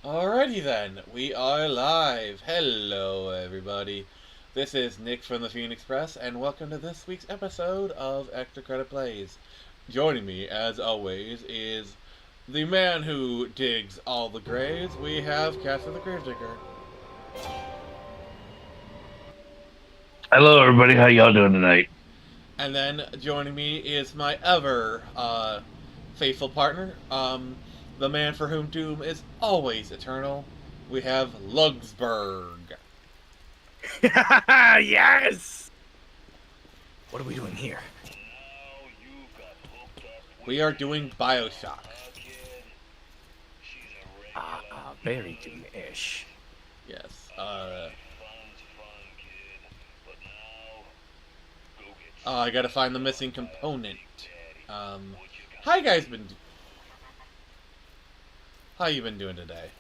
Alrighty then, we are live. Hello, everybody. This is Nick from the Phoenix Press, and welcome to this week's episode of Extra Credit Plays. Joining me, as always, is the man who digs all the graves. We have Casper the Gravedigger. Hello, everybody. How y'all doing tonight? And then joining me is my ever faithful partner, the man for whom doom is always eternal. We have Lugsburg. Yes! What are we doing here? We are doing BioShock. Very doom-ish. Yes. I gotta find the missing component. How you guys been? How you been doing today?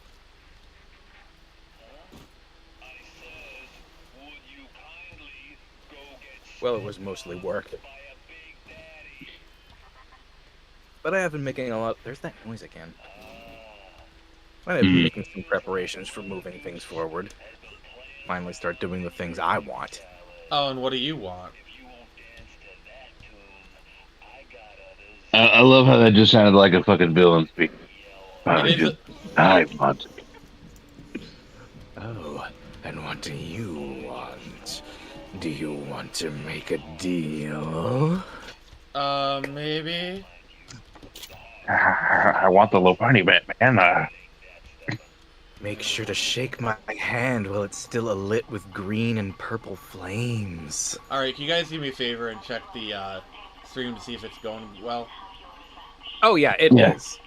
Well, it was mostly work. But I have been making a lot... There's that noise again. I have been making some preparations for moving things forward. Finally start doing the things I want. Oh, and what do you want? I love how that just sounded like a fucking villain speak. I want. Oh, and what do you want? Do you want to make a deal? Maybe? I want the low party, man. Make sure to shake my hand while it's still alit with green and purple flames. Alright, can you guys do me a favor and check the, stream to see if it's going well? Oh yeah, it is.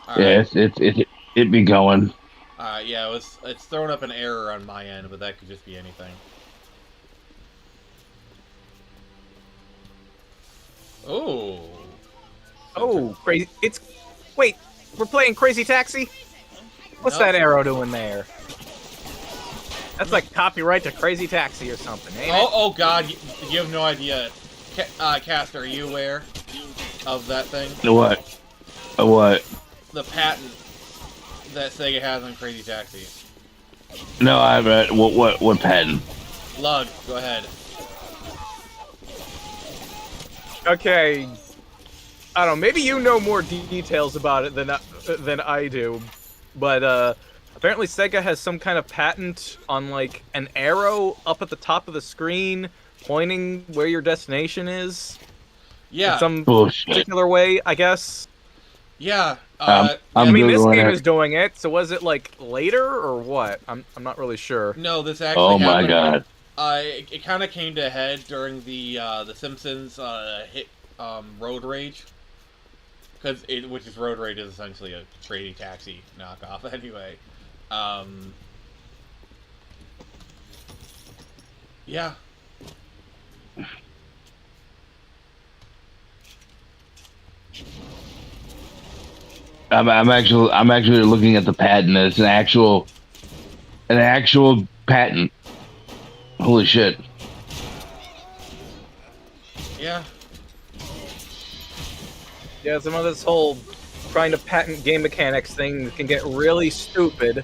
Alright. Yeah, it be going. Yeah, it's throwing up an error on my end, but that could just be anything. Oh. Oh, crazy! Wait, we're playing Crazy Taxi. What's that arrow doing there? That's like copyright to Crazy Taxi or something, ain't it? Oh God, you have no idea. Caster, are you aware of that thing? What? What? The patent that Sega has on Crazy Taxi. No, I haven't. What patent? Lug, go ahead. Okay, I don't know. Maybe you know more details about it than I do, but apparently Sega has some kind of patent on like an arrow up at the top of the screen pointing where your destination is. Yeah. In some Bullshit. particular way, I guess. Yeah. I'm I mean, this Googling game it. is doing it. So was it like later or what? I'm not really sure. No, this actually Oh my happened. god. It kind of came to a head during the Simpsons hit Road Rage, which is Road Rage is essentially a Crazy Taxi knockoff anyway. Yeah. I'm actually looking at the patent. It's an actual patent. Holy shit. Yeah. Yeah, some of this whole trying to patent game mechanics thing can get really stupid.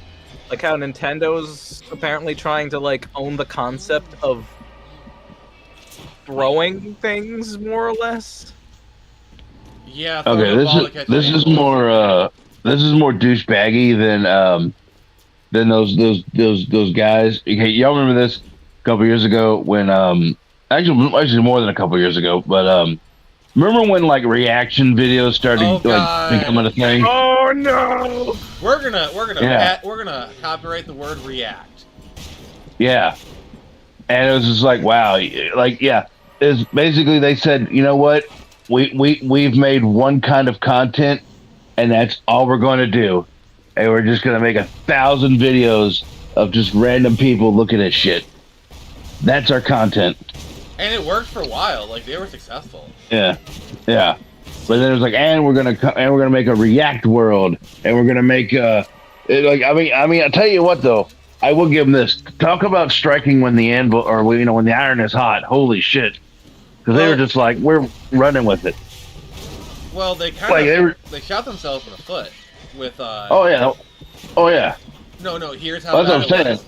Like how Nintendo's apparently trying to like own the concept of throwing things, more or less. Yeah. Okay, this is more douchebaggy than those guys. Okay, y'all remember this a couple years ago when actually more than a couple years ago, but remember when like reaction videos started like becoming a thing? Oh no! We're gonna copyright the word react. Yeah, and it was just like wow, like yeah, it's basically they said, you know what, we've made one kind of content, and that's all we're going to do, and we're just going to make 1,000 videos of just random people looking at shit. That's our content. And it worked for a while. Like they were successful. Yeah. But then it was like, and we're gonna make a React world, and we're gonna make I tell you what though, I will give them this. Talk about striking when the anvil, or when the iron is hot. Holy shit! Because they were just like, we're running with it. Well, they kind Like, they shot themselves in the foot with Oh yeah. Oh yeah. No. Here's how Well, bad that's what it I'm was.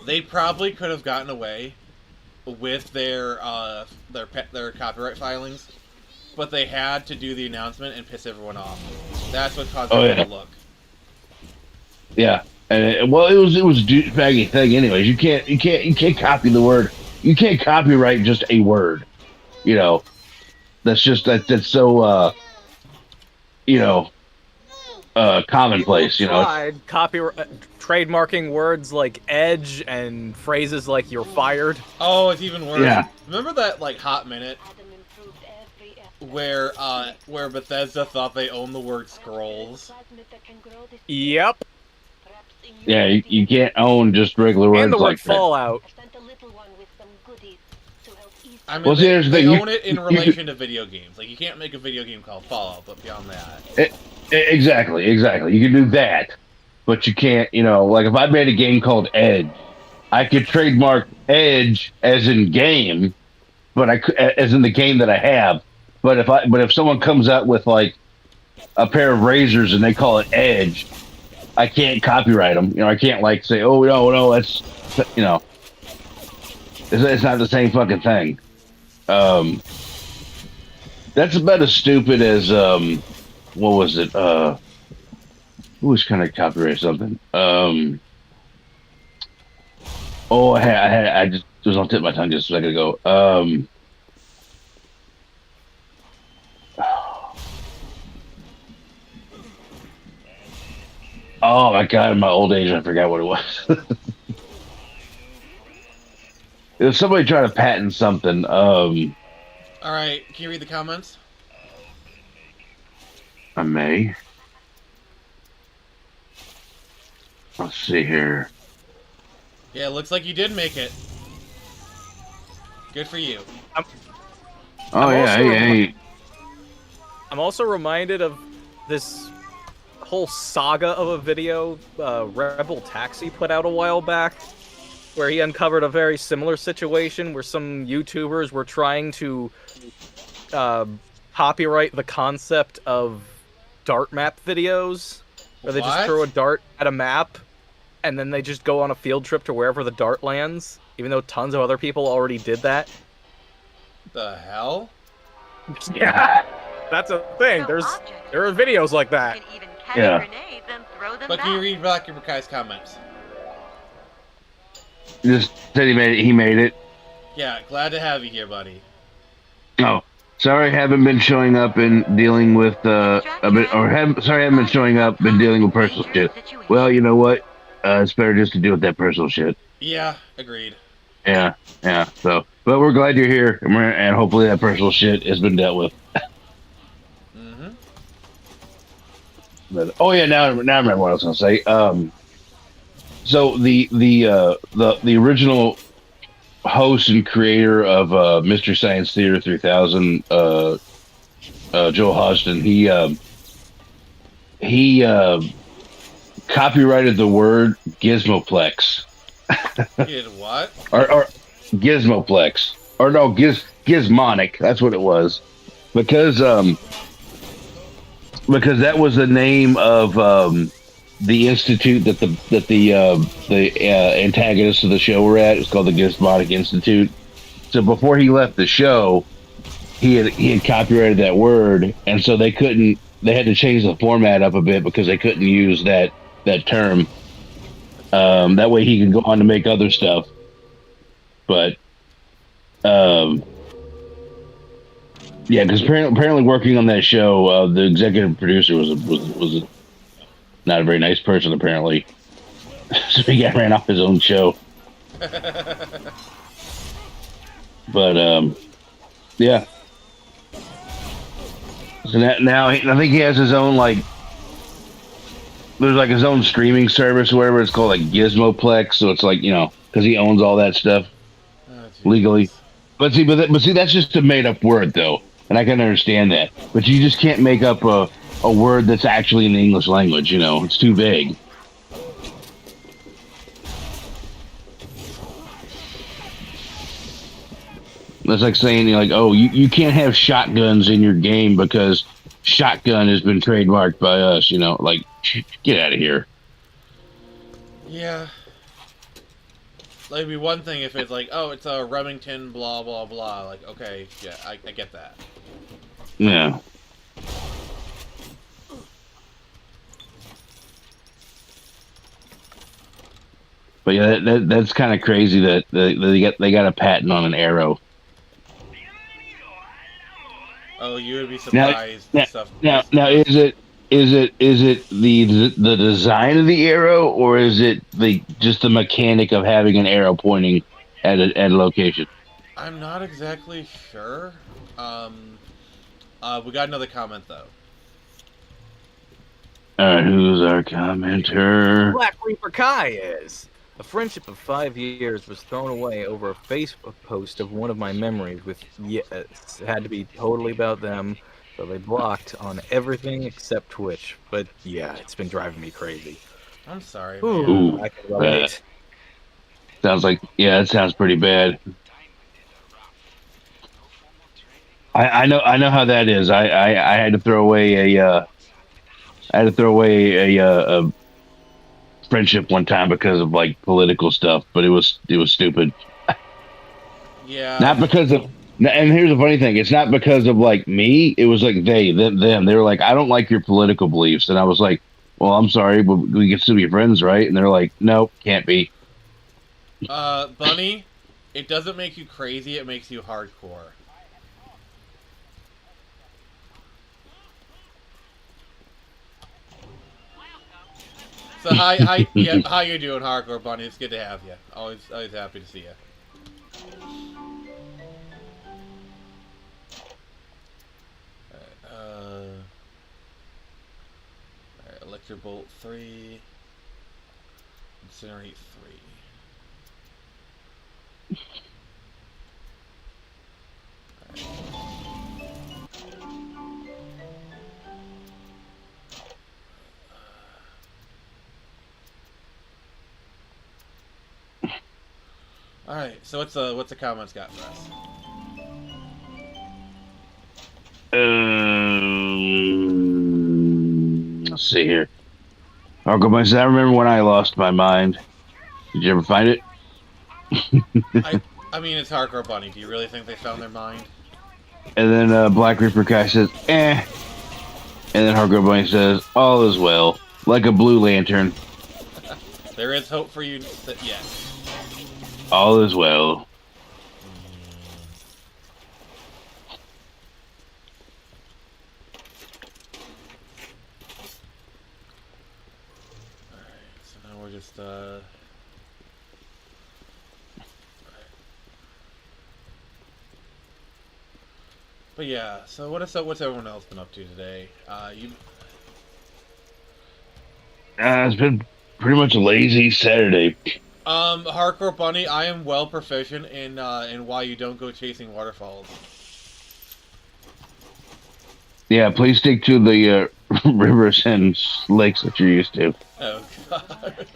They probably could have gotten away with their copyright filings, but they had to do the announcement and piss everyone off. That's what caused Oh them yeah. to look. Yeah. And well, it was a douchebaggy thing. Anyways, you can't copy the word. You can't copyright just a word. You know, that's so you know commonplace. You know. Tried trademarking words like edge and phrases like "you're fired." Oh, it's even worse. Yeah. Remember that hot minute where Bethesda thought they owned the word scrolls? Yep. Yeah, you can't own just regular words And the word like that. Fallout. I mean, Well, see, here's the they thing. own it in relation to video games. Like, you can't make a video game called Fallout, but beyond that. Exactly. You can do that, but you can't. Like if I made a game called Edge, I could trademark Edge as in game, but as in the game that I have. But if someone comes out with like a pair of razors and they call it Edge, I can't copyright them. I can't like say, oh no, that's it's not the same fucking thing. That's about as stupid as what was it? Who was kind of copyright something? I just was on the tip of my tongue just a second ago. Oh my god! In my old age, I forgot what it was. It was somebody trying to patent something. All right, can you read the comments? I may. Let's see here. Yeah, it looks like you did make it. Good for you. Hey. I'm also reminded of this whole saga of a video Rebel Taxi put out a while back, where he uncovered a very similar situation where some YouTubers were trying to copyright the concept of dart map videos, where they just throw a dart at a map and then they just go on a field trip to wherever the dart lands, even though tons of other people already did that. The hell? Yeah, that's a thing. There are videos like that. Yeah. But can you read Rocky Rakai's comments? Just said he made it. Yeah, glad to have you here, buddy. Oh, sorry, I haven't been showing up and dealing with sorry, I haven't been showing up and dealing with personal shit. Well, you know what? It's better just to deal with that personal shit. Yeah, agreed. Yeah. So, but we're glad you're here, and hopefully that personal shit has been dealt with. But, oh yeah, now I remember what I was gonna say. So the original host and creator of Mystery Science Theater 3000, Joel Hodgson, he copyrighted the word gizmoplex. Did what? or gizmoplex, or no, gizmonic. That's what it was, because that was the name of the institute that the antagonists of the show were at. It's called the Gizmonic Institute. So before he left the show, he had copyrighted that word, and so they had to change the format up a bit because they couldn't use that term. That way he could go on to make other stuff. But yeah, because apparently working on that show, the executive producer was not a very nice person, apparently. So he ran off his own show. But yeah. So now I think he has his own there's his own streaming service or whatever it's called, like Gizmoplex. So it's because he owns all that stuff legally. But see, that's just a made up word though, and I can understand that. But you just can't make up a word that's actually in the English language. It's too vague. That's like saying you can't have shotguns in your game because shotgun has been trademarked by us. Like, get out of here. Yeah. Like, it'd be one thing if it's like, oh, it's a Remington, blah, blah, blah. Like, okay, yeah, I get that. Yeah. But yeah, that's kind of crazy that they got a patent on an arrow. Oh, you would be Now, surprised. now, Stuff. now, is it the design of the arrow, or is it just the mechanic of having an arrow pointing at a location? I'm not exactly sure. We got another comment though. All right, who's our commenter? Black Reaper Kai is. A friendship of 5 years was thrown away over a Facebook post of one of my memories with it had to be totally about them, so they blocked on everything except Twitch. But yeah, it's been driving me crazy. I'm sorry, Ooh, man. I can relate. Sounds like, yeah, it sounds pretty bad. I know how that is. I had to throw away a friendship one time because of like political stuff, but it was stupid. Yeah. Not because of, and here's the funny thing: it's not because of like me. It was like them. They were like, I don't like your political beliefs, and I was like, well, I'm sorry, but we can still be friends, right? And they're like, nope, can't be. Bunny, it doesn't make you crazy. It makes you hardcore. So how you doing, hardcore bunny? It's good to have you. Always happy to see you. Alright, Electro Bolt 3, Incinerate 3. Alright, so what's the comments got for us? Let's see here. Uncle Mike says, I remember when I lost my mind. Did you ever find it? I mean, it's hardcore bunny. Do you really think they found their mind? And then Black Reaper Kai says, eh. And then Hardcore Bunny says, all is well. Like a blue lantern. There is hope for you yet. All is well. Alright, so now we're just, But yeah, so what's everyone else been up to today? It's been pretty much a lazy Saturday. Hardcore Bunny, I am well proficient in why you don't go chasing waterfalls. Yeah, please stick to the rivers and lakes that you're used to. Oh god.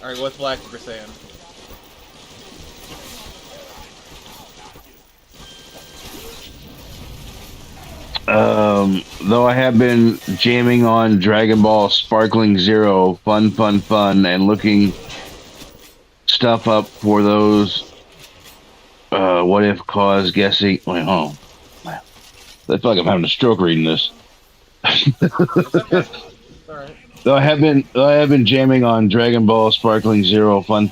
Alright, what's Black Reaper saying? Though I have been jamming on Dragon Ball Sparkling Zero, fun, and looking stuff up for those. What if cause guessing? Wait, oh, I feel like I'm having a stroke reading this. Alright. Though I have been jamming on Dragon Ball Sparkling Zero, fun,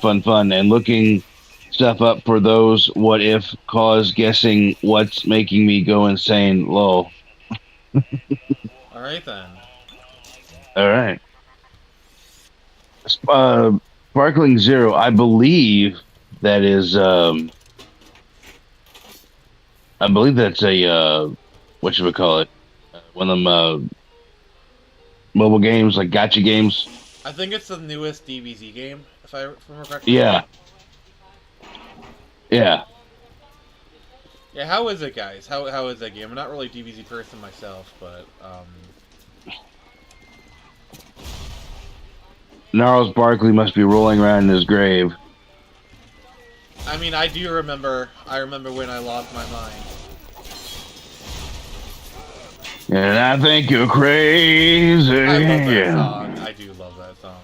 and looking stuff up for those. What if cause guessing? What's making me go insane? Lol. Alright then. All right. Sparkling Zero, I believe that is. I believe that's a what should we call it? One of them mobile games, like gacha games. I think it's the newest DBZ game, if I remember correctly. Yeah. Yeah. Yeah, how is it, guys? How is that game? I'm not really a DBZ person myself, but Gnarls Barkley must be rolling around in his grave. I mean, I do remember. I remember when I lost my mind. And I think you're crazy. I love that Yeah. song. I do love that song.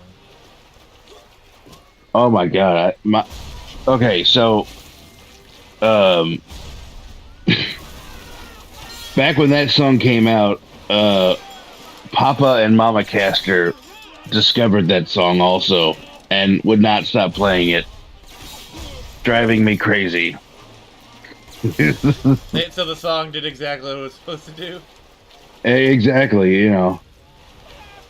Oh my god. Okay, so um back when that song came out, Papa and Mama Caster discovered that song also and would not stop playing it, driving me crazy. So the song did exactly what it was supposed to do. Exactly, you know.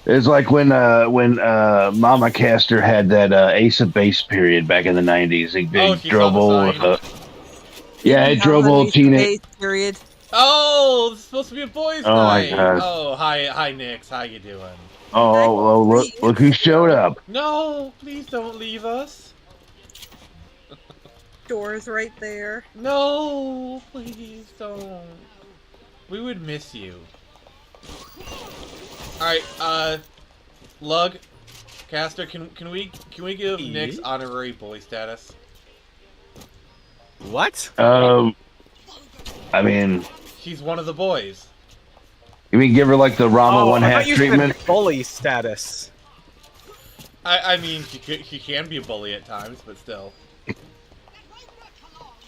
It's like when Mama Caster had that Ace of Base period back in the 90s. Oh, It she saw drove the old, sign. yeah, it drove old teenage. Period. Oh, it's supposed to be a boys' Oh my night. god. Oh, hi, Nix. How you doing? Oh, look who showed up. No, please don't leave us. Doors right there. No, please don't. We would miss you. Alright, Lug, Caster, can we give Nix honorary bully status? What? I mean, She's one of the boys. you mean give her like the Rama one I half thought you treatment? said bully status. I mean, she can be a bully at times, but still.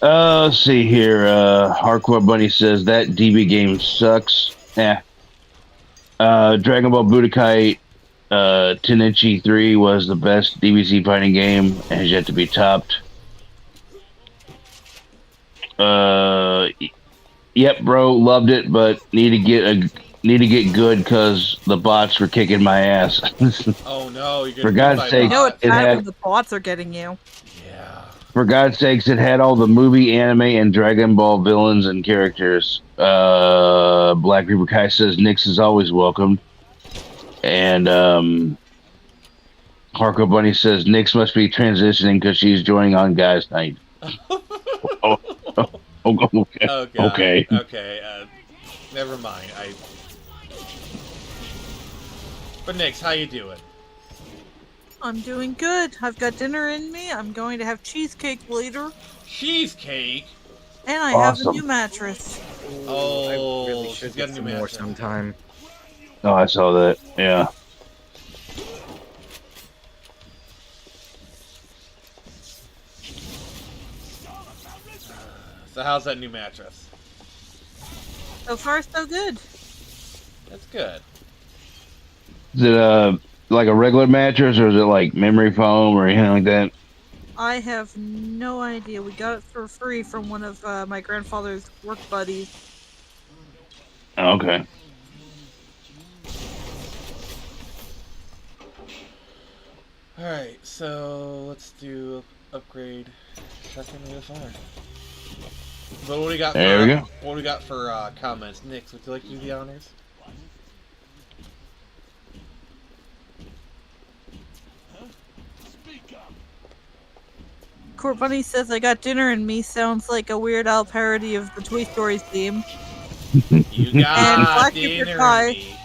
Let's see here. Hardcore Bunny says that DB game sucks. Yeah. Dragon Ball Budokai Tenkaichi 3 was the best DBZ fighting game and has yet to be topped. Yep, bro, loved it, but need to get good because the bots were kicking my ass. Oh no, you're For God's sake, You know it's it bad had- when the bots are getting you. Yeah. For God's sakes, it had all the movie, anime, and Dragon Ball villains and characters. Black Reaper Kai says Nyx is always welcome. And Harko Bunny says Nyx must be transitioning because she's joining on Guys Night. Okay. Oh god. Okay. Okay. Never mind. But Nix, how you doing? I'm doing good. I've got dinner in me. I'm going to have cheesecake later. Cheesecake. And I have a Awesome. new mattress. Oh, I really she's should got a get new some more mattress. sometime. Oh, I saw that. Yeah. So how's that new mattress? So far, so good. That's good. Is it like a regular mattress or is it like memory foam or anything like that? I have no idea. We got it for free from one of my grandfather's work buddies. Oh, okay. Alright, so let's do upgrade second to fire. But what do we got? There we go. What do we got for comments? Nix, would you like to do the honors? Court Bunny says I got dinner in me sounds like a Weird Al parody of the Toy Story theme. You got Black dinner Super Kai. in me.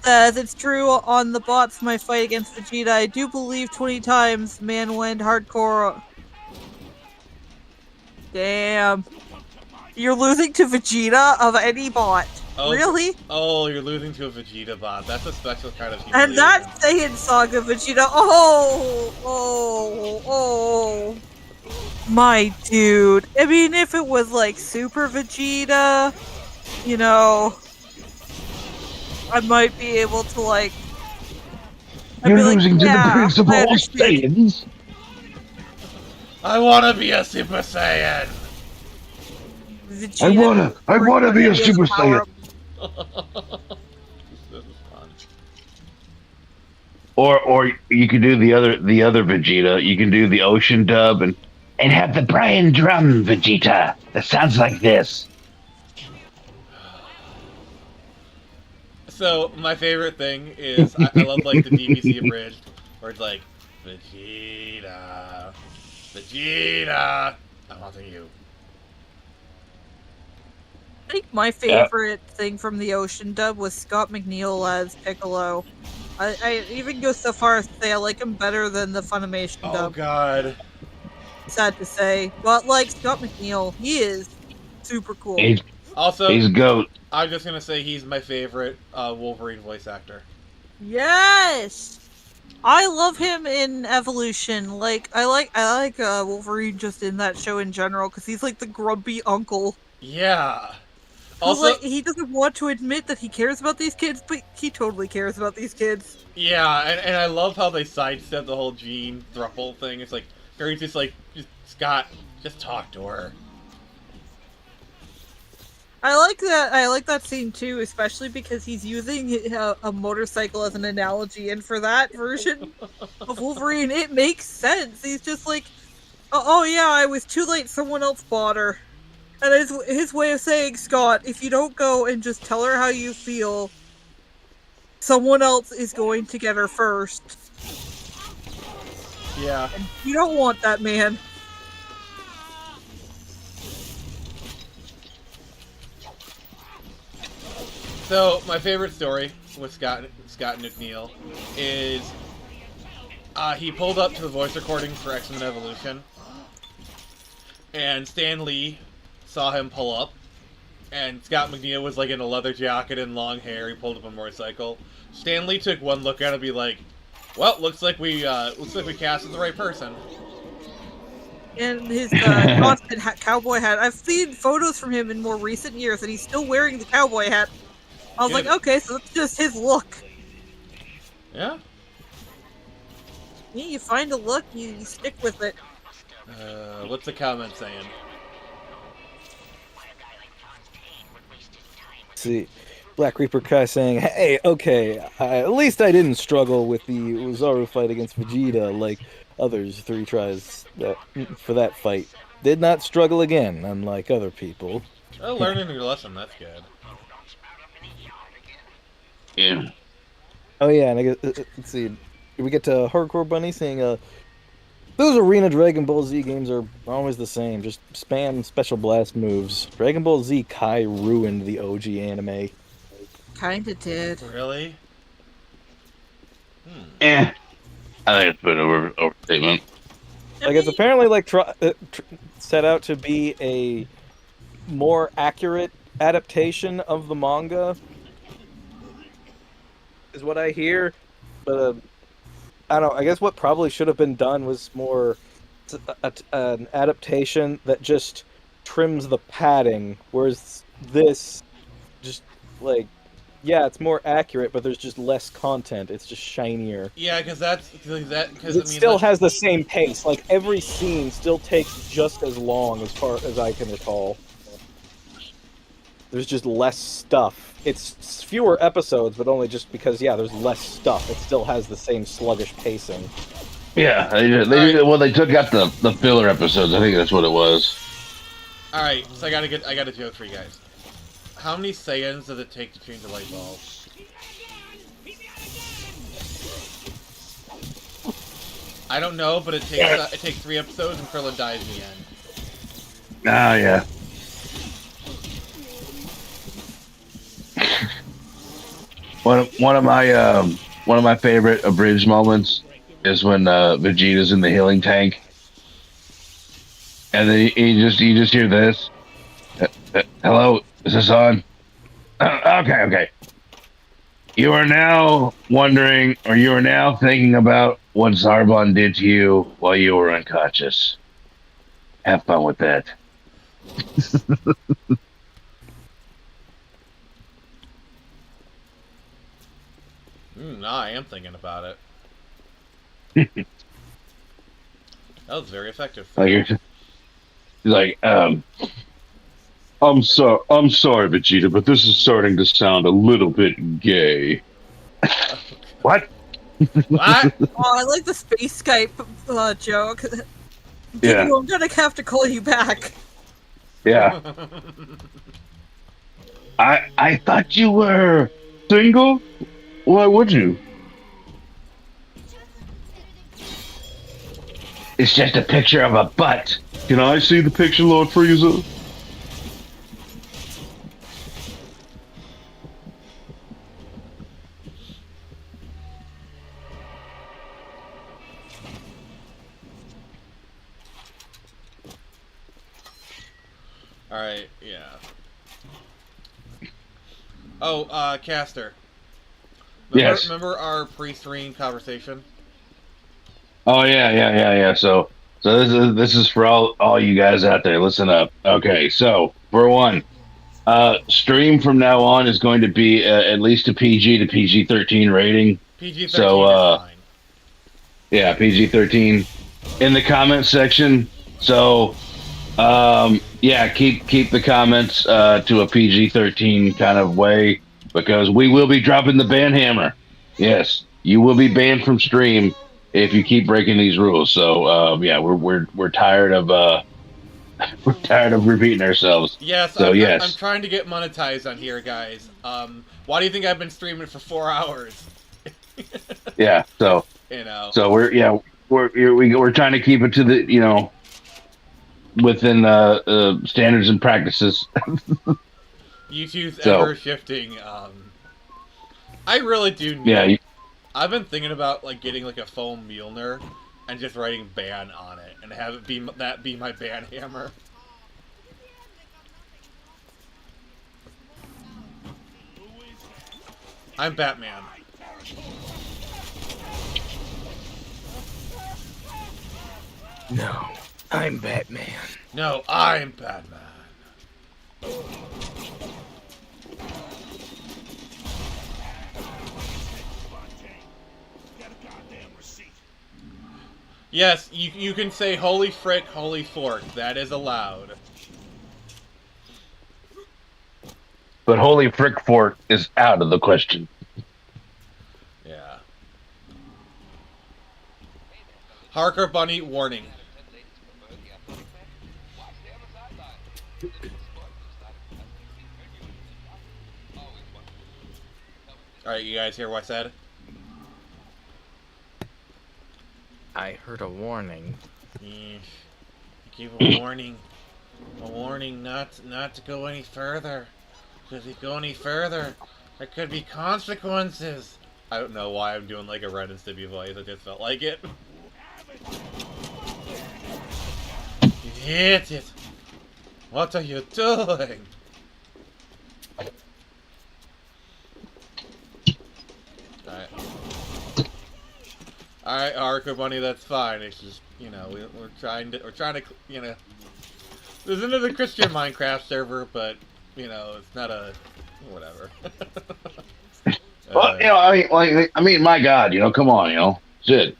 Says it's true on the bots my fight against Vegeta. I do believe 20 times man went hardcore. Damn. You're losing to Vegeta of any bot. Oh, Really? Oh, you're losing to a Vegeta bot. That's a special kind of humiliation. And that Saiyan Saga Vegeta. Oh, oh, oh. My dude. I mean, if it was like Super Vegeta, you know, I might be able to like. I'd You're be like, losing to the yeah, Prince of I all understand. Saiyans. I want to be a Super Saiyan. Vegeta I wanna be a has Super power Saiyan. This is fun. Or you could do the other Vegeta. You can do the Ocean dub and have the Brian Drum Vegeta. That sounds like this. So my favorite thing is I love like the DBC abridged where it's like Vegeta, Vegeta. I'm wanting you. I think my favorite thing from the Ocean dub was Scott McNeil as Piccolo. I even go so far as to say I like him better than the Funimation Oh dub. God. Sad to say, but like Scott McNeil, he is super cool. He's Also, a goat. I'm just gonna say he's my favorite Wolverine voice actor. Yes! I love him in Evolution. Like I like Wolverine just in that show in general because he's like the grumpy uncle Yeah. who Also, like he doesn't want to admit that he cares about these kids, but he totally cares about these kids. yeah, and I love how they sidestep the whole Jean thruple thing. It's like very just like just Scott, just talk to her. I like that. I like that scene too, especially because he's using a motorcycle as an analogy, and for that version of Wolverine, it makes sense. He's just like, oh yeah, I was too late. Someone else bought her. And his way of saying, Scott, if you don't go and just tell her how you feel, someone else is going to get her first. Yeah. And you don't want that, man. So my favorite story with Scott McNeil is he pulled up to the voice recordings for X-Men Evolution, and Stan Lee saw him pull up, and Scott McNeil was like in a leather jacket and long hair. He pulled up a motorcycle. Stan Lee took one look at it and be like, "Well, looks like we casted the right person." And his constant cowboy hat. I've seen photos from him in more recent years, and he's still wearing the cowboy hat. I was Yeah. like, okay, so that's just his look. Yeah. Yeah, you find a look, you stick with it. What's the comment saying? See, Black Reaper Kai saying, "Hey, okay, at least I didn't struggle with the Uzaru fight against Vegeta like others 3 tries for that fight. Did not struggle again, unlike other people." Oh, learning your lesson. That's good. Yeah. Oh yeah, and I guess, let's see, we get to Hardcore Bunny saying, "Those Arena Dragon Ball Z games are always the same. Just spam special blast moves. Dragon Ball Z Kai ruined the OG anime." Kinda did. Really? I think it's a bit overstatement. Like it's apparently like set out to be a more accurate adaptation of the manga, is what I hear. But I don't know. I guess what probably should have been done was more an adaptation that just trims the padding, whereas this just like, yeah, it's more accurate, but there's just less content. It's just shinier. Yeah, because It still has the same pace. Like every scene still takes just as long, as far as I can recall. There's just less stuff. It's fewer episodes, but only just because, yeah, there's less stuff. It still has the same sluggish pacing. Yeah, they took out the filler episodes. I think that's what it was. All right, so I got a joke for you guys. How many Saiyans does it take to change a light bulb? I don't know, but it takes 3 episodes and Krillin dies in the end. Ah, yeah. One of my favorite abridged moments is when Vegeta's in the healing tank, and then you just hear this. Hello, is this on? Okay. You are now wondering, or you are now thinking about what Zarbon did to you while you were unconscious. Have fun with that. No, I am thinking about it. That was very effective. He's like, I'm sorry, Vegeta, but this is starting to sound a little bit gay. What? What? Oh, I like the space Skype joke. Yeah. I'm gonna have to call you back. Yeah. I thought you were single? Why would you? It's just a picture of a butt. Can I see the picture, Lord Frieza? Alright, yeah. Oh, Caster. Yes. Remember our pre-stream conversation? Oh yeah. So this is for all you guys out there. Listen up. Okay, so for one, stream from now on is going to be at least a PG to PG-13 rating. So PG-13 is fine. yeah, PG-13 in the comments section. So yeah, keep the comments to a PG-13 kind of way because we will be dropping the ban hammer. Yes, you will be banned from stream if you keep breaking these rules. So yeah, we're tired of we're tired of repeating ourselves. Yes, So I'm yes, trying to get monetized on here, guys. Why do you think I've been streaming for 4 hours? yeah. So You know. so we're trying to keep it to the within standards and practices. YouTube's So ever shifting. I really do need. yeah, I've been thinking about like getting like a foam Mjolnir and just writing ban on it and have it be my ban hammer. I'm Batman. No, I'm Batman. No, I'm Batman. Yes, you can say holy frick, holy fork. That is allowed. but holy frick fork is out of the question. Yeah. Harker Bunny warning. Alright, you guys hear what I said? I heard a warning. Yes. Give a warning. A warning not to go any further. Because if you go any further, there could be consequences. I don't know why I'm doing like a Ren and Stimpy voice. I just felt like it. You hit it. What are you doing? Alright. Alright, Arco Bunny, that's fine. It's just, you know, we're trying to, you know, this isn't a Christian Minecraft server, but, you know, it's not a, whatever. Well, I mean, my God, come on, shit.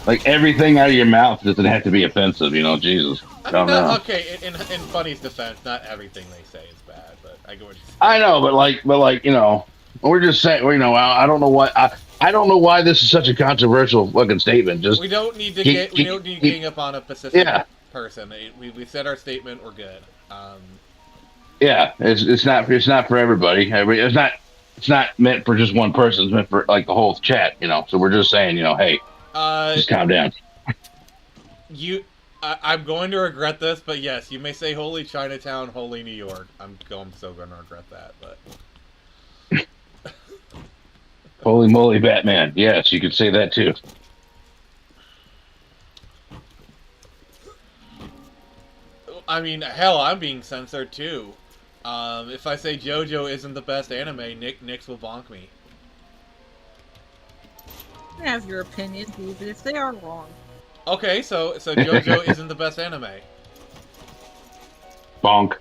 Like everything out of your mouth doesn't have to be offensive, Jesus. I mean, okay, in Bunny's defense, not everything they say is bad, but I go what you're saying. I know, but we're just saying, I don't know I don't know why this is such a controversial fucking statement. Just we don't need to gang up on a Pacific person. We said our statement. We're good. Yeah, it's not for everybody. It's not meant for just one person. It's meant for like the whole chat. So we're just saying, hey, just calm down. I'm going to regret this, but yes, you may say "Holy Chinatown, Holy New York." I'm so going to regret that, but. Holy moly, Batman! Yes, you could say that too. I mean, hell, I'm being censored too. If I say JoJo isn't the best anime, Nix will bonk me. You have your opinions, even if they are wrong. Okay, so JoJo isn't the best anime. Bonk.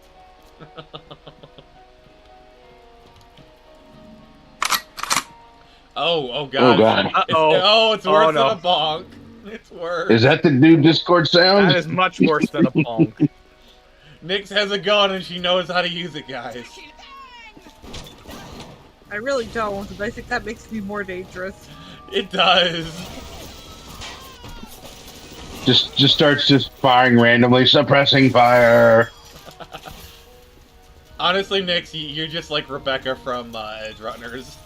Oh god. Oh god. Oh, it's worse than a bonk. It's worse. Is that the new Discord sound? That is much worse than a bonk. Nyx has a gun and she knows how to use it, guys. I really don't, but I think that makes me more dangerous. It does. Just starts just firing randomly, suppressing fire. Honestly, Nyx, you're just like Rebecca from Edge Runners.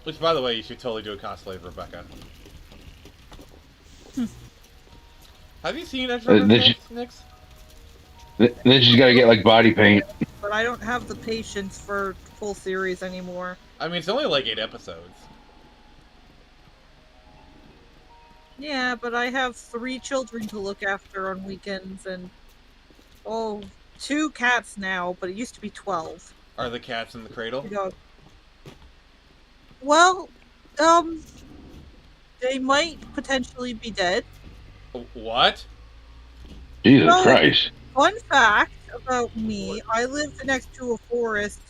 Which, by the way, you should totally do a cosplay of Rebecca. Have you seen Edge Runners, Nyx? Then she's got to get like body paint. But I don't have the patience for full series anymore. I mean, it's only like 8 episodes. Yeah, but I have 3 children to look after on weekends, and Oh, 2 cats now, but it used to be 12. Are the cats in the cradle? 2 dogs. Well, um, they might potentially be dead. What? Jesus So, Christ. fun fact about me, I live next to a forest,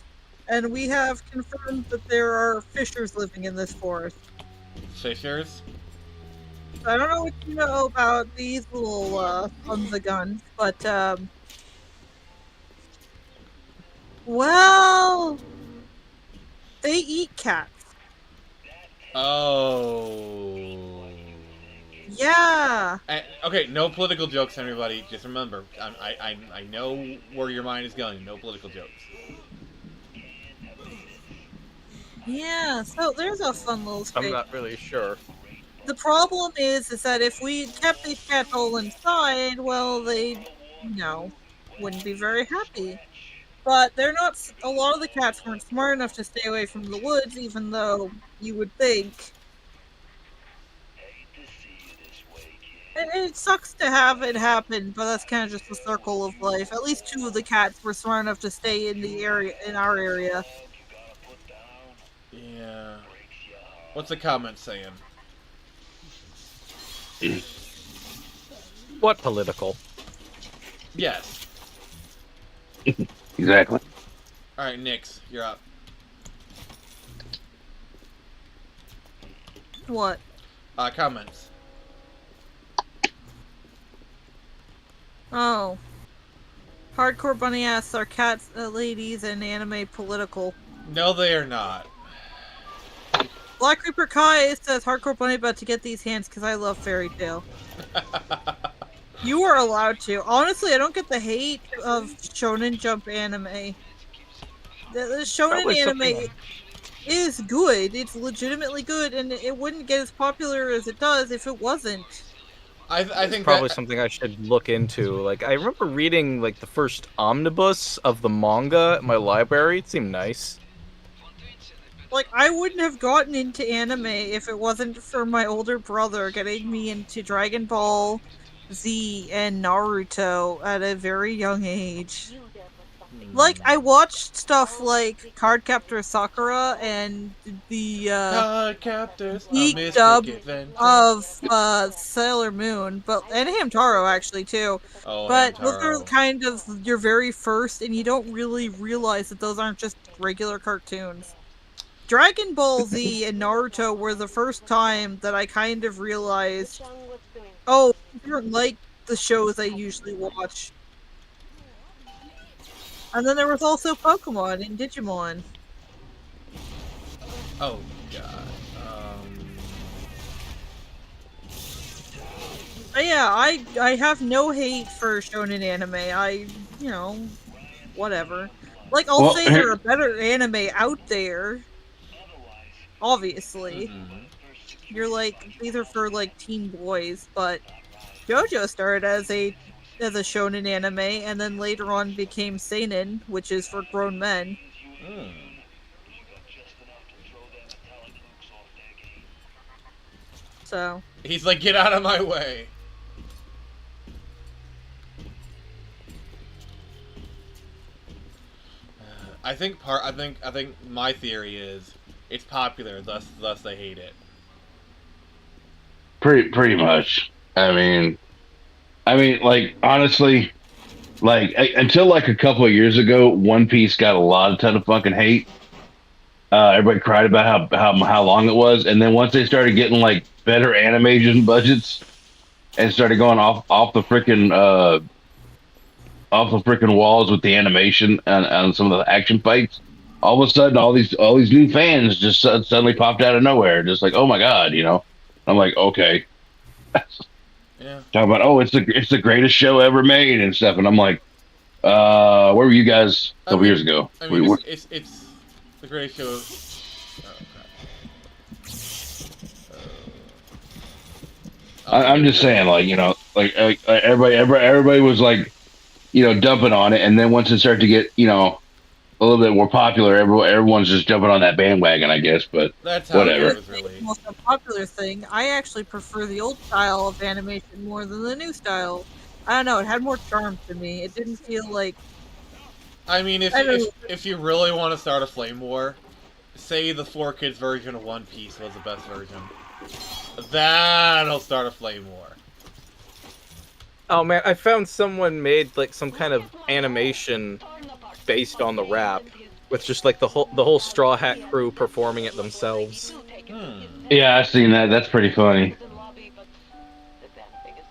and we have confirmed that there are fishers living in this forest. Fishers? I don't know what you know about these little, sons of guns, but, well, they eat cats. Oh. Yeah. Okay, no political jokes, everybody. Just remember, I know where your mind is going. No political jokes. Yeah, so there's a fun little I'm space. not really sure. The problem is that if we kept these cats all inside, well, they, wouldn't be very happy. But they're not. A lot of the cats weren't smart enough to stay away from the woods, even though you would think. It sucks to have it happen, but that's kind of just the circle of life. At least 2 of the cats were smart enough to stay in the area, in our area. Yeah. What's the comment saying? What political? Yes. Exactly. All right, Nix, you're up. What? Comments. Oh. Hardcore bunny asks, are cats, ladies, and anime political? No, they are not. Black Reaper Kai says, hardcore bunny about to get these hands because I love Fairy Tail. You are allowed to. Honestly, I don't get the hate of Shonen Jump anime. The Shonen Probably anime something- is good. It's legitimately good, and it wouldn't get as popular as it does if it wasn't. I think Probably that something I should look into. Like, I remember reading like the first omnibus of the manga at my library. It seemed nice. Like, I wouldn't have gotten into anime if it wasn't for my older brother getting me into Dragon Ball Z and Naruto at a very young age. Like, I watched stuff like Cardcaptor Sakura and the Card Captors, a geek mystic dub adventure. of Sailor Moon, and Hamtaro actually too. Oh, But those are Hamtaro. kind of your very first, and you don't really realize that those aren't just regular cartoons. Dragon Ball Z and Naruto were the first time that I kind of realized, oh, these aren't like the shows I usually watch. And then there was also Pokemon and Digimon. Oh god. But yeah, I have no hate for shonen anime. Whatever. Like, I'll Well, say there are better anime out there. Obviously. Mhm. You're like, these are for like teen boys, but JoJo started as a shonen anime and then later on became seinen, which is for grown men. Mm. So He's like, get out of my way. I think my theory is it's popular, thus they hate it. Pretty much. Like honestly, like until like a couple of years ago, One Piece got a ton of fucking hate. Everybody cried about how long it was, and then once they started getting like better animation budgets and started going off the freaking walls with the animation and some of the action fights, all of a sudden all these new fans just suddenly popped out of nowhere, just like, oh my god, you know. I'm like, okay. Yeah. Talking about, oh, it's the greatest show ever made and stuff, and I'm like, where were you guys a couple years ago? I mean, We were- it's the greatest show. I'm just saying, like, you know, like everybody was like, you know, dumping on it, and then once it started to get, you know, a little bit more popular, everyone's just jumping on that bandwagon, I guess. But That's how whatever. it goes, really. the most unpopular thing, I actually prefer the old style of animation more than the new style. I don't know. It had more charm to me. It didn't feel like I mean, I don't know. if you really want to start a flame war, say the 4Kids version of One Piece was the best version. That'll start a flame war. Oh man, I found someone made like some kind of animation based on the rap, with just like the whole Straw Hat crew performing it themselves. Yeah, I've seen that. That's pretty funny.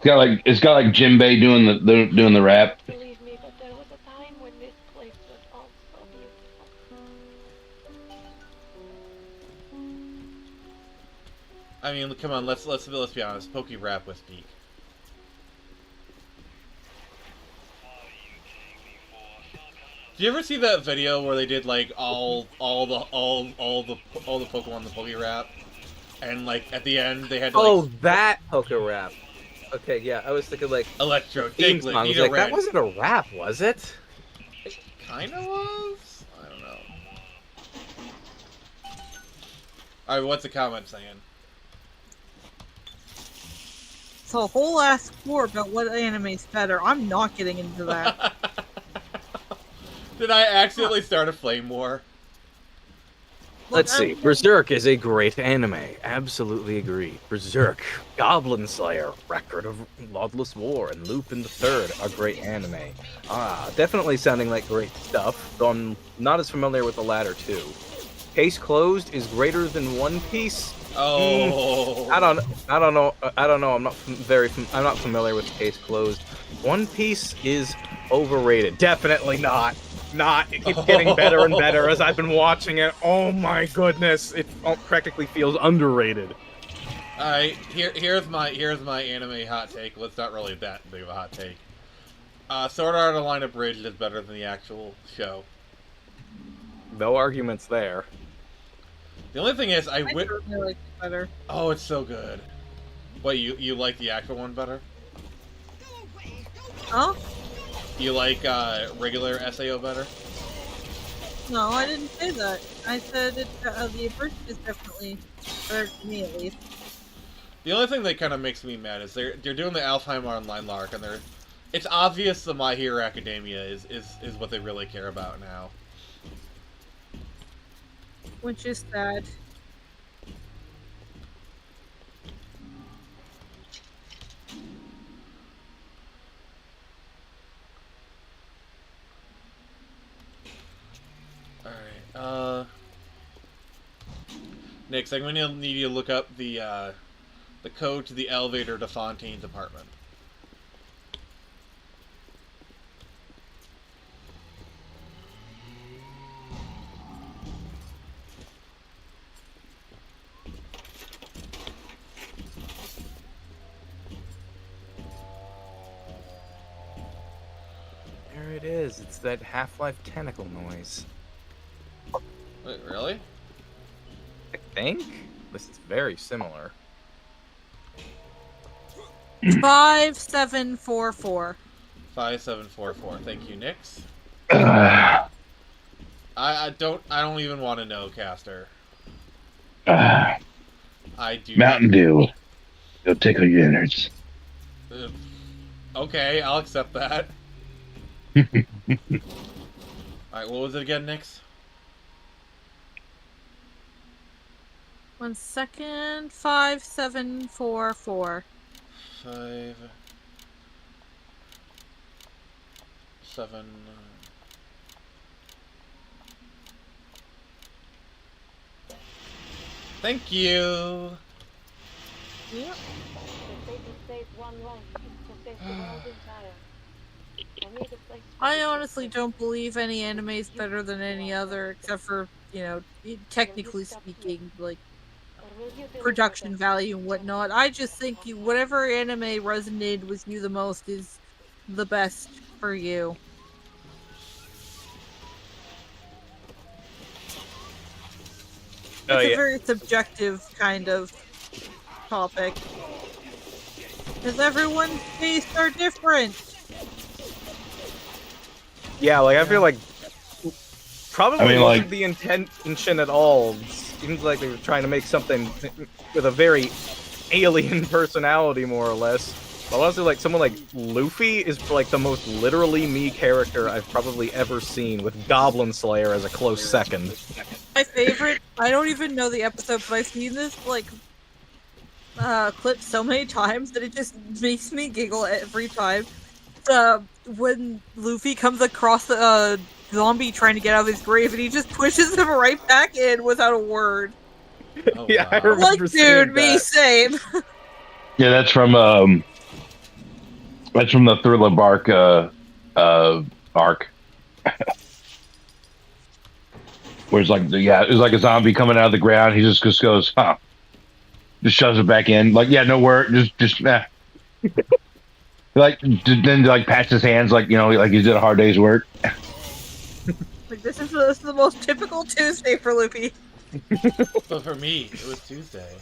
It's got like Jinbei doing the rap. Believe me, but there was a time when this place was also beautiful. I mean, come on, let's be honest. Pokey rap with Speak. Did you ever see that video where they did like all the Pokemon in the Poke Rap, and like at the end they had to, Oh, that Poke rap. Okay, yeah, I was thinking like Electro, theme Diglett, song. I was Nidoran. like, that wasn't a rap, was it? Kinda was? I don't know. Alright, what's the comment saying? it's a whole ass war about what anime's better. I'm not getting into that. Did I accidentally start a flame war? Let's see. Berserk is a great anime. Absolutely agree. Berserk, Goblin Slayer, Record of Lawless War, and Lupin the Third are great anime. Definitely sounding like great stuff, though I'm not as familiar with the latter two. Case Closed is greater than One Piece. Oh. I don't know. I'm not familiar with Case Closed. One Piece is overrated. Definitely not. It keeps getting better and better as I've been watching it. Oh my goodness, it practically feels underrated. Alright, here's my anime hot take. Well, it's not really that big of a hot take. Sword Art Online Abridged is better than the actual show. No arguments there. The only thing is, I certainly like it better. Oh, it's so good. What, you like the actual one better? Huh? You like regular SAO better? No, I didn't say that. I said the abridged is definitely better to me, at least. The only thing that kind of makes me mad is they're doing the Alfheim Online lark, and it's obvious that My Hero Academia is what they really care about now. Which is sad. Alright, Nick, I'm going to need you to look up the code to the elevator to Fontaine's apartment. There it is. It's that Half-Life tentacle noise. Wait, really? I think this is very similar. 5744. 5744. Thank you, Nix. I don't even want to know, Caster. I do. Mountain Dew. It'll tickle your innards. Okay, I'll accept that. Alright, what was it again, Nix? 1 second. 5744. 5 7 Thank you. Yep. I honestly don't believe any anime is better than any other, except for, technically speaking, like production value and whatnot. I just think whatever anime resonated with you the most is the best for you. It's a very subjective kind of topic. Because everyone's tastes are different. Yeah, like I feel like probably wasn't the intention at all. It seems like they were trying to make something with a very alien personality, more or less. But honestly, like someone like Luffy is like the most literally me character I've probably ever seen, with Goblin Slayer as a close second. My favorite, I don't even know the episode, but I've seen this like clip so many times that it just makes me giggle every time. When Luffy comes across the zombie trying to get out of his grave and he just pushes him right back in without a word. Oh, Yeah, I wow. remember Like, seeing dude, me that. same. Yeah, that's from the Thriller Bark arc. Where it's like it's like a zombie coming out of the ground. He just goes, huh. Just shoves it back in. Like, yeah, no word. Just like then like pats his hands like like he did a hard day's work. Like, this is the most typical Tuesday for Luffy. But for me, it was Tuesday.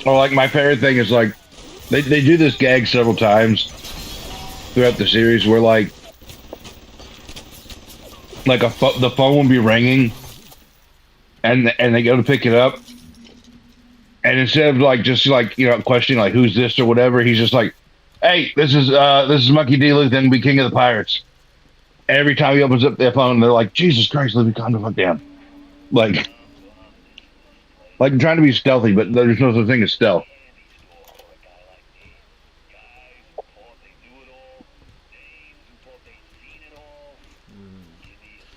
Or like my favorite thing is like they do this gag several times throughout the series where like the phone will be ringing and they go to pick it up, and instead of like just like questioning like who's this or whatever, he's just like, hey, this is Monkey D. Luke, then be king of the pirates. Every time he opens up their phone, they're like, Jesus Christ, let me calm the fuck down. Like I'm trying to be stealthy, but there's no such thing as stealth.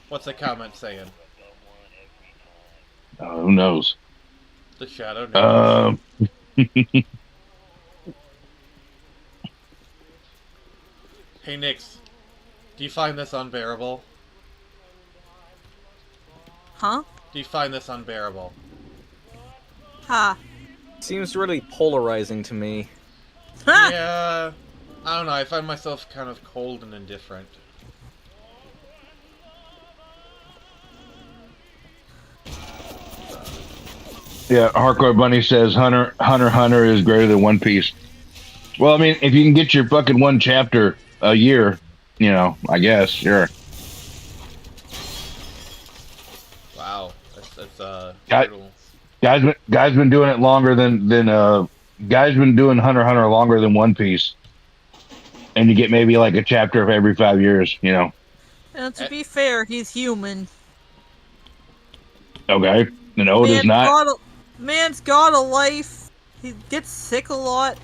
What's the comment saying? Who knows? The shadow knows. Hey, Nix. Do you find this unbearable? Huh? Do you find this unbearable? Ha. Seems really polarizing to me. Ha! Yeah. I don't know. I find myself kind of cold and indifferent. Yeah, Hardcore Bunny says Hunter is greater than One Piece. Well, I mean, if you can get your fucking one chapter a year, I guess, sure. Wow, that's brutal. Guys been doing it longer than guys been doing Hunter x Hunter longer than One Piece, and you get maybe like a chapter of every 5 years, And to be fair, he's human. Okay, no, it is not. Man's got a life. He gets sick a lot.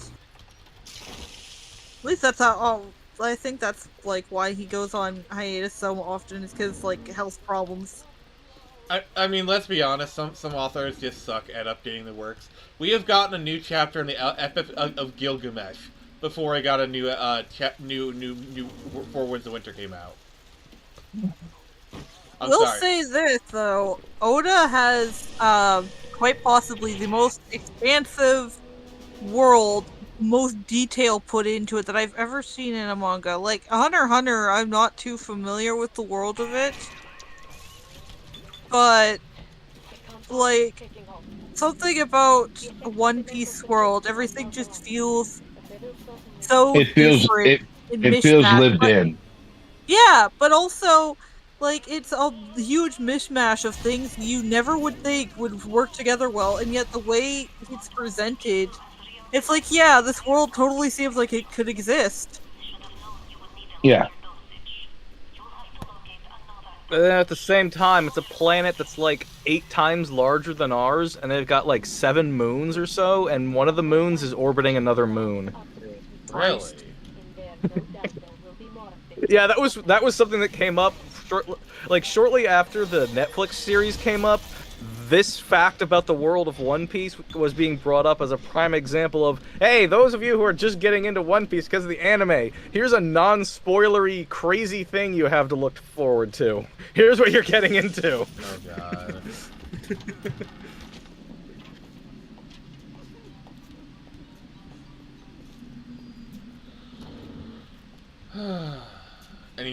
At least that's how. Oh, I think that's like why he goes on hiatus so often, is because like health problems. I mean, let's be honest. Some authors just suck at updating the works. We have gotten a new chapter in the Epic of Gilgamesh before I got a new new Four Winds of Winter came out. We'll say this though: Oda has quite possibly the most expansive world, most detail put into it that I've ever seen in a manga. Like Hunter x Hunter, I'm not too familiar with the world of it, but like something about a One Piece world, everything just feels so different. It feels lived in. Yeah, but also like it's a huge mishmash of things you never would think would work together well, and yet the way it's presented, it's like, yeah, this world totally seems like it could exist. Yeah. But then at the same time, it's a planet that's like 8 times larger than ours, and they've got like 7 moons or so, and one of the moons is orbiting another moon. Really? Yeah, that was something that came up shortly after the Netflix series came up. This fact about the world of One Piece was being brought up as a prime example of, hey, those of you who are just getting into One Piece because of the anime, here's a non-spoilery crazy thing you have to look forward to. Here's what you're getting into. Oh god.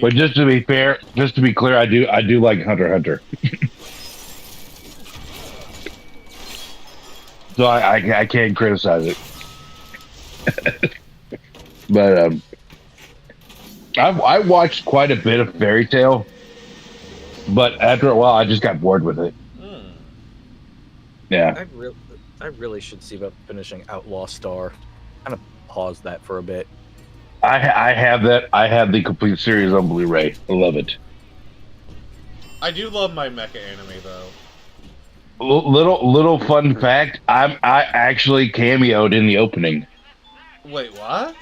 But just to be fair, just to be clear, I do like Hunter x Hunter. So I can't criticize it. But I watched quite a bit of Fairy Tail. but after a while, I just got bored with it. Hmm. Yeah, I really should see about finishing Outlaw Star. Kind of pause that for a bit. I have that. I have the complete series on Blu-ray. I love it. I do love my mecha anime though. Little fun fact: I actually cameoed in the opening. Wait, what?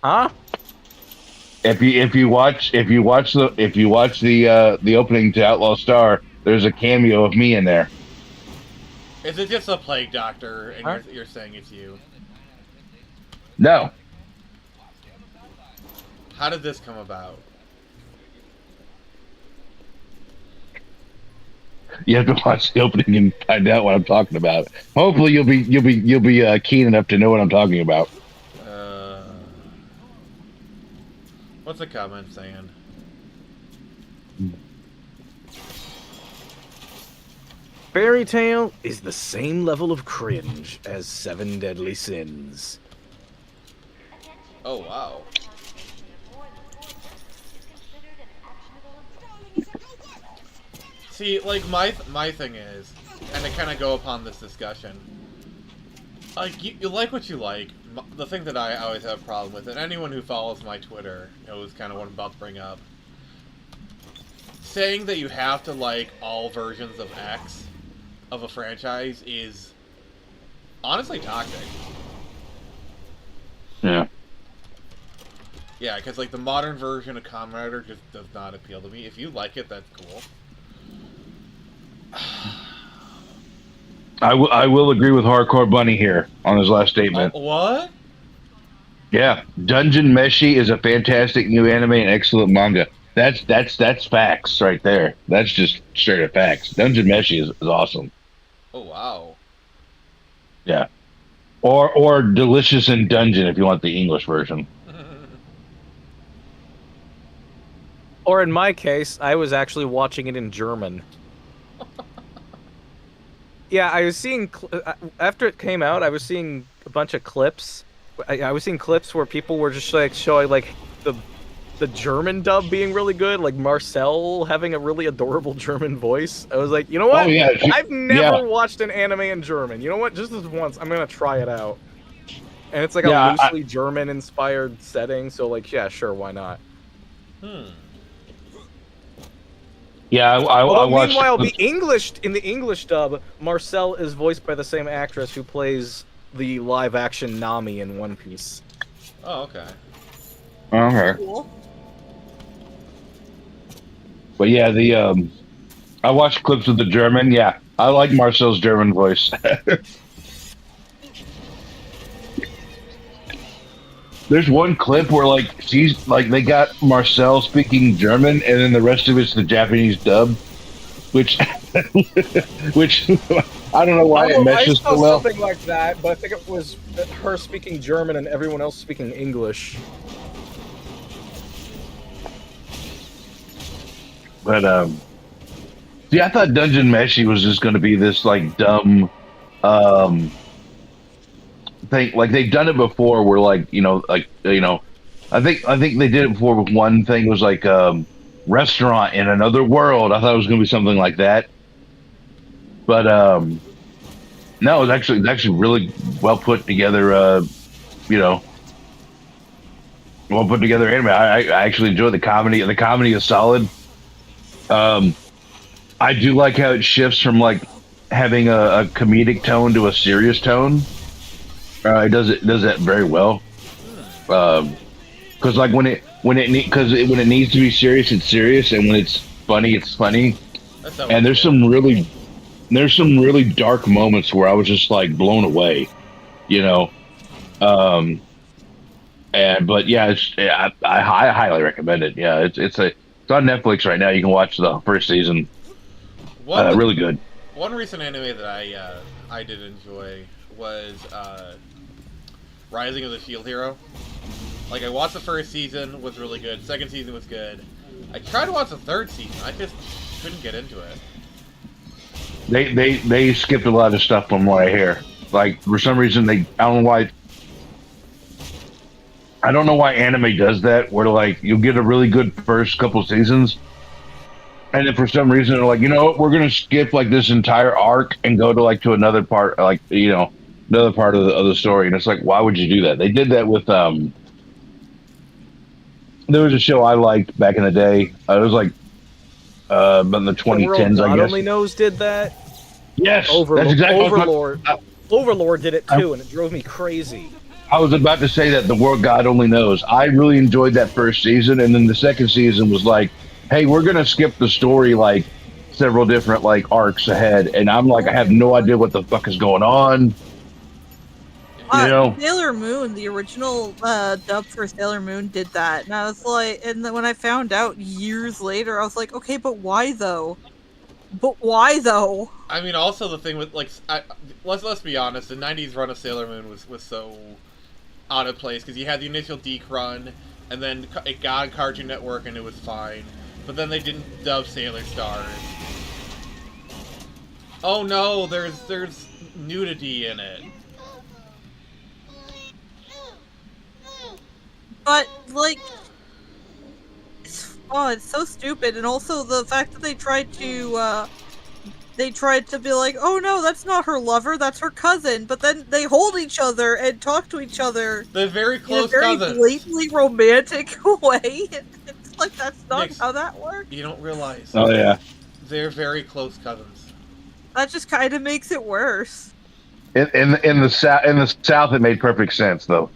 Huh? If you watch the opening to Outlaw Star, there's a cameo of me in there. Is it just a plague doctor and Huh? you're saying it's you? No, How did this come about? you have to watch the opening and find out what I'm talking about. Hopefully, you'll be keen enough to know what I'm talking about. What's the comment saying? Fairy Tail is the same level of cringe as Seven Deadly Sins. Oh wow. See, like my thing is, and to kind of go upon this discussion, like you like what you like. The thing that I always have a problem with, and anyone who follows my Twitter knows kind of what I'm about to bring up. Saying that you have to like all versions of X of a franchise is honestly toxic. Yeah. Yeah, because like the modern version of Kamen Rider just does not appeal to me. If you like it, that's cool. I will agree with Hardcore Bunny here on his last statement. What? Yeah, Dungeon Meshi is a fantastic new anime and excellent manga. That's facts right there. That's just straight up facts. Dungeon Meshi is awesome. Oh wow. Yeah, or Delicious in Dungeon if you want the English version. Or in my case, I was actually watching it in German. Yeah, I was seeing after it came out, I was seeing a bunch of clips. I was seeing clips where people were just like showing like the German dub being really good, like Marcel having a really adorable German voice. I was like, you know what? Oh yeah, I've never watched an anime in German. You know what? Just this once, I'm gonna try it out. And it's like a loosely German-inspired setting, so like, yeah, sure, why not? Yeah, I watched. Meanwhile, the English dub, Marcel is voiced by the same actress who plays the live-action Nami in One Piece. Oh, okay. Okay. Cool. But yeah, I watched clips of the German. Yeah, I like Marcel's German voice. There's one clip where like she's like they got Marcel speaking German, and then the rest of it's the Japanese dub, which which I don't know why it meshes so well. Something like that, but I think it was her speaking German and everyone else speaking English. But see, I thought Dungeon Meshi was just going to be this like dumb thing. Like they've done it before, where like I think they did it before with one thing. It was like restaurant in another world. I thought it was going to be something like that, but no, it's actually really well put together. Well put together anime. I actually enjoy the comedy. The comedy is solid. I do like how it shifts from like having a comedic tone to a serious tone. It does that very well. Because like when it needs to be serious, it's serious, and when it's funny, it's funny. And there's some really dark moments where I was just like blown away, but yeah, I highly recommend it. Yeah, it's on Netflix right now. You can watch the first season. Really good. One recent anime that I did enjoy was Rising of the Shield Hero. Like I watched the first season, was really good. Second season was good. I tried to watch the third season. I just couldn't get into it. They skipped a lot of stuff from what I hear. Like for some reason I don't know why anime does that. Where like you'll get a really good first couple seasons, And then for some reason they're like, you know what, we're gonna skip like this entire arc and go to like to another part, like another part of the story. And it's like, why would you do that? They did that with there was a show I liked back in the day. It was like in the The world 2010s, I God guess. only knows did that. Yes, that's exactly what Overlord. Overlord did it too, and it drove me crazy. I was about to say that the world God only knows. I really enjoyed that first season, and then the second season was like, hey, we're gonna skip the story like several different like arcs ahead, and I'm like, I have no idea what the fuck is going on. Sailor Moon, the original dub for Sailor Moon did that, and I was like, and then when I found out years later, I was like, okay, but why though? But why though? I mean, also the thing with like, let's be honest, the '90s run of Sailor Moon was so out of place because you had the initial Deke run, and then it got on Cartoon Network and it was fine, but then they didn't dub Sailor Stars. Oh no, there's nudity in it. But like, it's so stupid, and also the fact that they tried to be like, oh no, that's not her lover, that's her cousin, but then they hold each other and talk to each other. They're very close in a very cousins. blatantly romantic way. It's like that's not how that works. You don't realize. Oh yeah, they're very close cousins. That just kind of makes it worse. In the South, it made perfect sense though.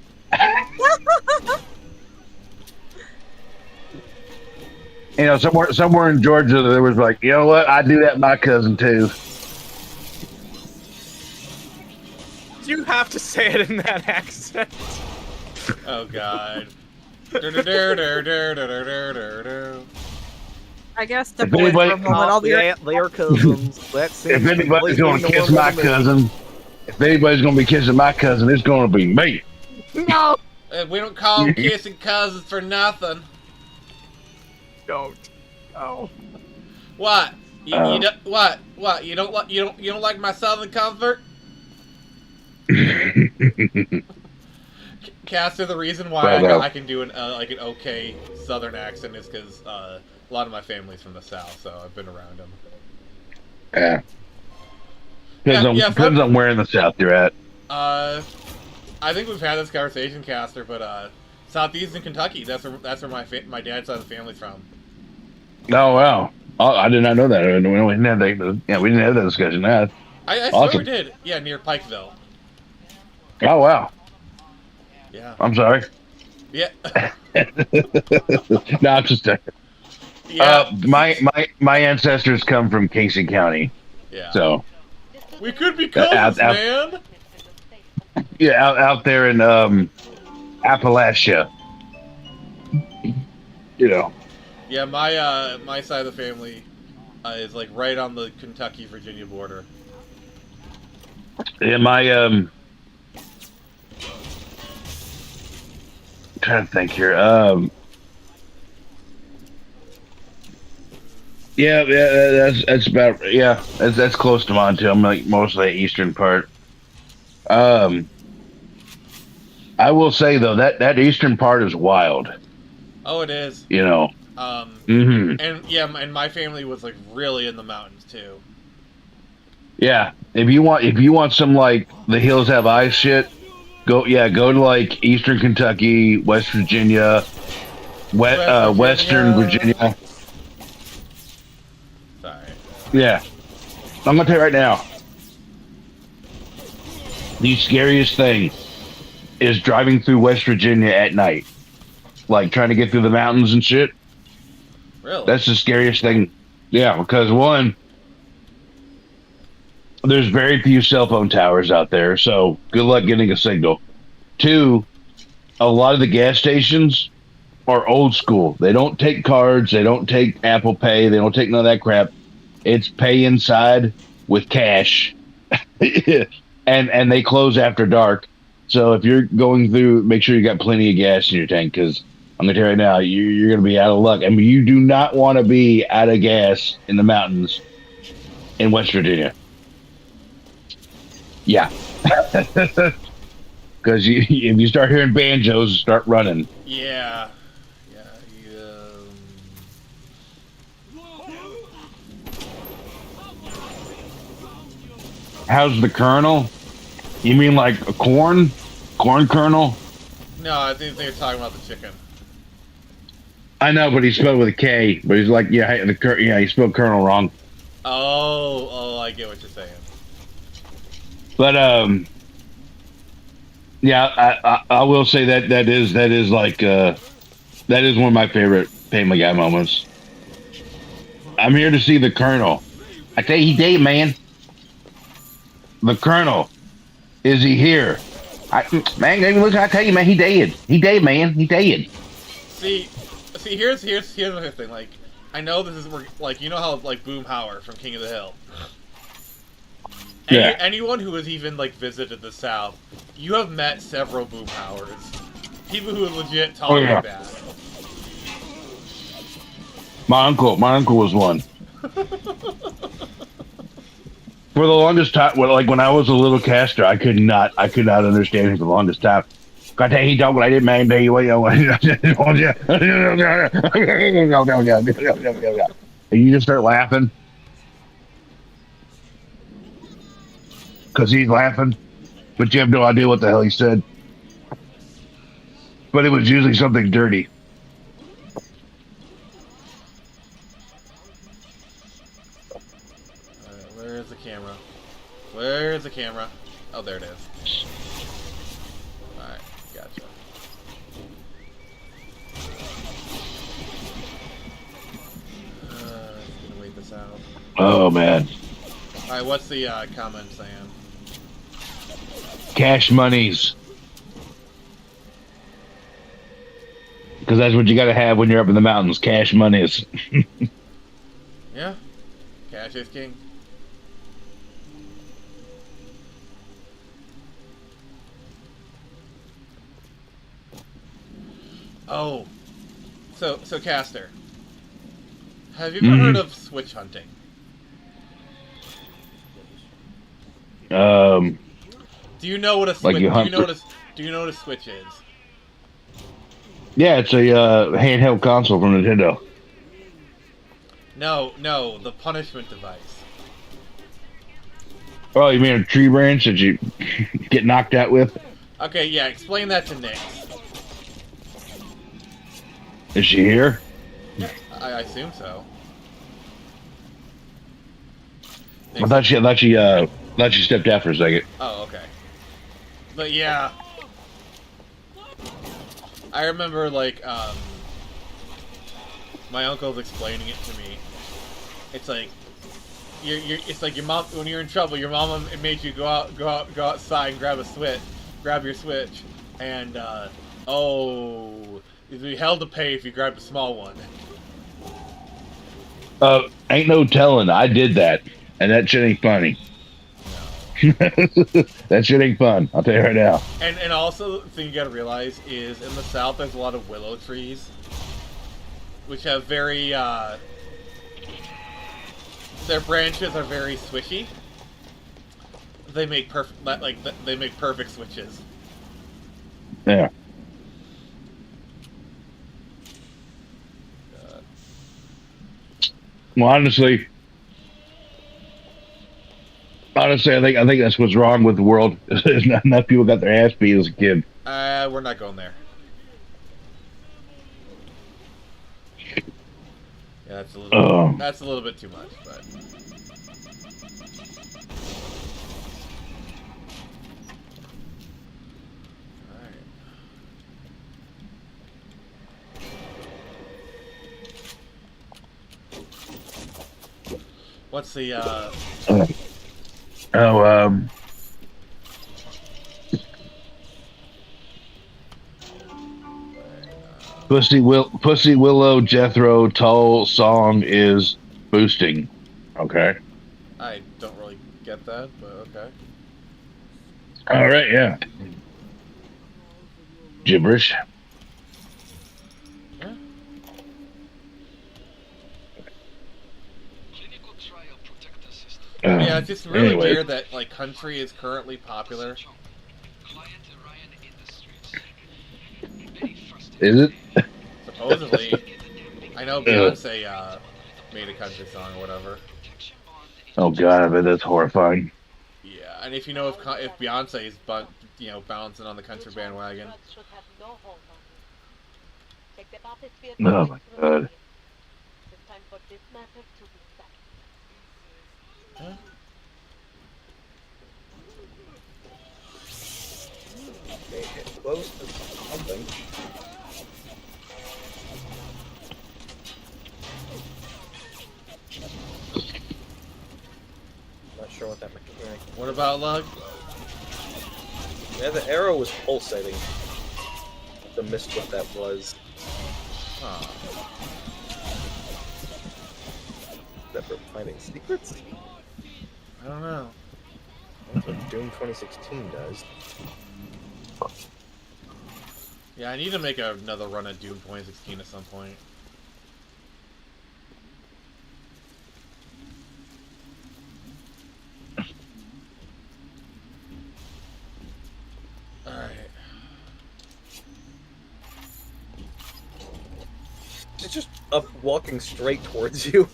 Somewhere in Georgia, there was like, you know what? I do that to my cousin too. You have to say it in that accent. Oh God. I guess to for a moment, I'll be they are cousins. If anybody's going to kiss my cousin, if anybody's going to be kissing my cousin, it's going to be me. No. We don't call them kissing cousins for nothing. Don't. Oh. What? You don't, what? You don't like my Southern comfort? Caster, the reason why I can do an okay Southern accent is because a lot of my family's from the South, so I've been around them. Yeah. Depends on where in the South you're at. I think we've had this conversation, Caster, but southeastern Kentucky. That's where my dad's side of the family's from. Oh wow! I did not know that. We didn't have that. Yeah, we didn't have that discussion. I awesome. swear we did. Yeah, near Pikeville. Oh wow! Yeah. I'm sorry. Yeah. No, I'm just. Yeah. My ancestors come from Casey County. Yeah. So. We could be cousins, man. Yeah, out there in Appalachia. Yeah, my side of the family is like right on the Kentucky-Virginia border. Yeah, I'm trying to think here. Yeah, that's about that's close to mine too. I'm like mostly the eastern part. I will say though that eastern part is wild. Oh, it is. Mm-hmm. And my family was like really in the mountains too. Yeah, if you want some like the hills have eyes shit, go to like eastern Kentucky, West Virginia, Western Virginia. Sorry. Yeah, I'm gonna tell you right now. The scariest thing is driving through West Virginia at night, like trying to get through the mountains and shit. Really? That's the scariest thing. Yeah, because one, there's very few cell phone towers out there, so good luck getting a signal. Two, a lot of the gas stations are old school. They don't take cards, they don't take Apple Pay, they don't take none of that crap. It's pay inside with cash. and they close after dark. So if you're going through, make sure you got plenty of gas in your tank, because I'm going to tell you right now, you're going to be out of luck. I mean, you do not want to be out of gas in the mountains in West Virginia. Yeah. Because if you start hearing banjos, start running. Yeah. How's the kernel? You mean like a corn kernel? No, I think they're talking about the chicken. I know, but he spelled with a K. But he's like, yeah, yeah, he spelled kernel wrong. Oh, I get what you're saying. But yeah, I will say that is like that is one of my favorite Family Guy moments. I'm here to see the Colonel. I tell you, he dead, man. The Colonel, is he here? Man, look, I tell you, man, he dead. He dead, man. He dead. See, here's the thing. Like, I know this is where, like, you know how like Boomhauer from King of the Hill. Yeah. Anyone who has even like visited the South, you have met several Boomhauers. People who legit talk like that. My uncle was one. For the longest time, like when I was a little caster, I could not understand him for the longest time. God dang, he talked like that, man. And you just start laughing because he's laughing, but you have no idea what the hell he said. But it was usually something dirty. Where's the camera? Where's the camera? Oh, there it is. Alright, gotcha. Gonna wait this out. Oh man. Alright, what's the comment saying? Cash monies. Because that's what you got to have when you're up in the mountains. Cash monies. Yeah? Cash is king. Oh. So Caster. Have you ever heard of switch hunting? Um, Do you know what a switch? Like you hunt do you know what a switch is? yeah, it's a handheld console from Nintendo. No, the punishment device. Oh, you mean a tree branch that you get knocked out with? Okay, yeah, explain that to Nick. Is she here? I assume so. I thought she stepped out for a second. Oh, okay. But yeah, I remember like my uncle's explaining it to me. It's like it's like your mom when you're in trouble. Your mama made you go outside and grab your switch, and you'd be hell to pay if you grabbed a small one. Ain't no telling. I did that, and that shit ain't funny. That shit ain't fun. I'll tell you right now. And also, the thing you gotta realize is in the South, there's a lot of willow trees, which have very, their branches are very swishy. They make perfect switches. Yeah. Well, honestly, I think that's what's wrong with the world. Is not enough people got their ass beat as a kid. We're not going there. Yeah, that's a little bit too much, but. Alright. What's the Pussy Willow Jethro Tull song is boosting. Okay. I don't really get that, but okay. All right. Yeah. Gibberish. Yeah. Yeah, it's just really weird that like country is currently popular. Is it? Supposedly. I know Beyonce made a country song or whatever. Oh god, I bet that's horrifying. Yeah. And if you know if Beyonce is bouncing on the country bandwagon. Should have no hold on you. Check the bathysphere Oh my god. It's time for this matter to be settled. Huh? Close to something. Not sure what that mechanic. What about luck? Yeah, the arrow was pulsating. I missed what that was. Huh. Is that for finding secrets? I don't know. That's what Doom 2016 does. Yeah, I need to make another run at Doom 2016 at some point. Alright. It's just up walking straight towards you.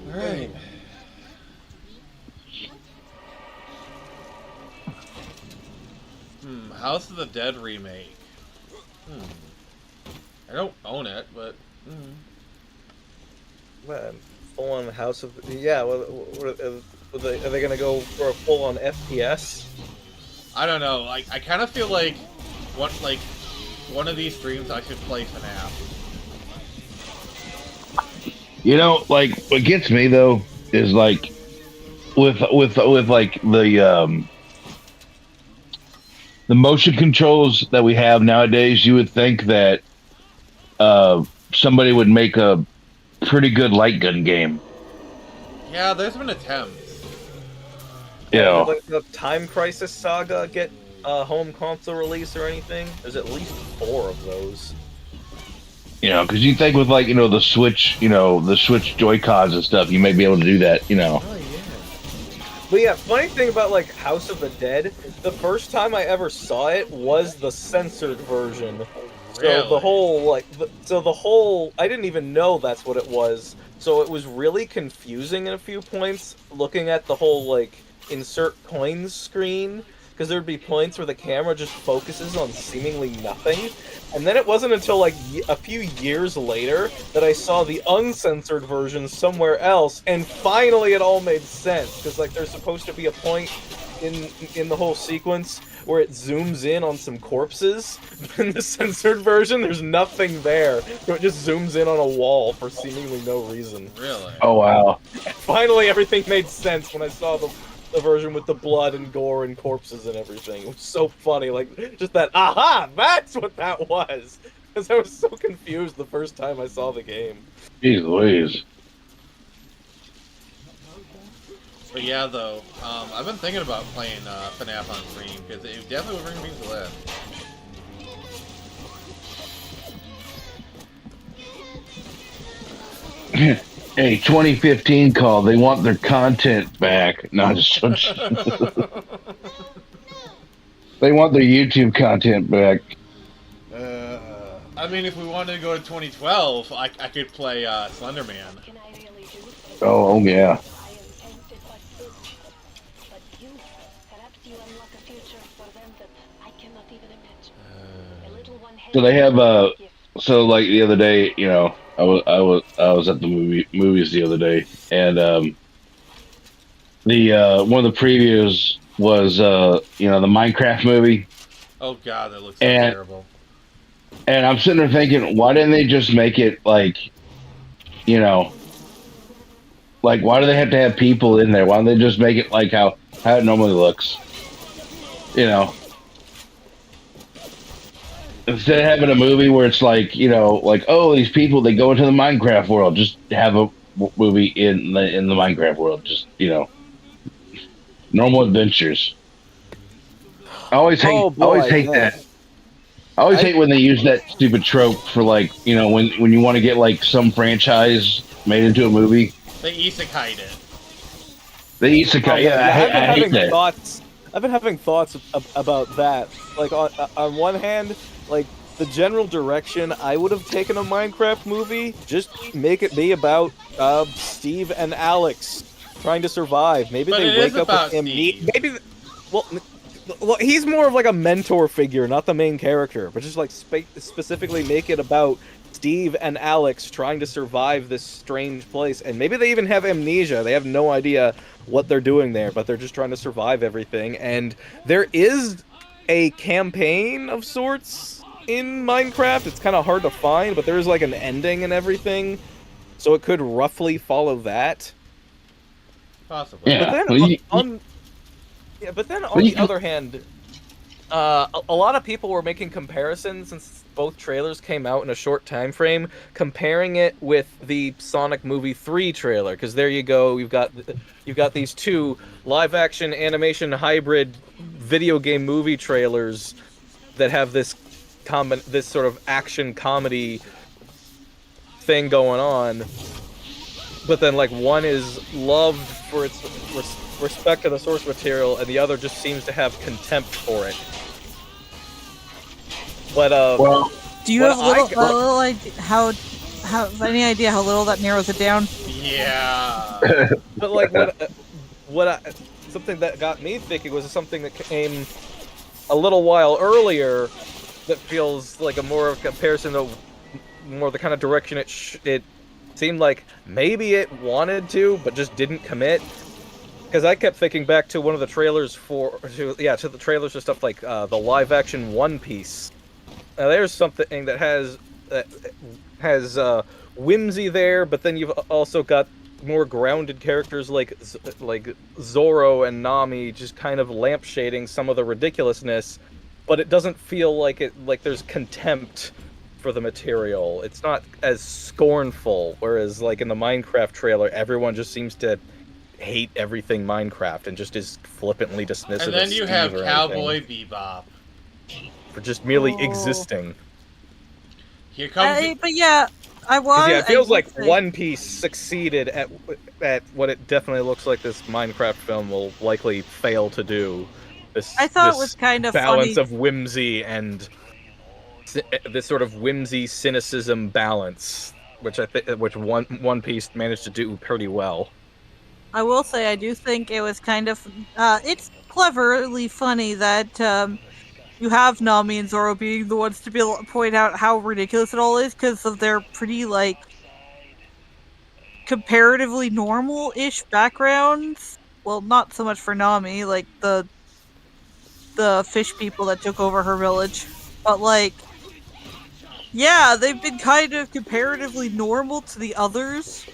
Alright. House of the Dead remake. I don't own it, but Man, full on House of yeah. Are they gonna go for a full on FPS? I don't know. Like, I kind of feel like one of these streams I should play FNAF. You know, like what gets me though is like with like the motion controls that we have nowadays. You would think that somebody would make a pretty good light gun game. Yeah, there's been attempts. You know, Did, like the Time Crisis Saga get a home console release or anything? There's at least 4 of those. because you think with like the Switch, the Switch Joy-Cons and stuff, you may be able to do that. Oh yeah. But yeah, funny thing about like House of the Dead, the first time I ever saw it was the censored version. So Really? the whole I didn't even know that's what it was. So it was really confusing in a few points looking at the whole like insert coins screen, because there'd be points where the camera just focuses on seemingly nothing. And then it wasn't until like a few years later that I saw the uncensored version somewhere else, and finally it all made sense, because like there's supposed to be a point in the whole sequence where it zooms in on some corpses. In the censored version, there's nothing there, so it just zooms in on a wall for seemingly no reason. Really? oh wow, Finally, everything made sense when I saw the version with the blood and gore and corpses and everything. It was so funny, like, just that, aha, that's what that was! Because I was so confused the first time I saw the game. jeez Louise. But yeah, though, I've been thinking about playing FNAF on stream, because it definitely would bring me to live. Hey, 2015 call. They want their content back. No, just they want their YouTube content back. I mean, if we wanted to go to 2012, I could play Slender Man. Can I really do this? Oh yeah. I am tempted by food. But you, perhaps you unlock a future for them that I cannot even imagine. A little one So they have gift. so like the other day, I was at the movies the other day, and the one of the previews was the Minecraft movie, Oh god, that looks so And- terrible. and I'm sitting there thinking, why didn't they just make it like why do they have to have people in there? Why don't they just make it like how it normally looks? Instead of having a movie where it's like, oh, these people, they go into the Minecraft world, just have a movie in the Minecraft world, just normal adventures. I always hate that. I always I- hate when they use that stupid trope for like, when you want to get like some franchise made into a movie. They isekai'd it. The Oh isekai, man, yeah, yeah, I've been I hate having that. thoughts. I've been having thoughts about that. Like on one hand, like the general direction I would have taken a Minecraft movie, just make it be about Steve and Alex trying to survive. Maybe But they it is wake up with about amnesia. Steve. Maybe, well, well, he's more of like a mentor figure, not the main character. But just like specifically make it about Steve and Alex trying to survive this strange place, and maybe they even have amnesia. They have no idea what they're doing there, but they're just trying to survive everything. And there is a campaign of sorts in Minecraft. It's kind of hard to find, but there is like an ending and everything, so it could roughly follow that. Possibly. But Yeah. then Well, on the other hand, a lot of people were making comparisons since both trailers came out in a short time frame, comparing it with the Sonic Movie 3 trailer. Because there you go, you've got these two live-action animation hybrid video game movie trailers that have this sort of action comedy thing going on. But then, like, one is loved for its respect to the source material, and the other just seems to have contempt for it. But well, Do you What have a I- little idea how any idea how little that narrows it down? Yeah. but like something that got me thinking was something that came a little while earlier that feels like a more of a comparison to more the kind of direction it seemed like maybe it wanted to but just didn't commit. Because I kept thinking back to one of the trailers to the trailers for stuff like the live action One Piece. Now there's something that has whimsy there, but then you've also got more grounded characters like Zoro and Nami just kind of lampshading some of the ridiculousness, but it doesn't feel like there's contempt for the material. It's not as scornful, whereas like in the Minecraft trailer, everyone just seems to hate everything Minecraft and just is flippantly dismissive. And then of you Steve have or Cowboy anything Bebop. for just merely Oh. existing. Here comes. But yeah, I was. 'Cause, yeah, it feels will like say- One Piece succeeded at what it definitely looks like this Minecraft film will likely fail to do. I thought it this was kind of balance funny. of whimsy and this sort of whimsy cynicism balance, which which One Piece managed to do pretty well. I will say I do think it was kind of it's cleverly funny that you have Nami and Zoro being the ones to be able to point out how ridiculous it all is because of their pretty like comparatively normal-ish backgrounds. Well, not so much for Nami, like the fish people that took over her village, but like yeah, they've been kind of comparatively normal to the others.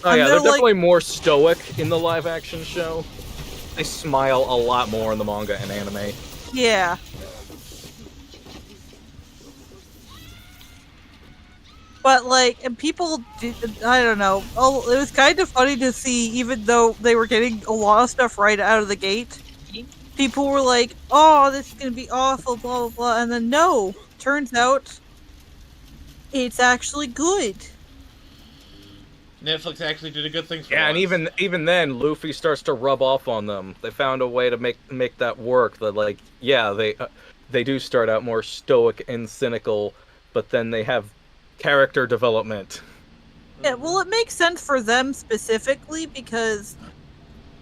Oh And yeah, they're they're like- definitely more stoic in the live action show. They smile a lot more in the manga and anime. Yeah. But like, and people, I don't know. Oh, it was kind of funny to see, even though they were getting a lot of stuff right out of the gate. People were like, "Oh, this is gonna be awful," blah blah blah, and then no, turns out it's actually good. Netflix actually did a good thing for Yeah, and once. even then, Luffy starts to rub off on them. They found a way to make that work. That like, yeah, they do start out more stoic and cynical, but then they have character development. Yeah, well, it makes sense for them specifically because,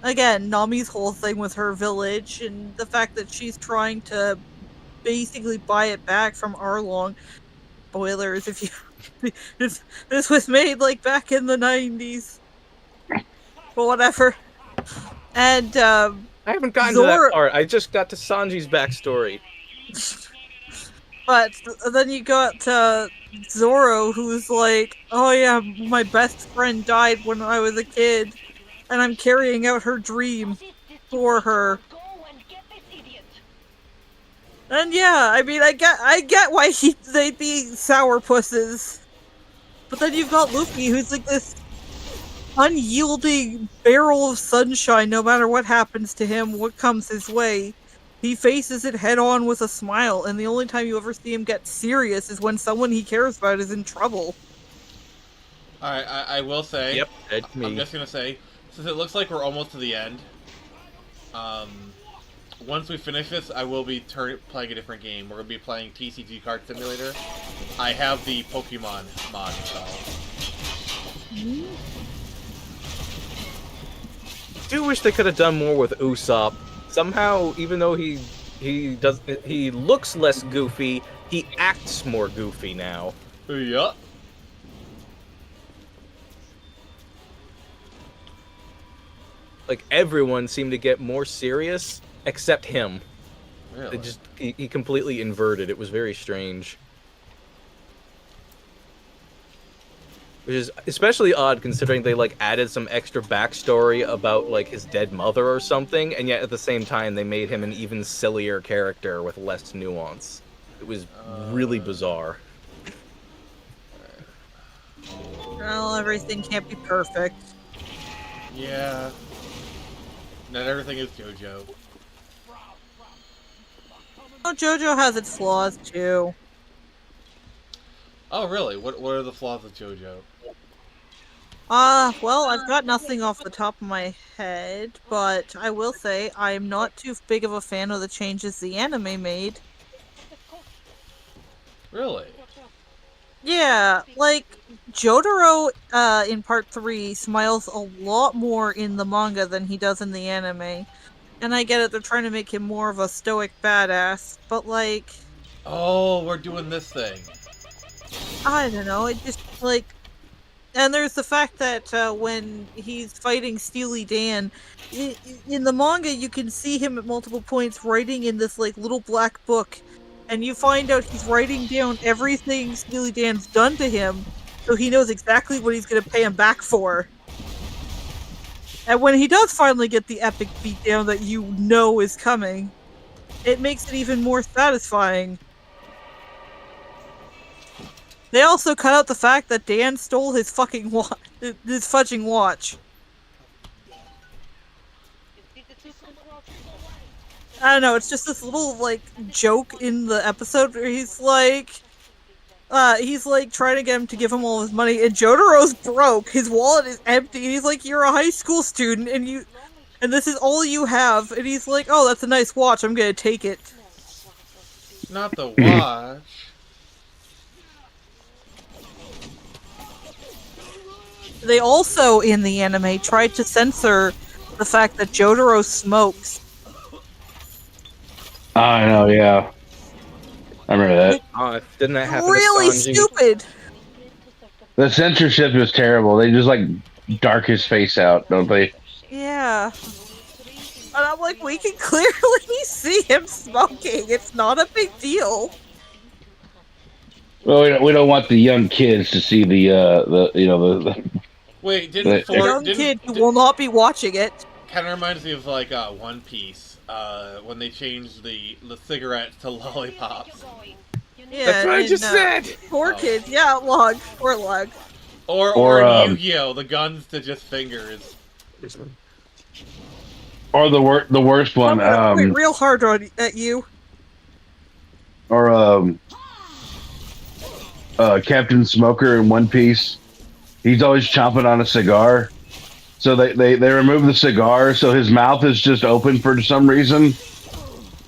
again, Nami's whole thing with her village and the fact that she's trying to basically buy it back from Arlong. Spoilers, if you this was made like back in the 90s, but whatever. And I haven't gotten to Zoro- that part. I just got to Sanji's backstory. but then you got Zoro, who's like, "Oh yeah, my best friend died when I was a kid, and I'm carrying out her dream for her." Go and get this idiot. And yeah, I mean, I get why they'd be sourpusses. But then you've got Luffy, who's like this unyielding barrel of sunshine no matter what happens to him, what comes his way. he faces it head on with a smile, and the only time you ever see him get serious is when someone he cares about is in trouble. Alright, I will say, Yep, that's I'm me. just gonna say, since it looks like we're almost to the end, once we finish this, I will be playing a different game. We're gonna be playing TCG Card Simulator. I have the Pokemon mod installed. I do wish they could have done more with Usopp. Somehow, even though he looks less goofy, he acts more goofy now. Yup. Like everyone seemed to get more serious except him. Really? He completely inverted. It was very strange. Which is especially odd considering they like added some extra backstory about like his dead mother or something, and yet at the same time they made him an even sillier character with less nuance. It was really bizarre. Well, everything can't be perfect. Yeah. Not everything is JoJo. Oh, JoJo has its flaws too. Oh, really? What are the flaws of JoJo? Well, I've got nothing off the top of my head, but I will say I'm not too big of a fan of the changes the anime made. Really? Yeah, like, Jotaro, in part 3 smiles a lot more in the manga than he does in the anime. And I get it, they're trying to make him more of a stoic badass, but like... Oh, we're doing this thing. I don't know, it just, like... And there's the fact that when he's fighting Steely Dan, in the manga you can see him at multiple points writing in this like little black book, and you find out he's writing down everything Steely Dan's done to him, so he knows exactly what he's going to pay him back for. And when he does finally get the epic beatdown that you know is coming, it makes it even more satisfying. They also cut out the fact that Dan stole his fucking his fudging watch. I don't know, it's just this little, like, joke in the episode where he's like trying to get him to give him all his money, and Jotaro's broke, his wallet is empty, and he's like, you're a high school student, and this is all you have, and he's like, oh, that's a nice watch, I'm gonna take it. Not the watch. They also, in the anime, tried to censor the fact that Jotaro smokes. I know, yeah. I remember that. Didn't that happen Really to Sanji? stupid! The censorship is terrible. They just, like, dark his face out, don't they? Yeah. And I'm like, we can clearly see him smoking. It's not a big deal. Well, we don't want the young kids to see the Wait, didn't The Young kid who will not be watching it. kind of reminds me of like One Piece when they changed the cigarettes to lollipops. Yeah, That's what I just said! Poor kids, yeah, log. Poor log. Or in Yu-Gi-Oh, the guns to just fingers. or the worst one, I'm gonna point real hard at you. or Captain Smoker in One Piece. He's always chomping on a cigar. So they remove the cigar, so his mouth is just open for some reason,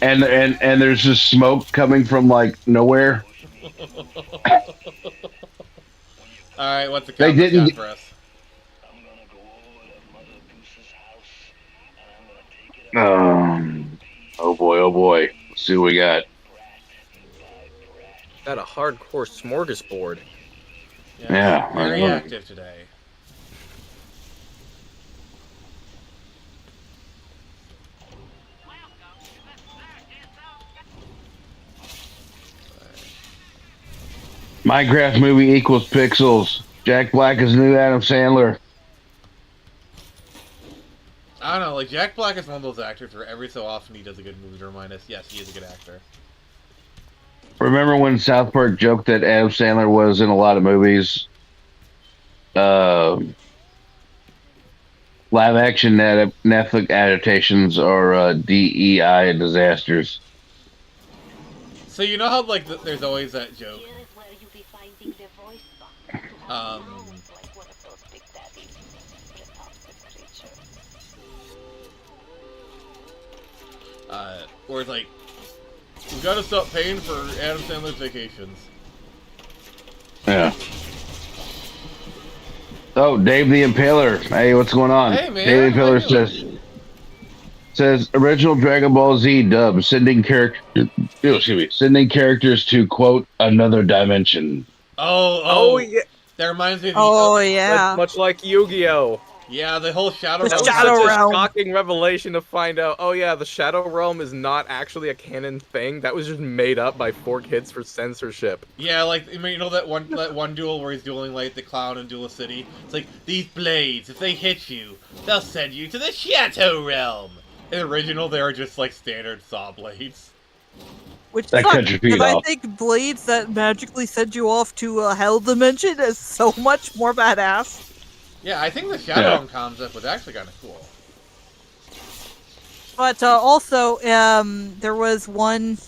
and there's just smoke coming from like nowhere. All right, what's the They comments didn't- got for us? Oh boy. Let's see what we got. Got a hardcore smorgasbord. Yeah, I very love it. active today. Minecraft movie equals pixels. Jack Black is the new Adam Sandler. I don't know, like Jack Black is one of those actors where every so often he does a good movie to remind us, yes, he is a good actor. Remember when South Park joked that Adam Sandler was in a lot of movies? live action Netflix adaptations are DEI disasters. So you know how like there's always that joke. Here is where you be finding the voice box to Um, sounds like one of those big daddies. Repulsive creature. where it's like, we gotta stop paying for Adam Sandler's vacations. Yeah. Oh, Dave the Impaler. Hey, what's going on? Hey, man, Dave the how you Impaler says original Dragon Ball Z dub sending characters to quote another dimension. Oh yeah, That reminds me of Oh the, yeah. much like Yu-Gi-Oh. yeah, the whole Shadow The That Realm. was Shadow such Realm. a shocking revelation to find out. Oh yeah, the Shadow Realm is not actually a canon thing. That was just made up by 4Kids for censorship. Yeah, like you know that one duel where he's dueling like the clown in Duel City. It's like these blades, if they hit you, they'll send you to the Shadow Realm. In the original, they are just like standard saw blades. Which That sucks, cut your feet because I off. think blades that magically send you off to a hell dimension is so much more badass. Yeah, I think the Shadow Yeah. Realm concept was actually kind of cool. But also, there was one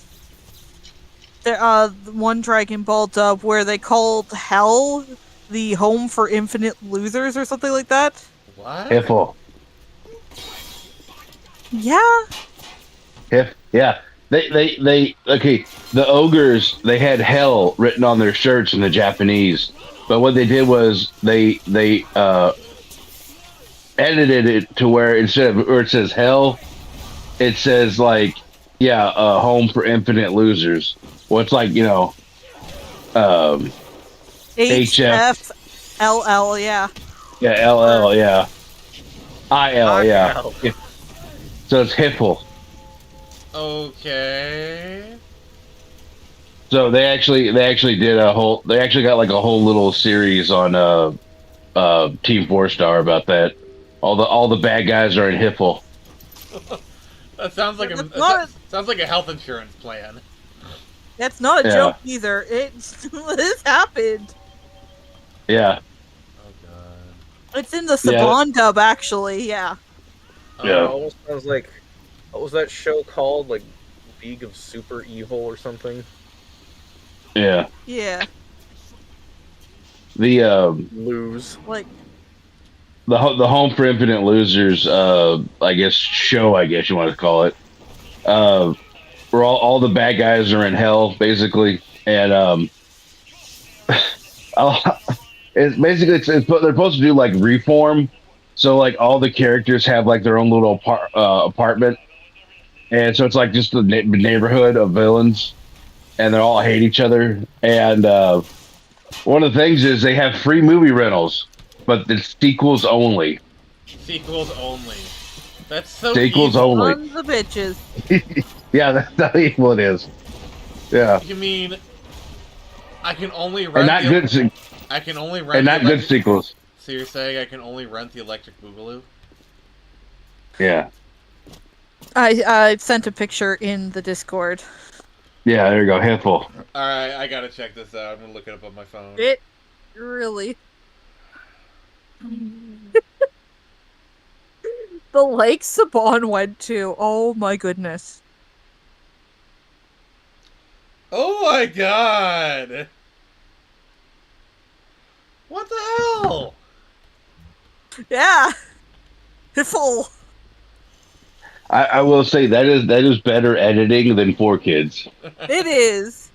Dragon Ball dub where they called Hell the home for infinite losers or something like that. What? Hiffle. Yeah. Yeah. They okay, the ogres, they had hell written on their shirts in the Japanese. But what they did was they edited it to where instead of where it says hell, it says like home for infinite losers. Well, it's like, HFLL, yeah. yeah, LL, yeah. IL, yeah. IL. So it's Hiffle. Okay. So they actually did they actually got like a whole little series on Team 4-Star about that. All the bad guys are in Hiffle. That sounds like sounds like a health insurance plan. That's not a Yeah. joke either. This happened. Yeah. Oh god. It's in the Saban dub, actually, yeah. Yeah. It almost sounds like, what was that show called? Like League of Super Evil or something? Yeah. Yeah. The Lose. Like, the Home for Infinite Losers I guess you want to call it. Where all the bad guys are in hell basically, and it's basically they're supposed to do like reform, so like all the characters have like their own little apartment, and so it's like just the neighborhood of villains, and they all hate each other. And one of the things is they have free movie rentals, but it's sequels only. Sequels only. That's so Sequels evil. only. tons of bitches. Yeah, that's how evil it is. Yeah, You mean I can only and rent not the, good, I can only rent and the not good electric, sequels. So you're saying I can only rent the Electric Boogaloo? Yeah, I sent a picture in the Discord. yeah. There you go, Hiffle. Alright, I gotta check this out. I'm gonna look it up on my phone. It really. The lake Saban went to. Oh my goodness. Oh my god! What the hell? Yeah. Full. I will say that is better editing than 4Kids. It is.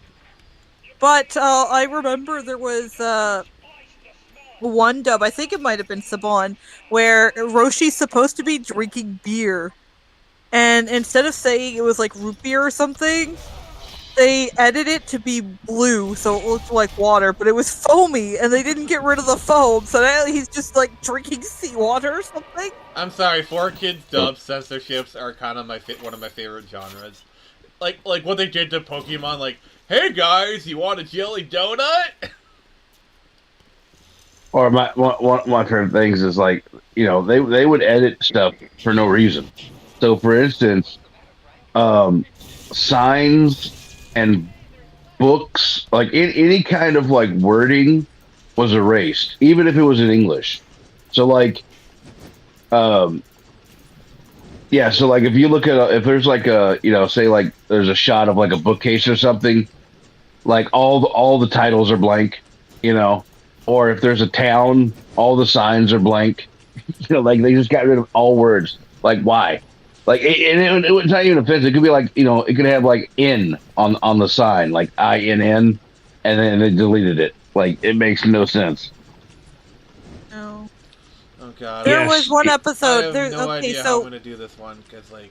But I remember there was one dub, I think it might have been Saban, where Roshi's supposed to be drinking beer. And instead of saying it was like root beer or something, they edited it to be blue, so it looked like water, but it was foamy, and they didn't get rid of the foam, so now he's just like drinking seawater or something. I'm sorry, 4Kids dub censorships are kind of one of my favorite genres. Like what they did to Pokemon, like, hey guys, you want a jelly donut? Or one of my favorite things is like, they would edit stuff for no reason. So for instance, signs and books, like any kind of like wording was erased, even if it was in English. So like Um, yeah, so like if you look at if there's like a say like there's a shot of like a bookcase or something, like all the titles are blank, you know, or if there's a town, all the signs are blank, like they just got rid of all words. Like why? Like it's not even offensive. It could be like it could have like "in" on the sign, like INN, and then they deleted it. Like it makes no sense. No. Oh god. There Yes. was one I episode. have There, no okay, idea how so I'm gonna do this one because like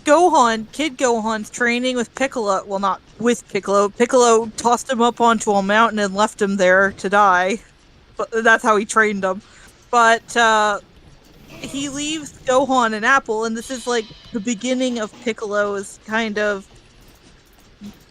Kid Gohan's training with Piccolo. Well, not with Piccolo. Piccolo tossed him up onto a mountain and left him there to die. But that's how he trained him. But he leaves Gohan an apple, and this is like the beginning of Piccolo's kind of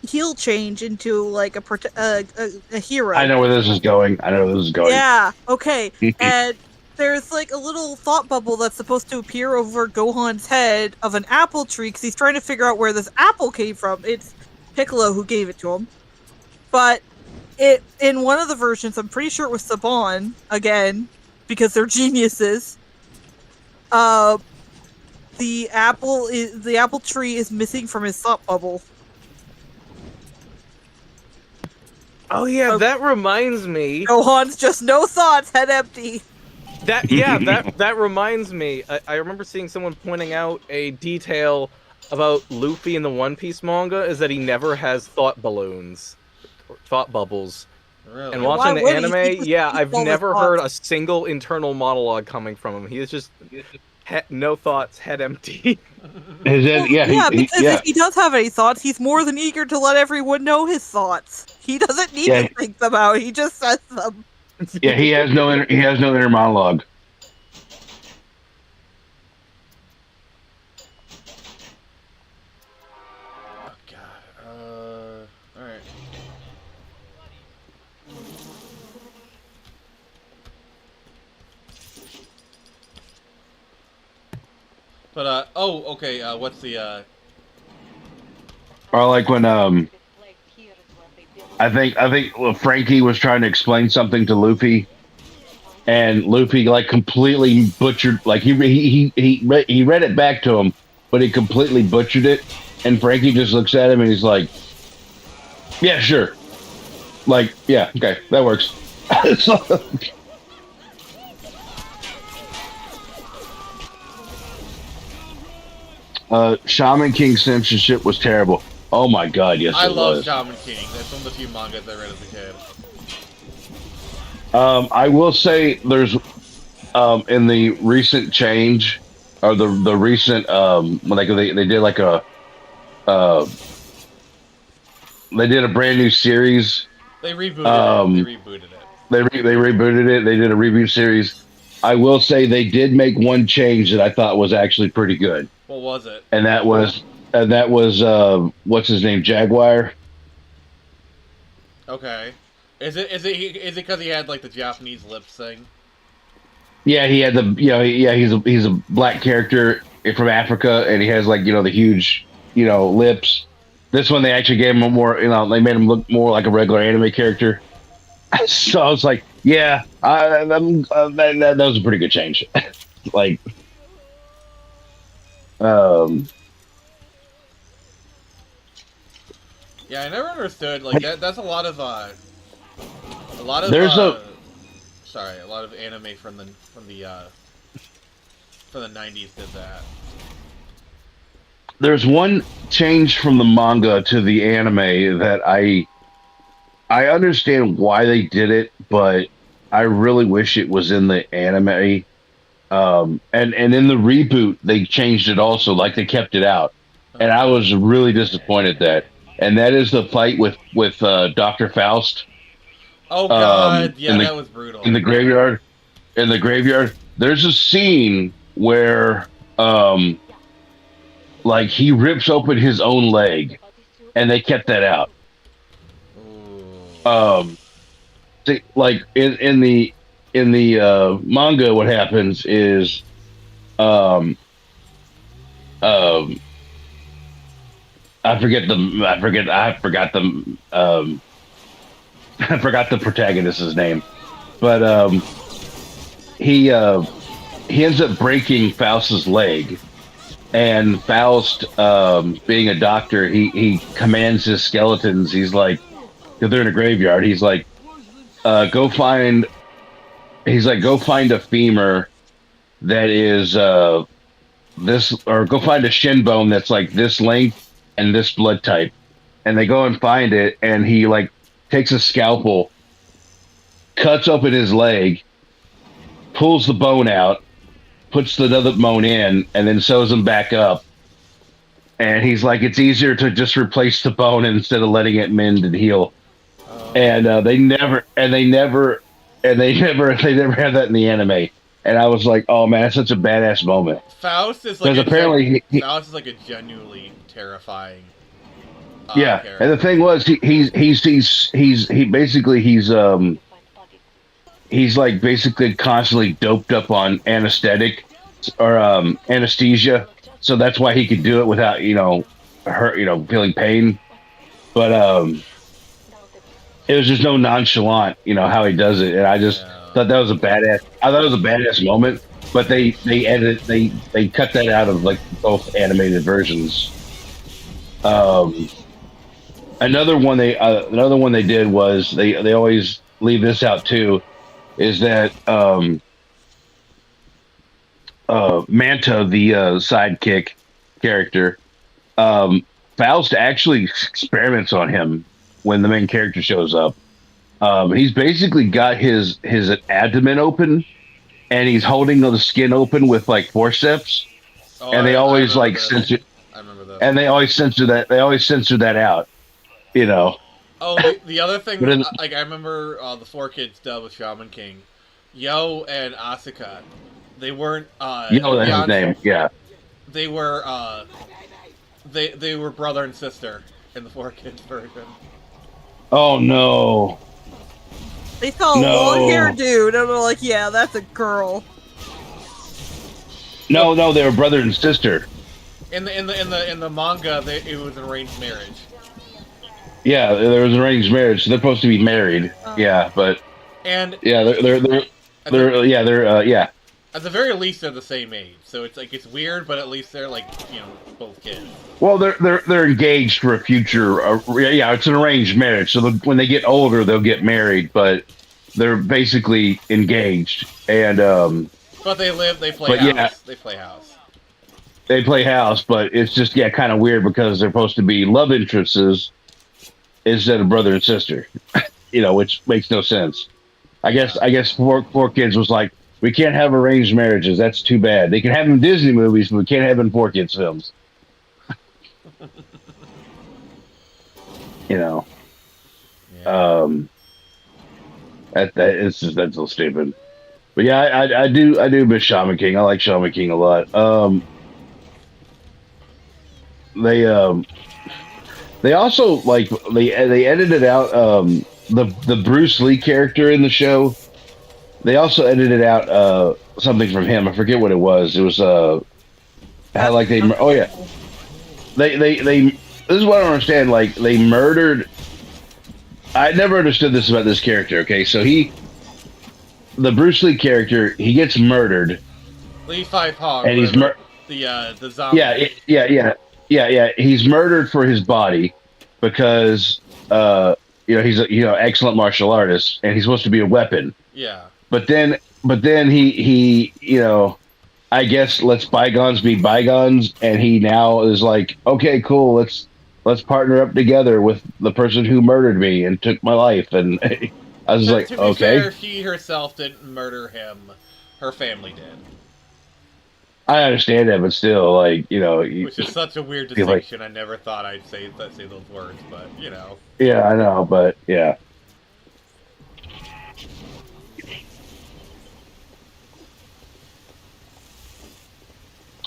heel change into like a hero. I know where this is going. Yeah, okay. And there's like a little thought bubble that's supposed to appear over Gohan's head of an apple tree because he's trying to figure out where this apple came from. It's Piccolo who gave it to him. But in one of the versions, I'm pretty sure it was Saban, again, because they're geniuses. The apple tree is missing from his thought bubble. Oh yeah, Oh. that reminds me. Gohan's just no thoughts, head empty. That reminds me. I remember seeing someone pointing out a detail about Luffy in the One Piece manga is that he never has thought balloons, or thought bubbles. really. And Why watching the would he? anime, He just yeah, keeps I've all his never thoughts. heard a single internal monologue coming from him. He is just no thoughts, head empty. His head, Well, yeah, because yeah. if he does have any thoughts, he's more than eager to let everyone know his thoughts. He doesn't need Yeah. to think them out. He just says them. Yeah, he has no inner monologue. Oh god. Alright. But okay, what's the Or like when This place here is where they build I think Frankie was trying to explain something to Luffy, and Luffy like completely butchered. Like he read it back to him, but he completely butchered it. And Frankie just looks at him and he's like, "Yeah, sure. Like, yeah, okay, that works." So- Shaman King censorship was terrible. Oh my god, yes, I it love was. Shaman King. That's one of the few mangas I read as a kid. I will say there's in the recent change or the recent when they did like a uh, they did a brand new series. They rebooted Um, it. They rebooted it. They rebooted it. They did a reboot series. I will say they did make one change that I thought was actually pretty good, What was it? and that was what's his name, Jaguar. Okay. Is it because he had like the Japanese lips thing? Yeah, he had the he's a black character from Africa, and he has like the huge lips. This one they actually gave him a more they made him look more like a regular anime character. So I was like, yeah, that was a pretty good change. Like, Yeah, I never understood like that. That's a lot of There's a- sorry, a lot of anime from the 90s did that. there's one change from the manga to the anime that I understand why they did it, but I really wish it was in the anime. And in the reboot they changed it also, like they kept it out, and I was really disappointed and that is the fight with Dr. Faust Oh god, yeah, in the- that was brutal. in the graveyard. In the graveyard, there's a scene where like he rips open his own leg, and they kept that out. Ooh. Like in the manga, what happens is I forgot the protagonist's name, but he he ends up breaking Faust's leg. And Faust, being a doctor, he commands his skeletons. He's like, because they're in a graveyard. He's like, go find. He's like, go find a femur that is this, or go find a shin bone that's like this length and this blood type. And they go and find it, and he like takes a scalpel, cuts open his leg, pulls the bone out, puts the other bone in, and then sews them back up. And he's like, it's easier to just replace the bone instead of letting it mend and heal. And they never had that in the anime. And I was like, oh man, that's such a badass moment. Faust is like apparently Faust is like a genuinely terrifying. Yeah, character. and the thing was, he's like basically constantly doped up on anesthetic or anesthesia, so that's why he could do it without feeling pain. But it was just no nonchalant, how he does it, and I just thought that was a badass. I thought it was a badass moment, but they cut that out of like both animated versions. Another one they did was they always leave this out too, is that Manta, the sidekick character, Faust actually experiments on him when the main character shows up. He's basically got his abdomen open, and he's holding the skin open with like forceps, and they always like censor. I remember that. And they always censor that. They always censor that out. Oh, the other thing, like I remember the 4Kids dub with Shaman King, Yo and Asuka, they weren't. Yo, that's his name. Yeah. They were. They were brother and sister in the 4Kids version. Oh no. They saw a long-haired dude, and they're like, "Yeah, that's a girl." No, they were brother and sister. In the manga, it was an arranged marriage. Yeah, there was an arranged marriage. So they're supposed to be married. Yeah, but and they're At the very least, they're the same age, so it's weird, but at least they're both kids. Well, they're engaged for a future. It's an arranged marriage, so when they get older, they'll get married, but they're basically engaged. And but they play house. Yeah, they play house. They play house, but it's just kind of weird because they're supposed to be love interests instead of brother and sister, which makes no sense. I guess four kids was like, we can't have arranged marriages. That's too bad. They can have them in Disney movies, but we can't have them in 4Kids films. That's so stupid. But yeah, I do miss Shaman King. I like Shaman King a lot. They also they edited out the Bruce Lee character in the show. They also edited out something from him. I forget what it was. It was how like they this is what I don't understand. Like they murdered. I never understood this about this character. Okay, so the Bruce Lee character, he gets murdered. Lee Five Hog, and he's the zombie. Yeah. He's murdered for his body because he's a excellent martial artist and he's supposed to be a weapon. Yeah. But then he I guess lets bygones be bygones, and he now is like, okay, cool, let's partner up together with the person who murdered me and took my life. And I was like, to be okay. fair, she herself didn't murder him; her family did. I understand that, but still, which is such a weird distinction. I never thought I'd say those words, but Yeah, I know, but yeah.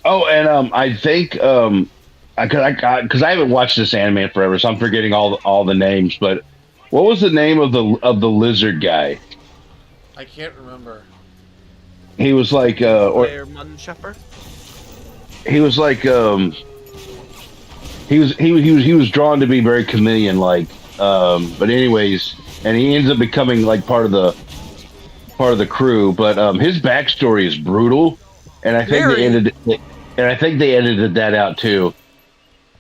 Oh, and I think because I haven't watched this anime in forever, so I'm forgetting all the names. But what was the name of the lizard guy? I can't remember. He was like he was like he was drawn to be very chameleon like. But anyways, and he ends up becoming like part of the crew. But his backstory is brutal. and I think they Very. edited that out too.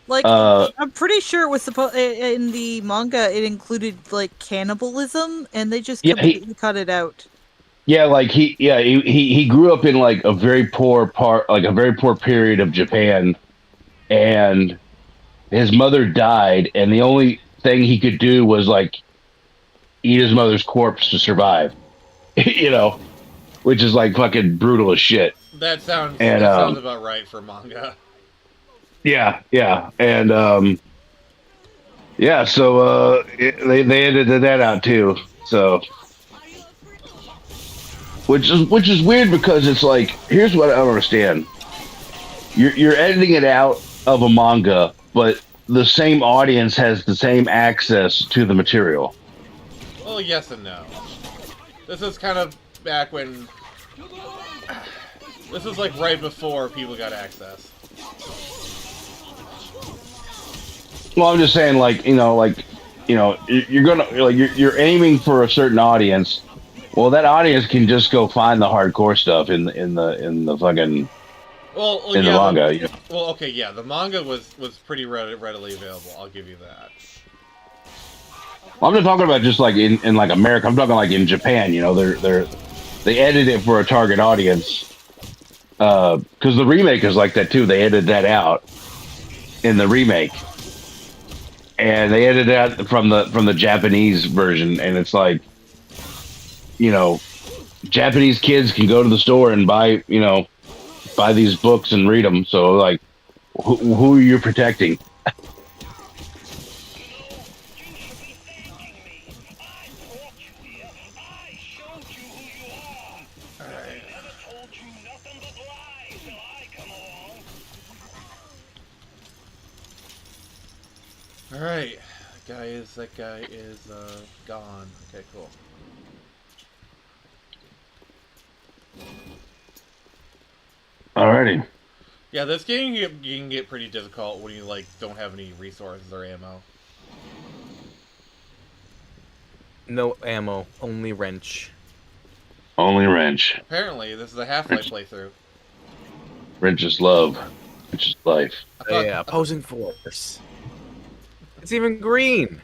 Like, Uh, I'm pretty sure it was supposed in the manga. It included like cannibalism, and they just yeah, completely cut it out. like he grew up in like a very poor part, like a very poor period of Japan, and his mother died, and the only thing he could do was like eat his mother's corpse to survive. you know, which is like fucking brutal as shit. And that sounds about right for manga. yeah, and yeah, so they edited that out too. So which is weird because it's like here's what I don't understand. You're editing it out of a manga, but the same audience has the same access to the material. Well, yes and no. This is kind of back when. This is like right before people got access. Well, I'm just saying, you're gonna you're aiming for a certain audience. Well, that audience can just go find the hardcore stuff in the fucking in the yeah, manga. well, okay, yeah, the manga was pretty readily available. I'll give you that. I'm not talking about just like in like America. I'm talking like in Japan. They edit it for a target audience. Because the remake is like that too. They edited that out in the remake, and they edited that from the Japanese version. And it's like, Japanese kids can go to the store and buy these books and read them. So like, who are you protecting? Alright. That guy is gone. Okay, cool. Alrighty. Yeah, this game can get pretty difficult when you like don't have any resources or ammo. No ammo, only wrench. Only wrench. Apparently, this is a Half-Life playthrough. Wrench is love. Wrench is life. Yeah, opposing force. It's even green.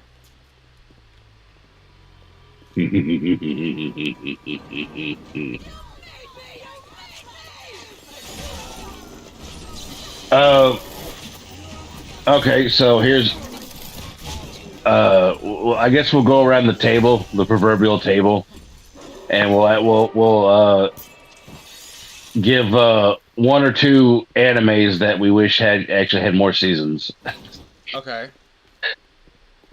Okay, so here's well, I guess we'll go around the table, the proverbial table, and we'll give one or two animes that we wish had more seasons. Okay.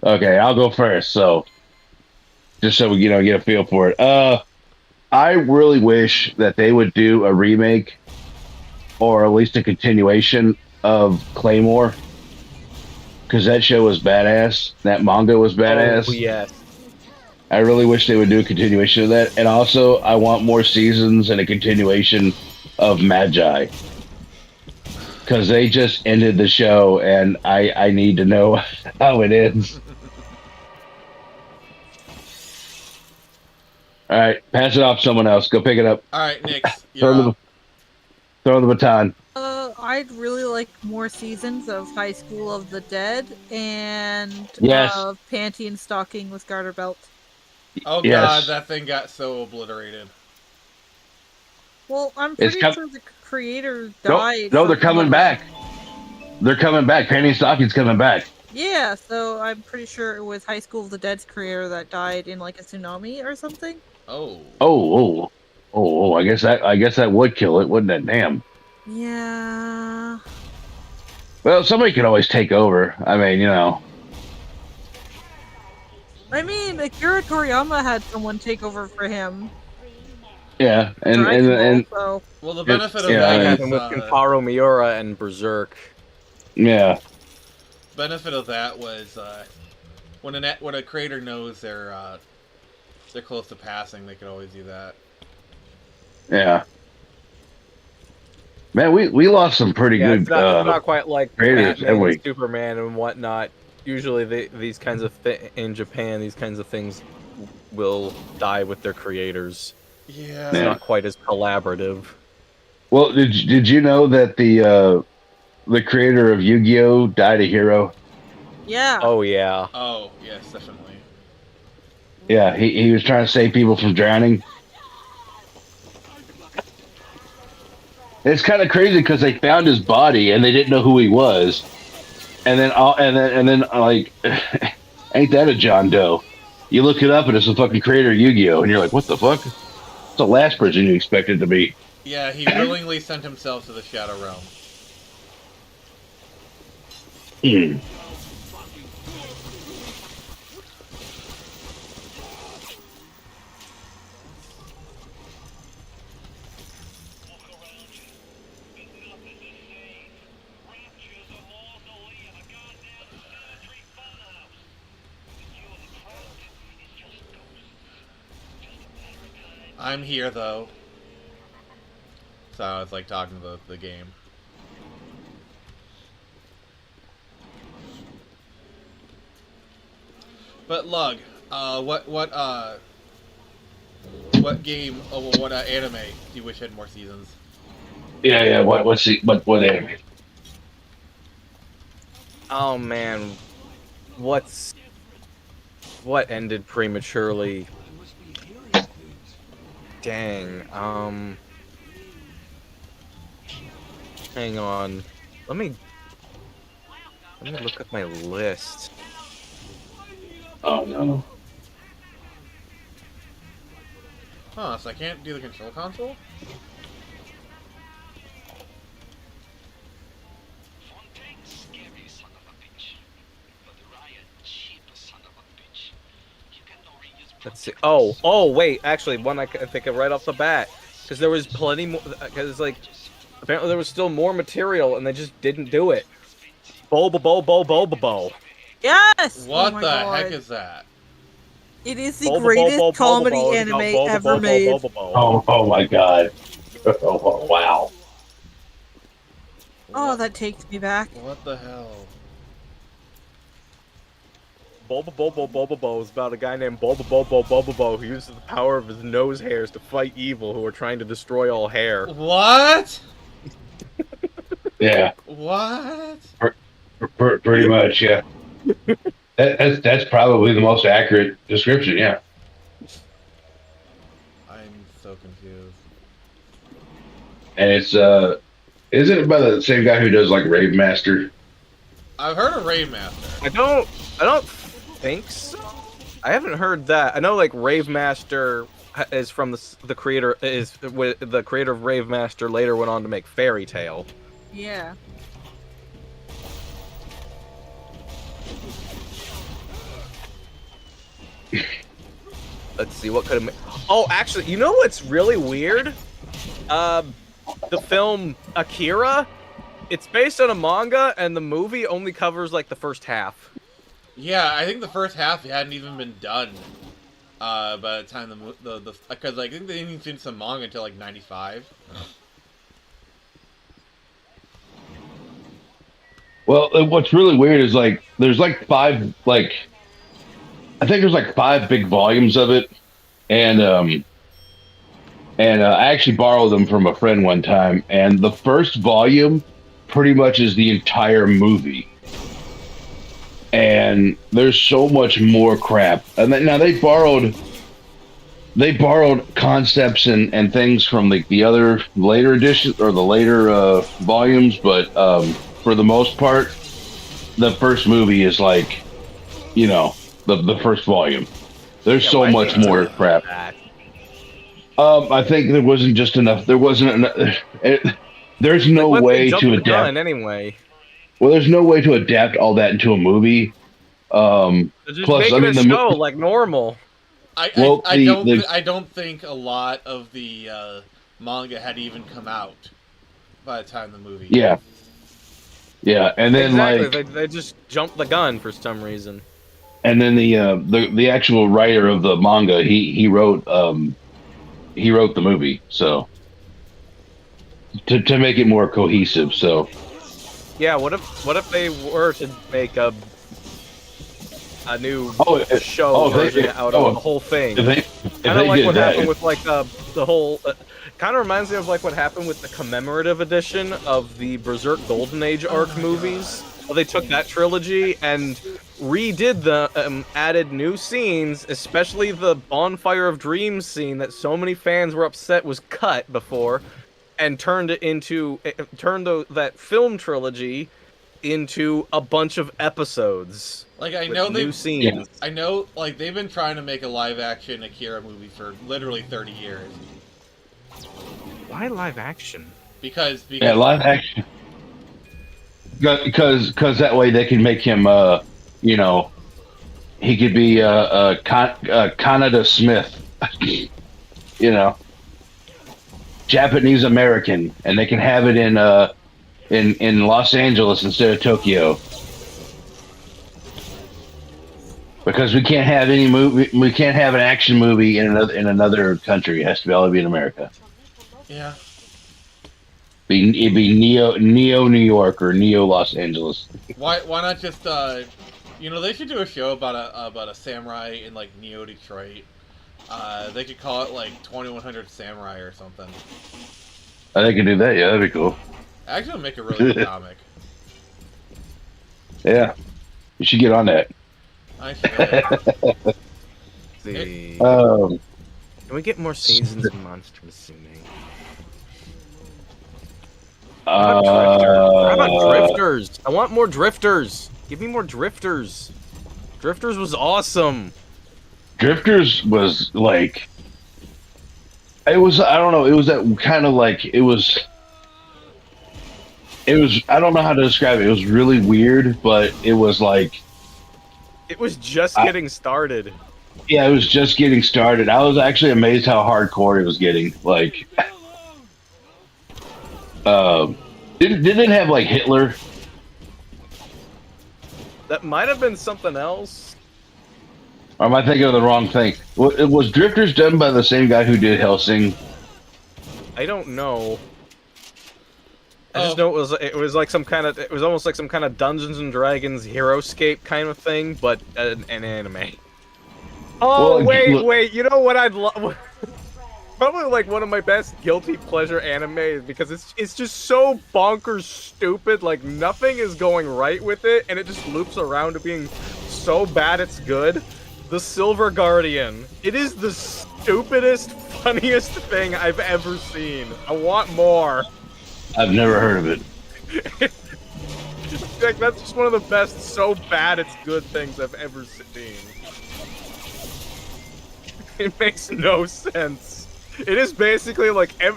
Okay, I'll go first. So, just so we get a feel for it. I really wish that they would do a remake, or at least a continuation of Claymore, because that show was badass. That manga was badass. Oh, yes. I really wish they would do a continuation of that. And also, I want more seasons and a continuation of Magi, because they just ended the show, and I need to know how it ends. All right, pass it off to someone else. Go pick it up. All right, Nick, you're Throw the baton. I'd really like more seasons of High School of the Dead and Yes. Panty and Stocking with Garter Belt. Oh Yes. god, that thing got so obliterated. Well, I'm pretty sure the creator No, died. they're coming back. They're coming back. Panty and Stocking's coming back. Yeah, so I'm pretty sure it was High School of the Dead's creator that died in like a tsunami or something. Oh. I guess that would kill it, wouldn't it? Damn. Yeah. Well, somebody could always take over. I mean, I mean, Akira Toriyama had someone take over for him. Yeah, and so. Well, the benefit of that that happened with Kentaro Miura and Berserk. Yeah. Benefit of that was when a creator knows they're close to passing, they can always do that. Yeah. Man, we lost some pretty good. It's not quite like creators, Batman have we? and Superman and whatnot. Usually, these kinds of in Japan, these kinds of things will die with their creators. Yeah. It's not quite as collaborative. Well, did you know that the creator of Yu-Gi-Oh died a hero? Yeah. Oh yeah. Oh, yes, definitely. Yeah, he was trying to save people from drowning. It's kind of crazy because they found his body and they didn't know who he was, and then like, ain't that a John Doe? You look it up and it's the fucking creator of Yu-Gi-Oh, and you're like, what the fuck? It's the last person you expected to be. Yeah, he willingly sent himself to the Shadow Realm. Hmm. I'm here, though. So it's like talking to the game. But Lug, what game, what anime do you wish had more seasons? Yeah. What anime? Oh man, what ended prematurely? Dang. Hang on. Let me look at my list. Oh no. Huh, so I can't do the control console? Fontaine, scary son of a bitch. But Ryan, cheap son of a bitch. You can no reuse. Let's see. Oh, wait. Actually, one I think of right off the bat, because there was plenty more. Because like, apparently there was still more material, and they just didn't do it. Bo. Yes. What Oh my the God. heck is that? It is the greatest comedy anime ever made. Oh my god. Oh, wow. Oh, that takes me back. What the hell? Bo is about a guy named Bo who uses the power of his nose hairs to fight evil who are trying to destroy all hair. What? Yeah. What? Pretty much, yeah. That's probably the most accurate description, yeah. I'm so confused. And it's isn't it by the same guy who does like Rave Master? I've heard of Raid Master. I don't think so. I haven't heard that. I know like Rave Master is from the creator is with the creator of Rave Master later went on to make Fairy Tail. Yeah. Let's see what could have. Oh, actually, you know what's really weird? The film Akira. It's based on a manga, and the movie only covers like the first half. Yeah, I think the first half hadn't even been done. By the time the because I think they didn't even finish some manga until like '95. Well, what's really weird is like there's like five like I think there's like five big volumes of it, and I actually borrowed them from a friend one time, and the first volume pretty much is the entire movie. And there's so much more crap. And then, now they borrowed concepts and things from the other later editions or the later volumes, but for the most part, the first movie is like, you know, the first volume. There's so much more crap. I think there wasn't just enough. There wasn't enough. There's no way to adapt. Anyway. Well, there's no way to adapt all that into a movie. They're just Plus, making I mean, a show like normal. I don't think a lot of the manga had even come out by the time the movie. Yeah, and then exactly. They just jumped the gun for some reason. And then the actual writer of the manga, he wrote the movie, so to make it more cohesive. So yeah, what if they were to make a new show version out of the whole thing? Kind of like what happened with like the whole Kind of reminds me of like what happened with the commemorative edition of the Berserk Golden Age arc movies. Well, they took that trilogy and redid the added new scenes, especially the Bonfire of Dreams scene that so many fans were upset was cut before, and turned that film trilogy into a bunch of episodes. Like I with know new they, scenes. I know like they've been trying to make a live action Akira movie for literally 30 years. Why live action? Because Yeah, live action. Because that way they can make him, you know, he could be Canada Smith, you know, Japanese American, and they can have it in Los Angeles instead of Tokyo. Because we can't have any movie, we can't have an action movie in another country. It has to all be in America. yeah. It'd be Neo New York or Neo Los Angeles. Why not just you know, they should do a show about a samurai in like Neo Detroit. They could call it like 2100 Samurai or something. They could do that. Yeah, that'd be cool. Actually, make a really good comic. Yeah, you should get on that. I should. See. Um, Can we get more seasons of Monster Musume? How about drifters? I want more drifters. Give me more drifters. Drifters was awesome. Drifters was like, it was, I don't know, it was that kind of like, it was, I don't know how to describe it. It was really weird, but it was like, It was just getting started. yeah, it was just getting started. I was actually amazed how hardcore it was getting. Like, didn't it have like Hitler? That might have been something else. Or am I thinking of the wrong thing? Was Drifters done by the same guy who did Hellsing? I don't know. I just know it was like some kind of, it was almost like some kind of Dungeons and Dragons Heroescape kind of thing, but an anime. Oh, Well, wait, you know what I'd love? Probably like one of my best guilty pleasure animes, because it's just so bonkers stupid, like nothing is going right with it, and it just loops around to being so bad it's good. The Silver Guardian. It is the stupidest, funniest thing I've ever seen. I want more. I've never heard of it. Like, that's just one of the best so bad it's good things I've ever seen. It makes no sense. It is basically like it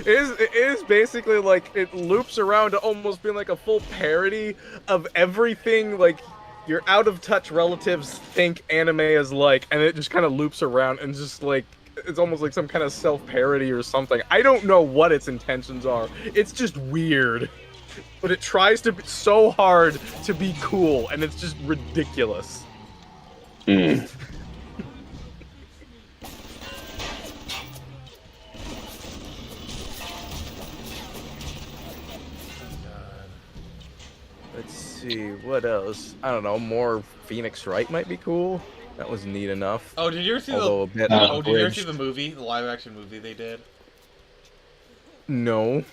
is basically like it loops around to almost being like a full parody of everything like your out of touch relatives think anime is like, and it just kind of loops around and just like it's almost like some kind of self-parody or something. I don't know what its intentions are. It's just weird. But it tries to be so hard to be cool, and it's just ridiculous. Mm. Let's see, what else? I don't know, more Phoenix Wright might be cool. That was neat enough. Oh, did you ever see Although a bit did you ever see abridged. the movie, the live action movie they did? No.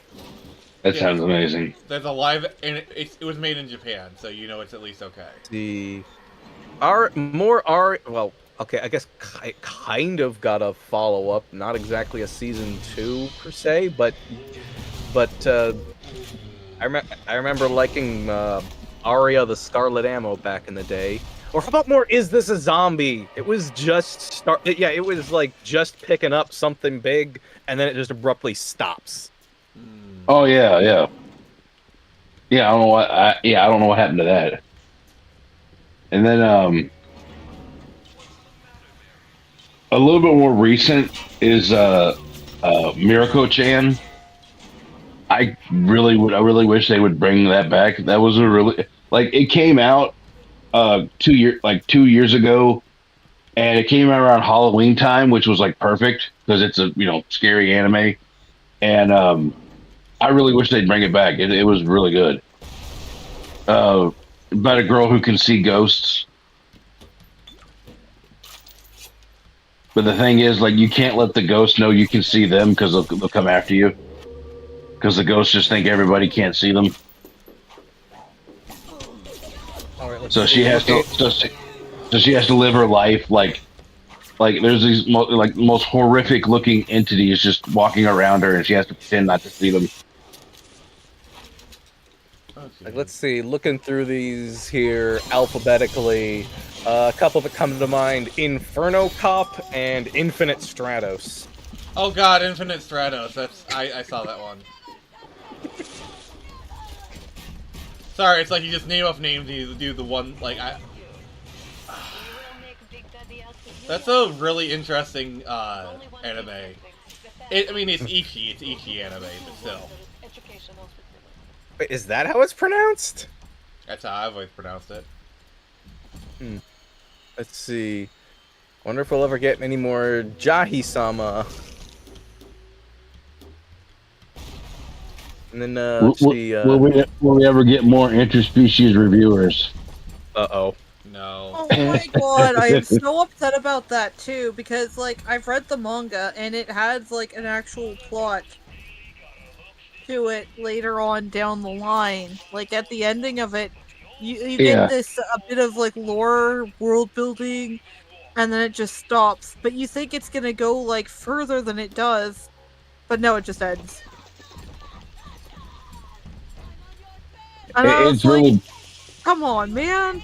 That Yeah. sounds amazing. There's a live, and it was made in Japan, so you know it's at least okay. Well, okay, I guess it kind of got a follow-up, not exactly a season 2 per se, but I remember liking Aria the Scarlet Ammo back in the day. Or how about more Is This a Zombie? It was just it was like just picking up something big, and then it just abruptly stops. Oh yeah. I don't know what. I don't know what happened to that. And then a little bit more recent is Miracle Chan. I really wish they would bring that back. That was a really it came out 2 years ago, and it came out around Halloween time, which was like perfect because it's a scary anime, and I really wish they'd bring it back. It was really good. About a girl who can see ghosts. But the thing is, like, you can't let the ghosts know you can see them because they'll come after you. Because the ghosts just think everybody can't see them. All right, let's So see. she has to. So she has to live her life like there's these like most horrific looking entities just walking around her, and she has to pretend not to see them. Okay. Like, let's see. Looking through these here alphabetically, a couple that come to mind: Inferno Cop and Infinite Stratos. Oh god, Infinite Stratos. I saw that one. Sorry, it's like you just name off names and you do the one like I. That's a really interesting anime. I mean, it's Ichi anime, but still. Wait, is that how it's pronounced? That's how I've always pronounced it. Let's see. Wonder if we'll ever get any more Jahi-sama. And then let's see. Will we ever get more interspecies reviewers? Uh-oh. No. Oh my god, I am so upset about that too, because like I've read the manga and it has like an actual plot to it later on down the line. Like at the ending of it, you Yeah. get this a bit of like lore world building, and then it just stops. But you think it's gonna go like further than it does, but no, it just ends. And I was It's like, really come on, man.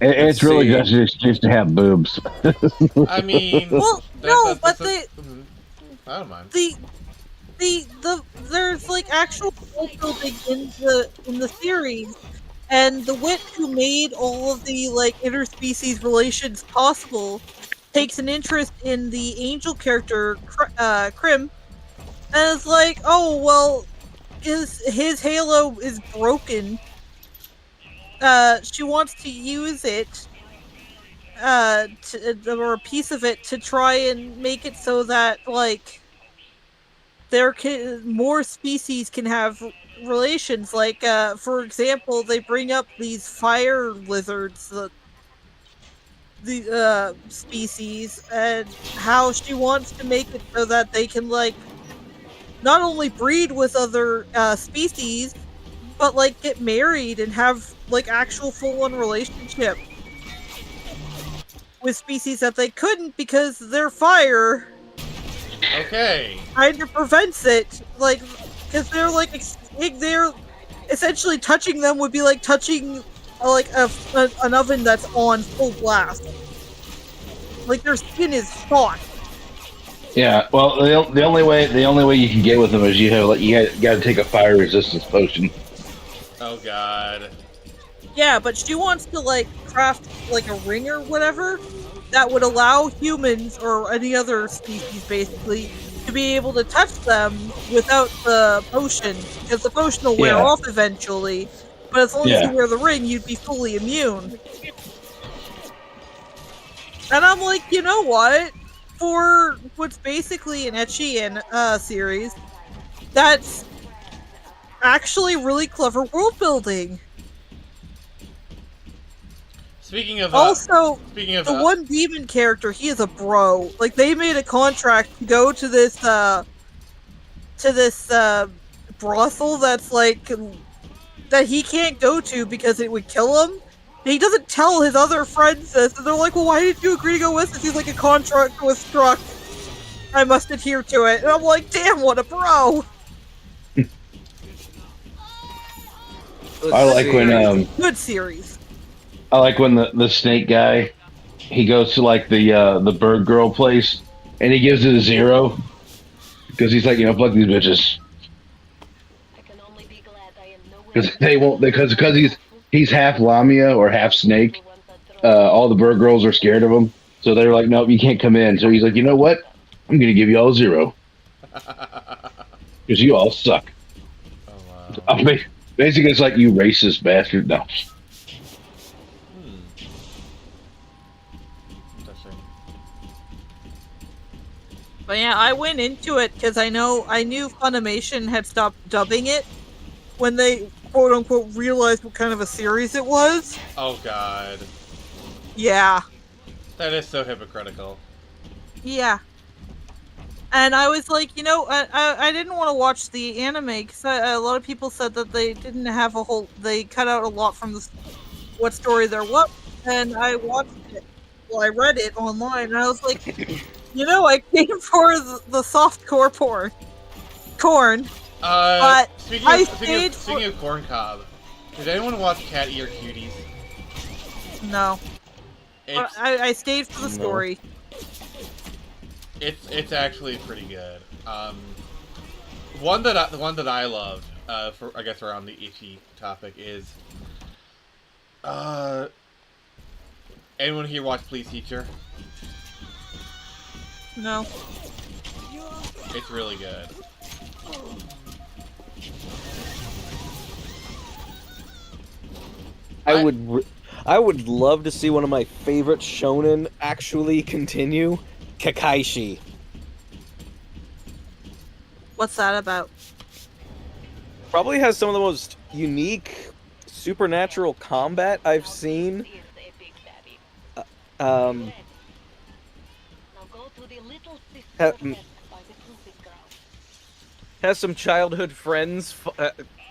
it's really just an excuse to have boobs. I mean, Well, no, but the I don't mind. there's like actual world building in the series, and the wit who made all of the like interspecies relations possible takes an interest in the angel character Krim, and it's like, oh well, his halo is broken. She wants to use it, or a piece of it to try and make it so that like more species can have relations. Like, for example, they bring up these fire lizards, the species, and how she wants to make it so that they can like not only breed with other species, but like get married and have like actual full-on relationship with species that they couldn't because their fire Okay. kind of prevents it. Like, because they're like they're essentially touching them would be like touching like an oven that's on full blast. Like their skin is hot. Yeah. Well, the only way you can get with them is you got to take a fire resistance potion. Oh god. Yeah, but she wants to like craft like a ring or whatever that would allow humans or any other species basically to be able to touch them without the potion, because the potion will wear off eventually. But as long as you wear the ring, you'd be fully immune. And I'm like, you know what? For what's basically an Echian series, that's actually really clever world building. Speaking of Also, speaking of the one demon character, he is a bro. Like they made a contract to go to this brothel that's like that he can't go to because it would kill him. And he doesn't tell his other friends this, and they're like, "Well, why did you agree to go with us?" He's like, "A contract was struck. I must adhere to it." And I'm like, "Damn, what a bro!" I like when good series. I like when the snake guy, he goes to like the bird girl place, and he gives it a 0 because he's like, fuck these bitches, because they won't, because he's half lamia or half snake. All the bird girls are scared of him, so they're like, nope, you can't come in. So he's like, you know what? I'm gonna give you all 0 because you all suck. Oh wow. Basically, it's like, you racist bastard. No. But yeah, I went into it because I knew Funimation had stopped dubbing it when they quote unquote realized what kind of a series it was. Oh god. Yeah. That is so hypocritical. Yeah. And I was like, I didn't want to watch the anime because a lot of people said that they didn't have they cut out a lot from what story there was. And I watched it. Well, I read it online, and I was like, I came for the soft core corn, but Speaking of corn cob, did anyone watch Cat Ear Cuties? No. I stayed for the story. It's actually pretty good. The one that I love, for I guess around the itchy topic is, anyone here watch Please Teacher? No. It's really good. I would love to see one of my favorite shonen actually continue. Kakaishi. What's that about? Probably has some of the most unique supernatural combat I've seen. Has some childhood friends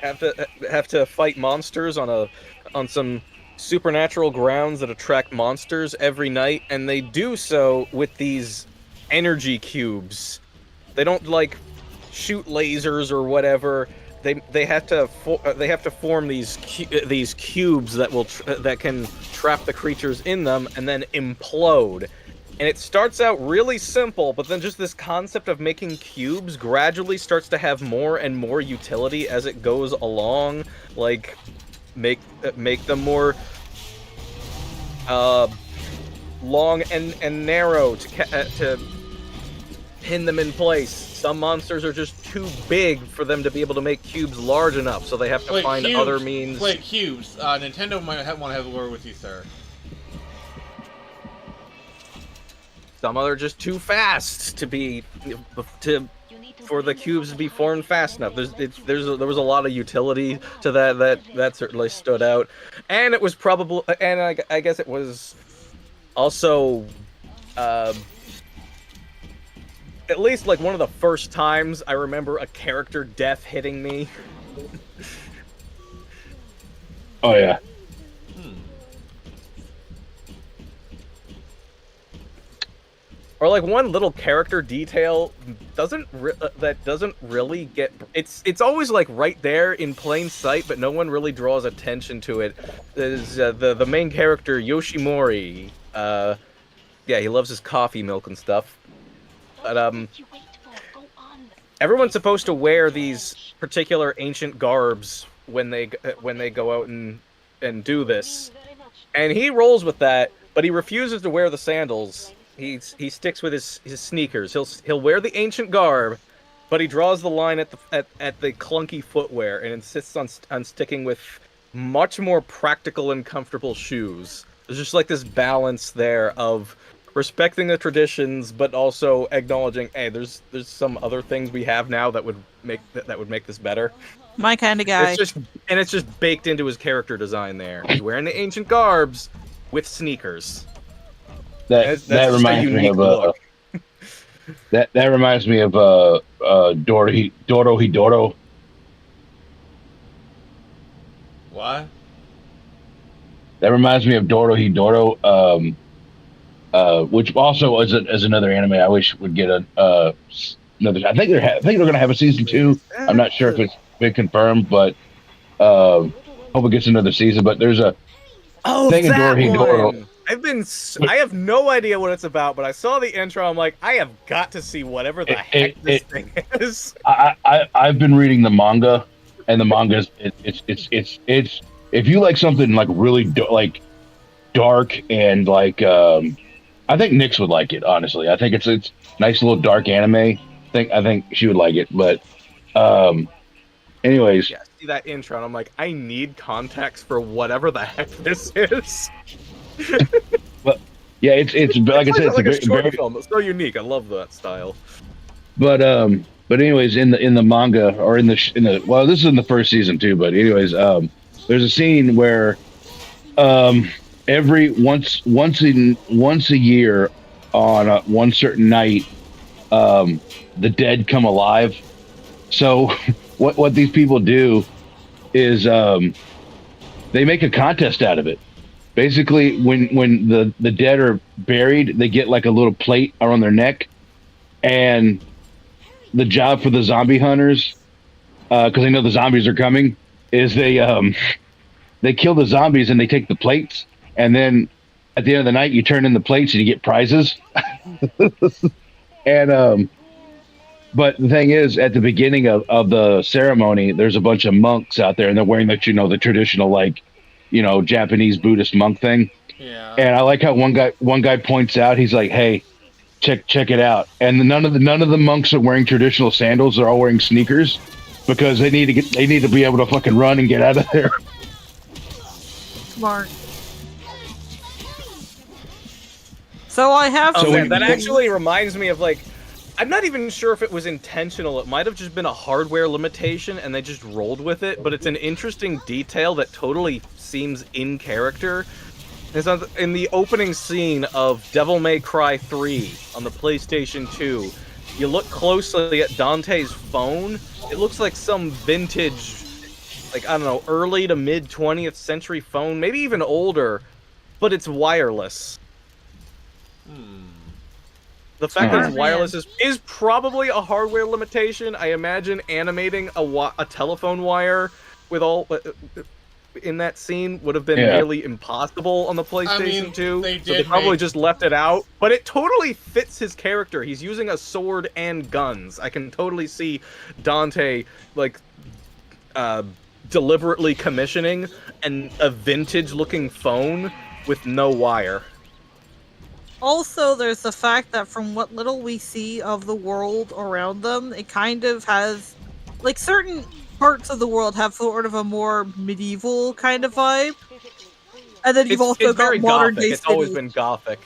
have to fight monsters on some supernatural grounds that attract monsters every night, and they do so with these energy cubes. They don't like shoot lasers or whatever. They have to form these cubes that can trap the creatures in them and then implode. And it starts out really simple, but then just this concept of making cubes gradually starts to have more and more utility as it goes along. Like, make them more long and narrow to pin them in place. Some monsters are just too big for them to be able to make cubes large enough, so they have to find other means. Wait, cubes. Nintendo might want to have a word with you, sir. Some are just too fast for the cubes to be formed fast enough. There was a lot of utility to that certainly stood out, and it was probably, and I guess it was also at least like one of the first times I remember a character death hitting me. Oh yeah. Or like one little character detail that doesn't really get it's always like right there in plain sight, but no one really draws attention to it. Is the main character Yoshimori? Yeah, he loves his coffee milk and stuff. But everyone's supposed to wear these particular ancient garbs when they go out and do this, and he rolls with that, but he refuses to wear the sandals. He sticks with his sneakers. He'll wear the ancient garb, but he draws the line at the clunky footwear and insists on sticking with much more practical and comfortable shoes. There's just like this balance there of respecting the traditions, but also acknowledging, hey, there's some other things we have now that would make this better. My kind of guy. It's just baked into his character design there. He's wearing the ancient garbs with sneakers. That reminds me of that reminds me of Dorohedoro. What? That reminds me of Dorohedoro, which also is another anime I wish would get another. I think they're going to have a season 2. I'm not sure if it's been confirmed, but hope it gets another season. But there's a thing in Dorohedoro. I have no idea what it's about, but I saw the intro. I'm like, I have got to see whatever the heck this thing is. I've been reading the manga, and the manga it's if you like something like really dark and like I think Nyx would like it. Honestly, I think it's nice little dark anime. I think she would like it. But anyways, yeah, see that intro, and I'm like, I need context for whatever the heck this is. Well, yeah, it's like I said, it's like a short film. It's so unique. I love that style. But anyways, in the manga or in the well, this is in the first season too. But anyways, there's a scene where every once a year on one certain night, the dead come alive. So what these people do is they make a contest out of it. Basically, when the dead are buried, they get like a little plate around their neck, and the job for the zombie hunters, because they know the zombies are coming, is they kill the zombies and they take the plates, and then at the end of the night, you turn in the plates and you get prizes. And but the thing is, at the beginning of the ceremony, there's a bunch of monks out there, and they're wearing the traditional Japanese Buddhist monk thing. Yeah. And I like how one guy points out, he's like, "Hey, check it out." And none of the monks are wearing traditional sandals; they're all wearing sneakers because they need to be able to fucking run and get out of there. Smart. So I have. So that actually reminds me of I'm not even sure if it was intentional. It might have just been a hardware limitation and they just rolled with it, but it's an interesting detail that totally seems in character. It's in the opening scene of Devil May Cry 3 on the PlayStation 2. You look closely at Dante's phone, it looks like some vintage, I don't know, early to mid 20th century phone, maybe even older, but it's wireless. The fact that it's wireless is probably a hardware limitation. I imagine animating a telephone wire with all in that scene would have been nearly impossible on the PlayStation 2. They probably just left it out. But it totally fits his character. He's using a sword and guns. I can totally see Dante deliberately commissioning a vintage-looking phone with no wire. Also, there's the fact that from what little we see of the world around them, it kind of has, certain parts of the world have sort of a more medieval kind of vibe. And then you've also got modern day. It's always been gothic.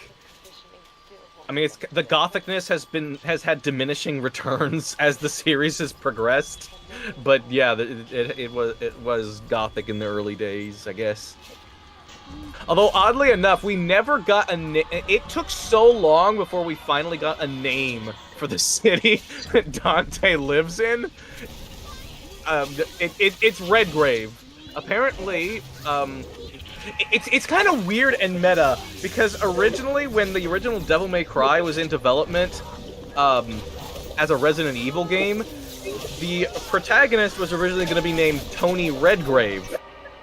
I mean, the gothicness has had diminishing returns as the series has progressed, but yeah, it was gothic in the early days, I guess. Although, oddly enough, we never got it took so long before we finally got a name for the city that Dante lives in. It's Redgrave. Apparently, it's kind of weird and meta, because originally, when the original Devil May Cry was in development, as a Resident Evil game, the protagonist was originally going to be named Tony Redgrave.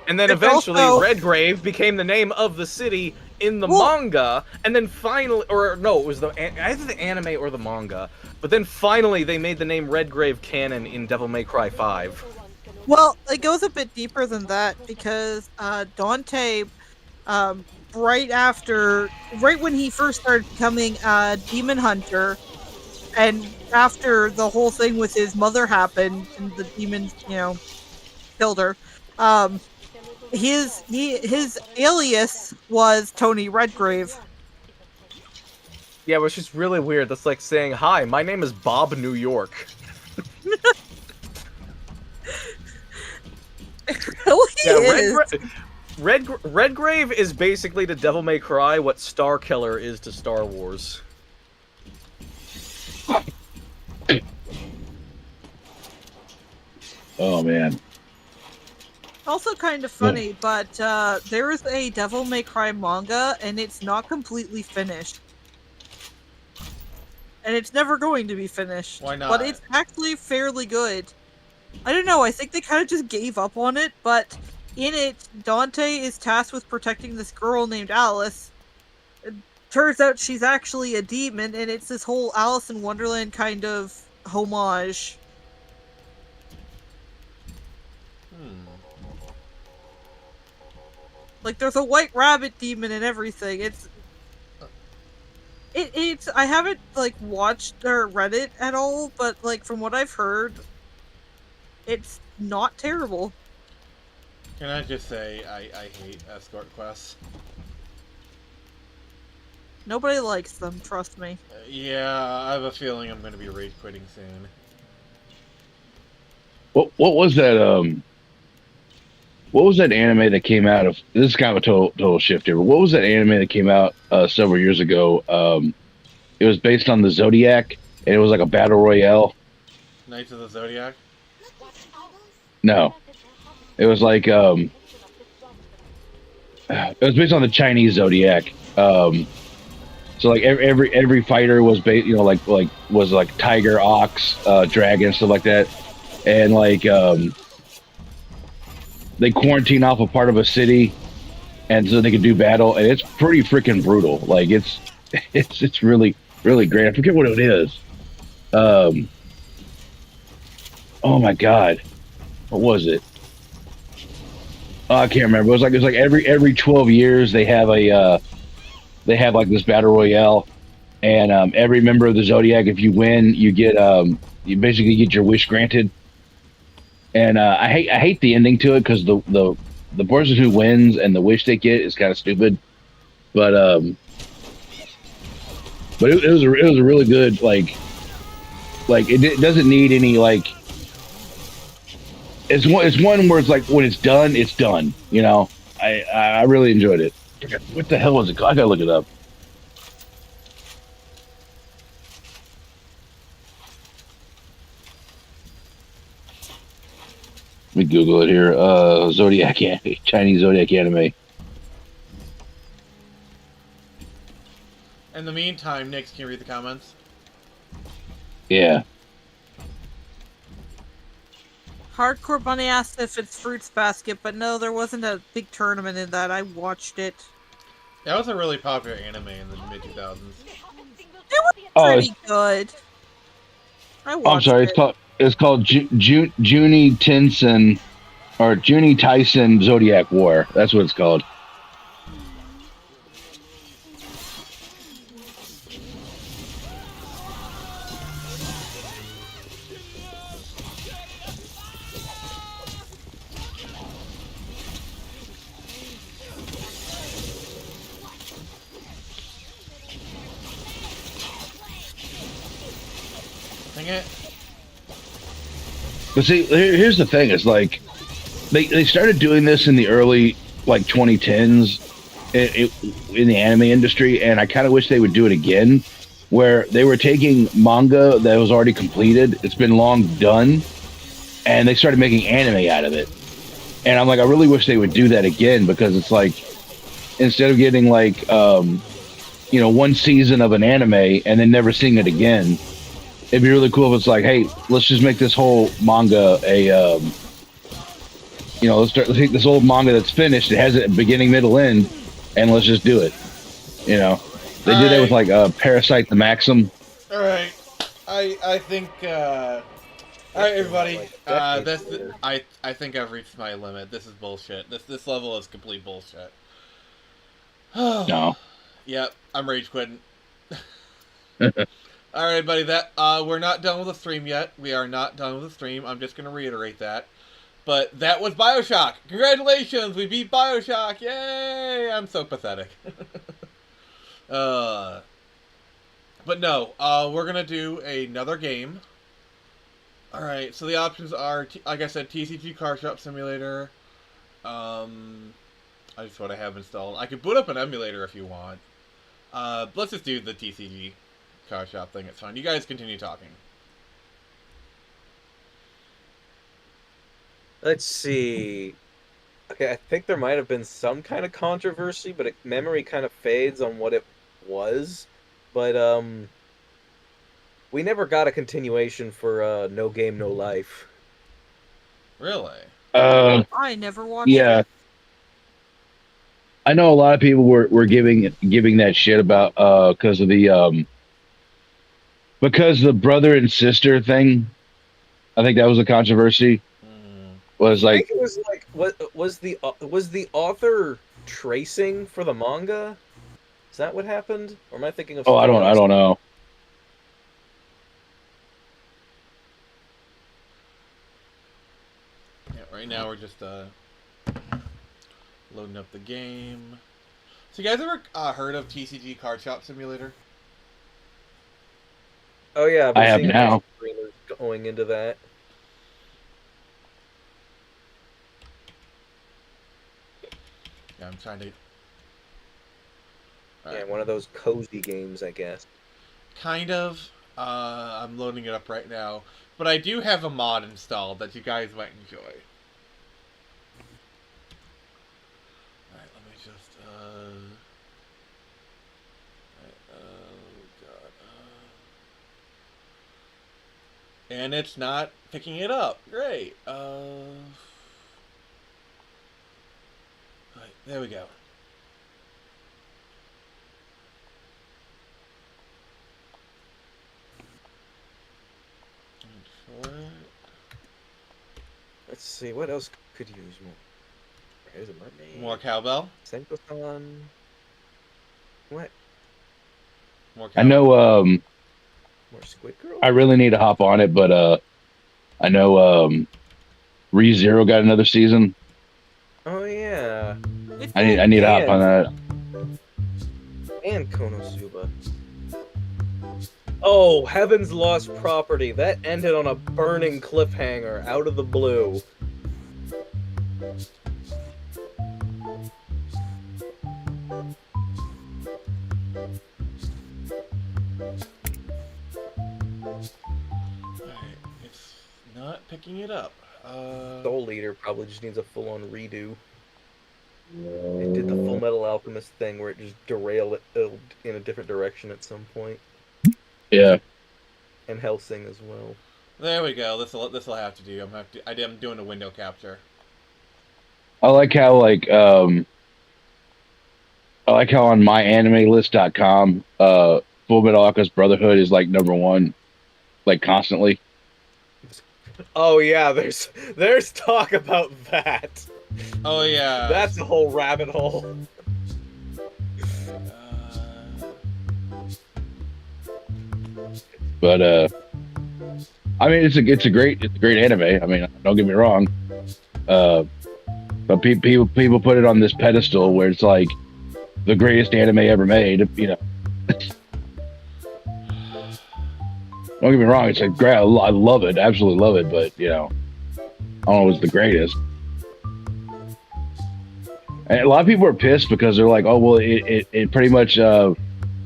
And then eventually, Redgrave became the name of the city in the manga, and then finally, or no, it was either the anime or the manga, but then finally they made the name Redgrave canon in Devil May Cry 5. Well, it goes a bit deeper than that, because Dante, right when he first started becoming a demon hunter, and after the whole thing with his mother happened, and the demons, killed her, his alias was Tony Redgrave. Yeah, which is really weird. That's like saying, "Hi, my name is Bob New York." Redgrave is basically to Devil May Cry what Star Killer is to Star Wars. Oh man. Also kind of funny, but there is a Devil May Cry manga, and it's not completely finished. And it's never going to be finished. Why not? But it's actually fairly good. I don't know, I think they kind of just gave up on it, but in it, Dante is tasked with protecting this girl named Alice. It turns out she's actually a demon, and it's this whole Alice in Wonderland kind of homage. There's a white rabbit demon and everything. It's I haven't watched or read it at all, but from what I've heard, it's not terrible. Can I just say I hate escort quests? Nobody likes them, trust me. Yeah, I have a feeling I'm going to be rage quitting soon. What was that what was that anime that came out of? This is kind of a total shift here. But what was that anime that came out several years ago? It was based on the Zodiac, and it was like a battle royale. Knights of the Zodiac. No, it was like it was based on the Chinese Zodiac. So like every fighter was like was like tiger, ox, dragon, stuff like that, and like they quarantine off a part of a city, and so they could do battle, and it's pretty freaking brutal. Like it's it's really great. I forget what it is. Um, oh my god, what was it? Oh, I can't remember. It was like every 12 years they have like this battle royale, and every member of the Zodiac, if you win, you basically get your wish granted. And I hate the ending to it because the person who wins and the wish they get is kind of stupid. But it was it was a really good it doesn't need any like it's one where it's like when it's done. You know, I really enjoyed it. What the hell was it called? I gotta look it up. Let me Google it here. Zodiac anime, Chinese Zodiac anime. In the meantime, Nick, can you read the comments? Yeah. Hardcore Bunny asked if it's Fruits Basket, but no, there wasn't a big tournament in that. I watched it. That was a really popular anime in the mid 2000s. It was pretty good. I watched I'm sorry. it. It's called Junie Tensen or Junie Tyson Zodiac War. That's what it's called. Dang it. But see, here's the thing: it's like they started doing this in the early like 2010s in the anime industry, and I kind of wish they would do it again, where they were taking manga that was already completed, it's been long done, and they started making anime out of it. And I'm like, I really wish they would do that again because it's like instead of getting like one season of an anime and then never seeing it again. It'd be really cool if it's like, hey, let's just make this whole manga let's take this old manga that's finished. It has a beginning, middle, end, and let's just do it. You know, they did that with like Parasite the Maxim. All right, I think. All right, everybody. I think I've reached my limit. This is bullshit. This level is complete bullshit. No. Yep, I'm rage quitting. All right, buddy. We're not done with the stream yet. We are not done with the stream. I'm just going to reiterate that. But that was BioShock. Congratulations, we beat BioShock. Yay! I'm so pathetic. But no, we're going to do another game. All right, so the options are, like I said, TCG Car Shop Simulator. I just what I have installed. I could boot up an emulator if you want. Let's just do the TCG Car Shop thing. It's fine. You guys continue talking. Let's see. Okay, I think there might have been some kind of controversy, but memory kind of fades on what it was. But we never got a continuation for No Game No Life. Really? I never watched it. I know a lot of people were giving that shit about because of the brother and sister thing. I think that was a controversy. Was like, I think it was like was the author tracing for the manga? Is that what happened? Or am I thinking of? I don't know. Yeah, right now we're just loading up the game. So you guys ever heard of TCG Card Shop Simulator? Oh yeah, I have now. Going into that. Okay, I'm trying to. Yeah, Alright. one of those cozy games, I guess. Kind of. I'm loading it up right now. But I do have a mod installed that you guys might enjoy. Alright, let me just, Alright, oh god. And it's not picking it up. Great. Alright, there we go. Let's see, what else could use more? There's a mermaid. More cowbell? Senko-san. What? More I cowbell? know. More Squid Girl? I really need to hop on it, but I know ReZero got another season. Oh yeah. I need to hop on that. And Konosuba. Oh, Heaven's Lost Property. That ended on a burning cliffhanger out of the blue. Alright, it's not picking it up. Soul Eater probably just needs a full-on redo. It did the Full Metal Alchemist thing where it just derailed it in a different direction at some point. Yeah. And Hellsing as well. There we go. This'll have to do. I'm doing a window capture. I like how on myanimelist.com, Full Metal Alchemist Brotherhood is like #1, like constantly. Oh yeah, there's talk about that. Oh yeah. That's a whole rabbit hole. But I mean, it's a great anime. I mean, don't get me wrong. But people put it on this pedestal where it's like the greatest anime ever made. You know. Don't get me wrong. It's like great. I love it. Absolutely love it. But you know, I don't know if it's the greatest. And a lot of people are pissed because they're like, oh well, it pretty much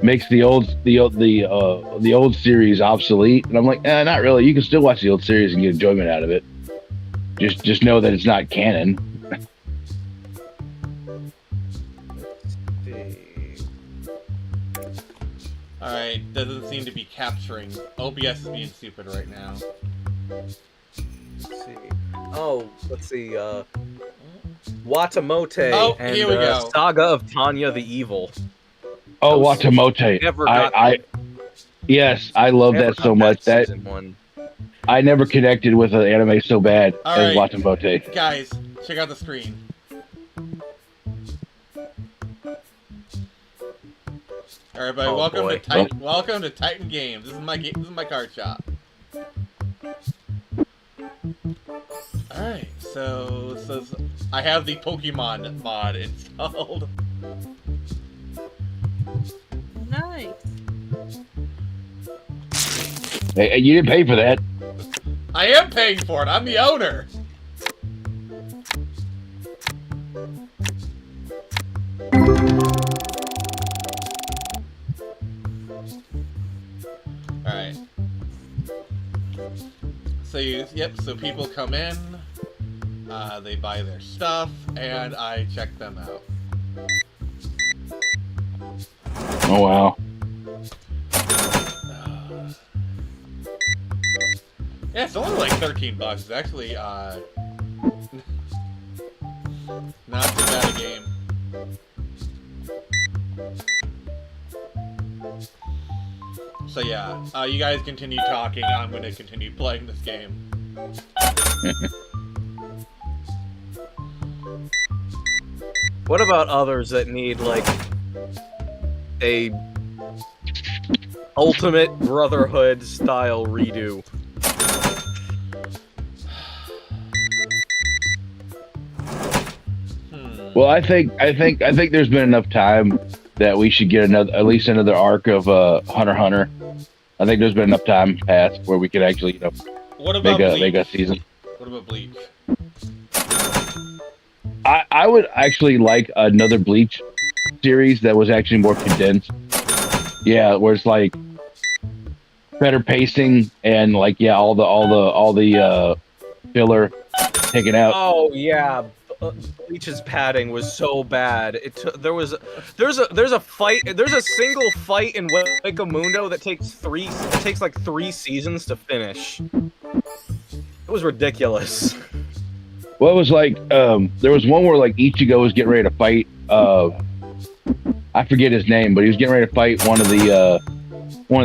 makes the old series obsolete. And I'm like, not really. You can still watch the old series and get enjoyment out of it. Just know that it's not canon. Alright, doesn't seem to be capturing. OBS is being stupid right now. Let's see. Oh, let's see. Watamote Oh, and here we go. Saga of Tanya the Evil. Oh, Watamote. Never got Yes, I love never that got so much. That season one. I never connected with an anime so bad as Alright. Watamote. Guys, check out the screen. Alright, everybody, Oh, welcome boy. to welcome to Titan Games. This is my card shop. Alright, so I have the Pokemon mod installed. Nice. Hey, you didn't pay for that. I am paying for it. I'm the owner. Alright. So people come in, they buy their stuff, and I check them out. Oh wow. Yeah, it's only like $13. It's actually, not too bad a game. So yeah, you guys continue talking. I'm gonna continue playing this game. What about others that need like a Ultimate Brotherhood style redo? Well, I think there's been enough time that we should get at least another arc of Hunter x Hunter. I think there's been enough time passed where we could actually, What about make a season. What about Bleach? I would actually like another Bleach series that was actually more condensed. Yeah, where it's like better pacing and like yeah, all the filler taken out. Oh yeah, Bleach's padding was so bad. There's a fight. There's a single fight in Wakamundo that takes like 3 seasons to finish. It was ridiculous. Well, it was like there was one where like Ichigo was getting ready to fight. I forget his name, but he was getting ready to fight one of the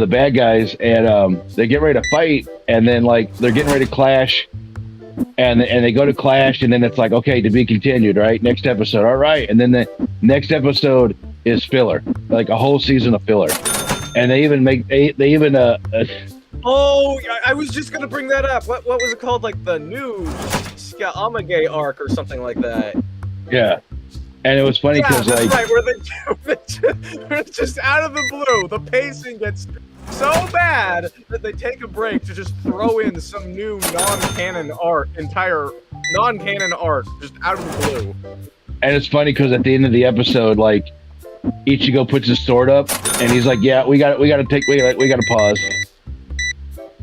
bad guys, and they get ready to fight, and then like they're getting ready to clash, and they go to clash, and then it's like okay, to be continued, right? Next episode, all right, and then the next episode is filler, like a whole season of filler, and they even Oh, I was just gonna bring that up. What was it called? Like the new Amage arc or something like that. yeah. And it was funny because that's like right, where just out of the blue, the pacing gets so bad that they take a break to just throw in some new entire non-canon art, just out of the blue. And it's funny because at the end of the episode, like Ichigo puts his sword up, and he's like, "Yeah, we got to pause."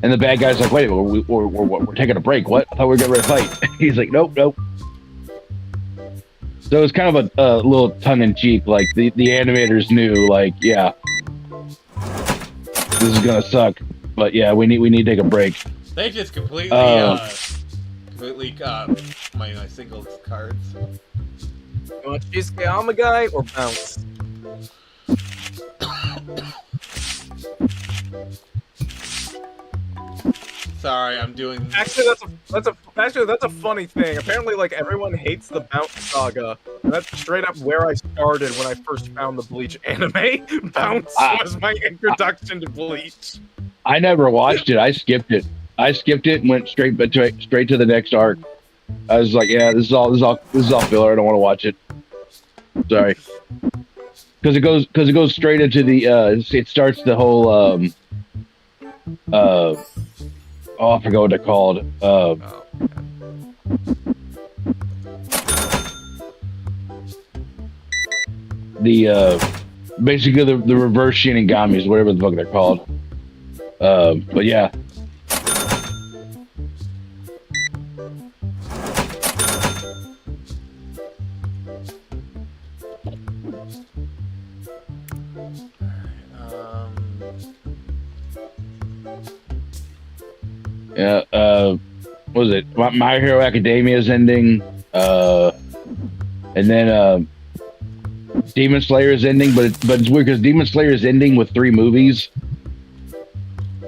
And the bad guy's like, "Wait, we're taking a break. What? I thought we were getting ready to fight." He's like, "Nope." So it's kind of a little tongue-in-cheek, like the animators knew, like, yeah, this is gonna suck, but yeah, we need to take a break. They just completely my single cards. You want Shisuke Amagai or Bounce? Sorry, I'm doing. Actually, that's a funny thing. Apparently, like everyone hates the Bounce saga. And that's straight up where I started when I first found the Bleach anime. Bounce was my introduction to Bleach. I never watched it. I skipped it. And went straight to the next arc. I was like, yeah, this is all filler. I don't want to watch it. Sorry, because it goes straight into the. It starts the whole. Oh, I forgot what they're called. Basically the reverse Shinigamis, whatever the fuck they're called. But yeah. Yeah, what was it? My Hero Academia's ending, and then Demon Slayer's ending, but it's weird because Demon Slayer's ending with 3 movies.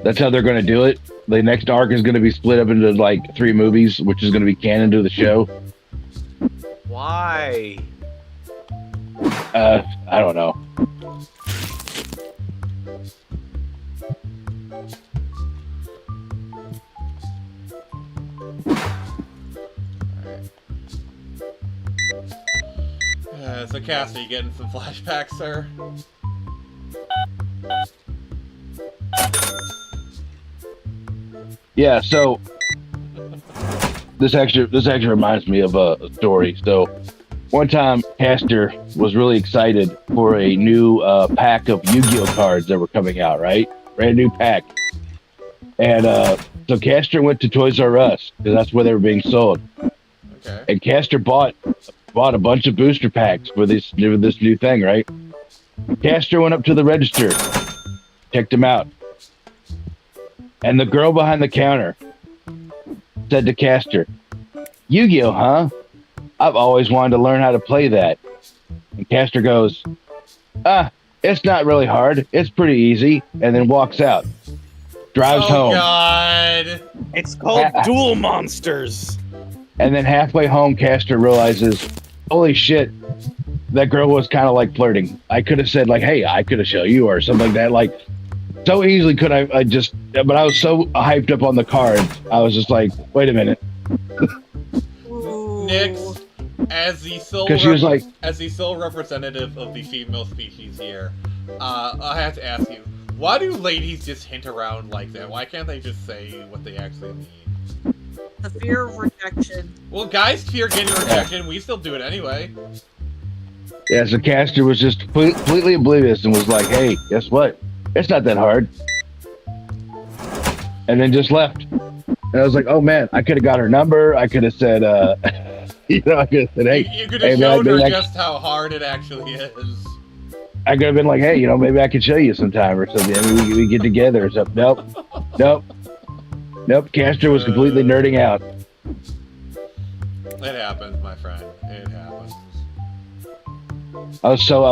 That's how they're going to do it. The next arc is going to be split up into like 3 movies, which is going to be canon to the show. Why? I don't know. So Cass, are you getting some flashbacks, sir? Yeah, so this actually reminds me of a story. So one time, Castor was really excited for a new pack of Yu-Gi-Oh cards that were coming out, right? Brand new pack. And so Castor went to Toys R Us because that's where they were being sold. Okay. And Castor bought a bunch of booster packs for this new thing, right? Castor went up to the register, checked them out, and the girl behind the counter said to Castor, "Yu-Gi-Oh, huh? I've always wanted to learn how to play that." And Castor goes, "It's not really hard. It's pretty easy," and then walks out. Drives home. God. It's called Duel Monsters. And then halfway home, Castor realizes, holy shit, that girl was kind of like flirting. I could have said like, "Hey, I could have shown you," or something like that. Like, so easily could I just, but I was so hyped up on the cards. I was just like, wait a minute. Nix, as the sole Because she was like, as the sole representative of the female species here, I have to ask you, why do ladies just hint around like that? Why can't they just say what they actually mean? The fear of rejection. Well, guys fear getting rejected. We still do it anyway. Yeah, so Castor was just completely oblivious and was like, "Hey, guess what? It's not that hard," and then just left. And I was like, "Oh man, I could have got her number. I could have said, I could have said, hey, You could hey, have man, showed her maybe just how hard it actually is. I could have been like, hey, maybe I could show you sometime or something. I mean, we get together or something." Nope. Castor was completely nerding out. It happens, my friend. It happens. I was so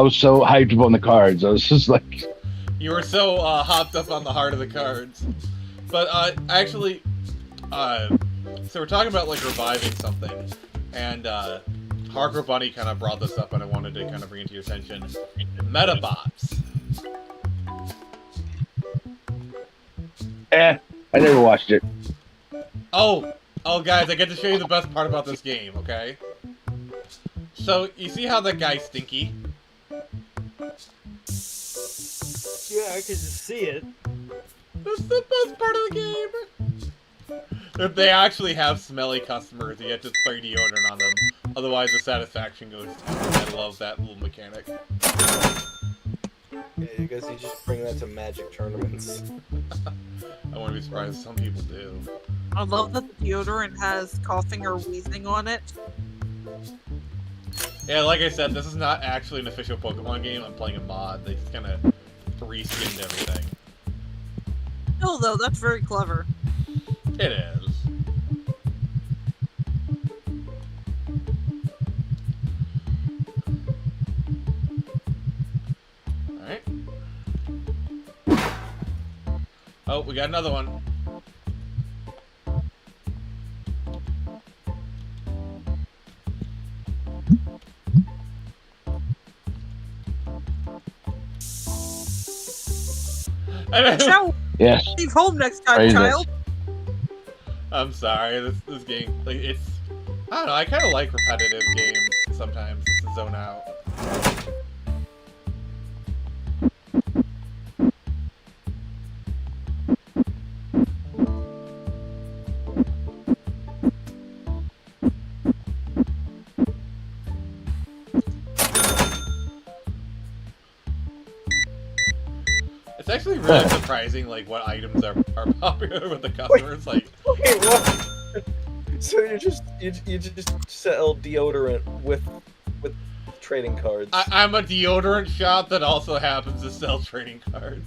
hyped up on the cards. I was just like, You were so hopped up on the heart of the cards. But actually, so we're talking about like reviving something, and Harker Bunny kind of brought this up, and I wanted to kind of bring it to your attention. Metabots. I never watched it. Oh, guys, I get to show you the best part about this game, okay? So, you see how that guy's Stinky? Yeah, I can just see it. That's the best part of the game! That they actually have smelly customers, you have to spray deodorant on them. Otherwise, the satisfaction goes down. I love that little mechanic. Yeah, I guess you just bring that to Magic tournaments. I wouldn't be surprised if some people do. I love that the deodorant has coughing or wheezing on it. Yeah, like I said, this is not actually an official Pokemon game. I'm playing a mod. They just kind of reskinned everything. Still, though, that's very clever. It is. Alright. Oh, we got another one. Ciao! Yes. Leave home next time, Praise it. child. I'm sorry, this game, like, it's... I don't know, I kind of like repetitive games sometimes, just to zone out. It's actually really surprising, like, what items are popular with the customers, like... Wait, what? So you just sell deodorant with trading cards. I'm a deodorant shop that also happens to sell trading cards.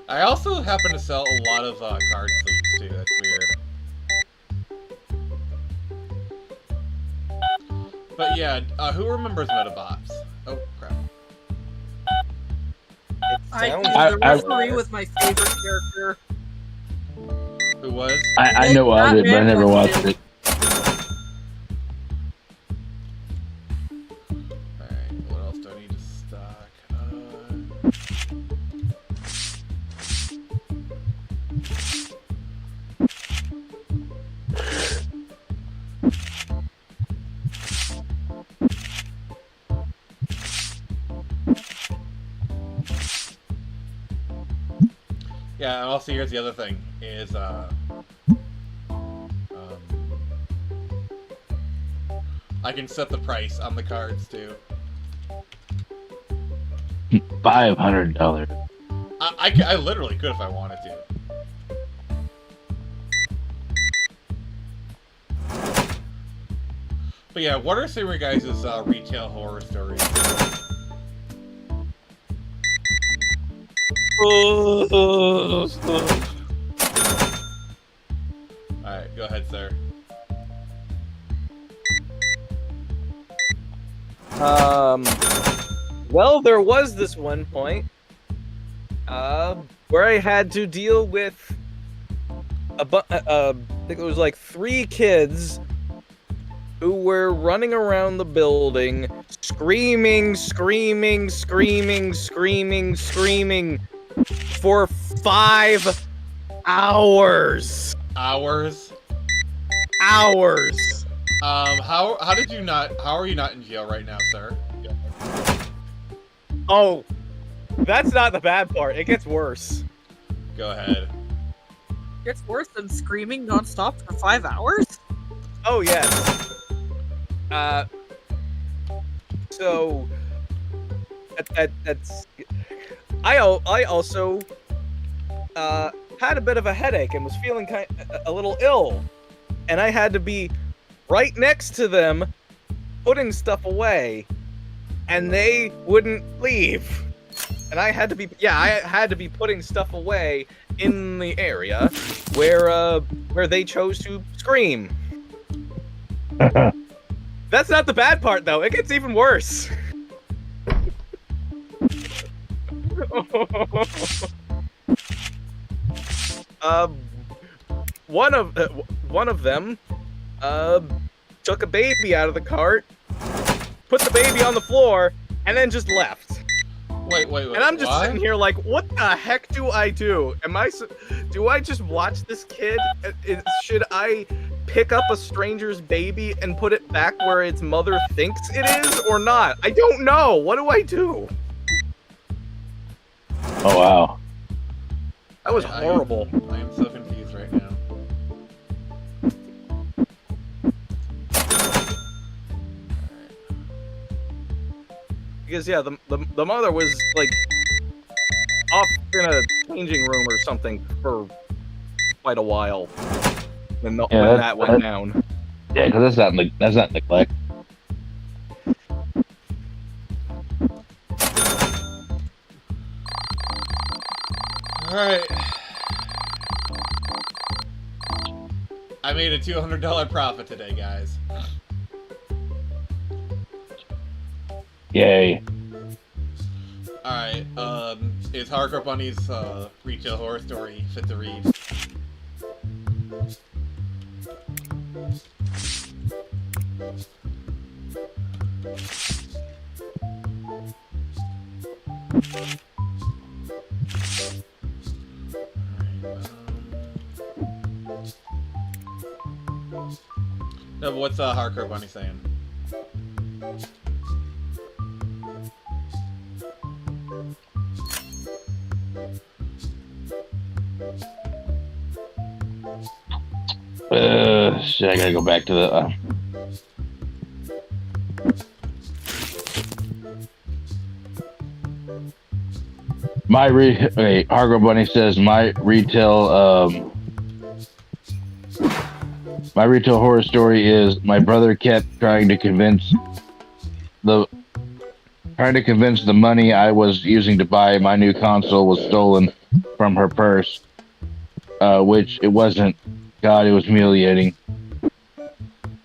I also happen to sell a lot of card sleeves too, that's weird. But yeah, who remembers Metabots? Oh, crap. I sounds do. The referee was my favorite character. Who was? I know of it, but I never watched it. Alright, what else do I need to stock? Yeah, and also here's the other thing, is, I can set the price on the cards, too. $500. I literally could if I wanted to. But yeah, what are some of your guys' retail horror stories? Alright, go ahead, sir. Well, there was this one point, where I had to deal with I think it was like 3 kids who were running around the building, screaming for 5 hours. Hours. Hours. How did you not? How are you not in jail right now, sir? Oh, that's not the bad part. It gets worse. Go ahead. It's worse than screaming nonstop for 5 hours? Oh, yes. So that's I also had a bit of a headache and was feeling a little ill, and I had to be right next to them putting stuff away, and they wouldn't leave. And I had to be putting stuff away in the area where they chose to scream. That's not the bad part, though. It gets even worse. One of them took a baby out of the cart, put the baby on the floor, and then just left. Wait. And I'm just sitting here like, what the heck do I do? Do I just watch this kid? Should I pick up a stranger's baby and put it back where its mother thinks it is, or not? I don't know. What do I do? Oh wow. That was horrible. I am so confused right now. Because yeah, the mother was like off in a changing room or something for quite a while when that went down. Yeah, because that's not neglect. Alright. I made a $200 profit today, guys. Yay. Alright, is Hardcore Bunny's retail horror story fit to read? No, but what's Hardcore Bunny saying? Shit, I gotta go back to the. Hardcore Bunny says my retail horror story is my brother kept trying to convince the money I was using to buy my new console was stolen from her purse, which it wasn't. God, it was humiliating.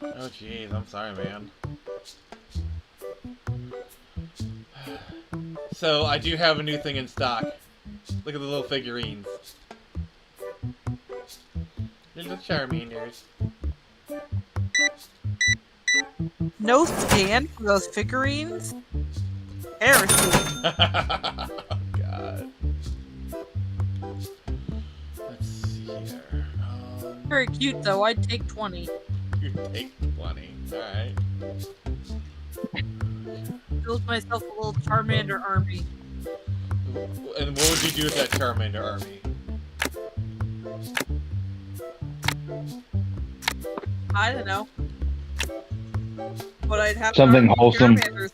Oh jeez, I'm sorry, man. So, I do have a new thing in stock. Look at the little figurines. Little Charmanders. No stand for those figurines? Heresy. Oh, God. Let's see here. Very cute, though. I'd take 20. You take 20. Alright. Build myself a little Charmander army. And what would you do with that Charmander army? I don't know. But I'd have Something wholesome. Charmanders.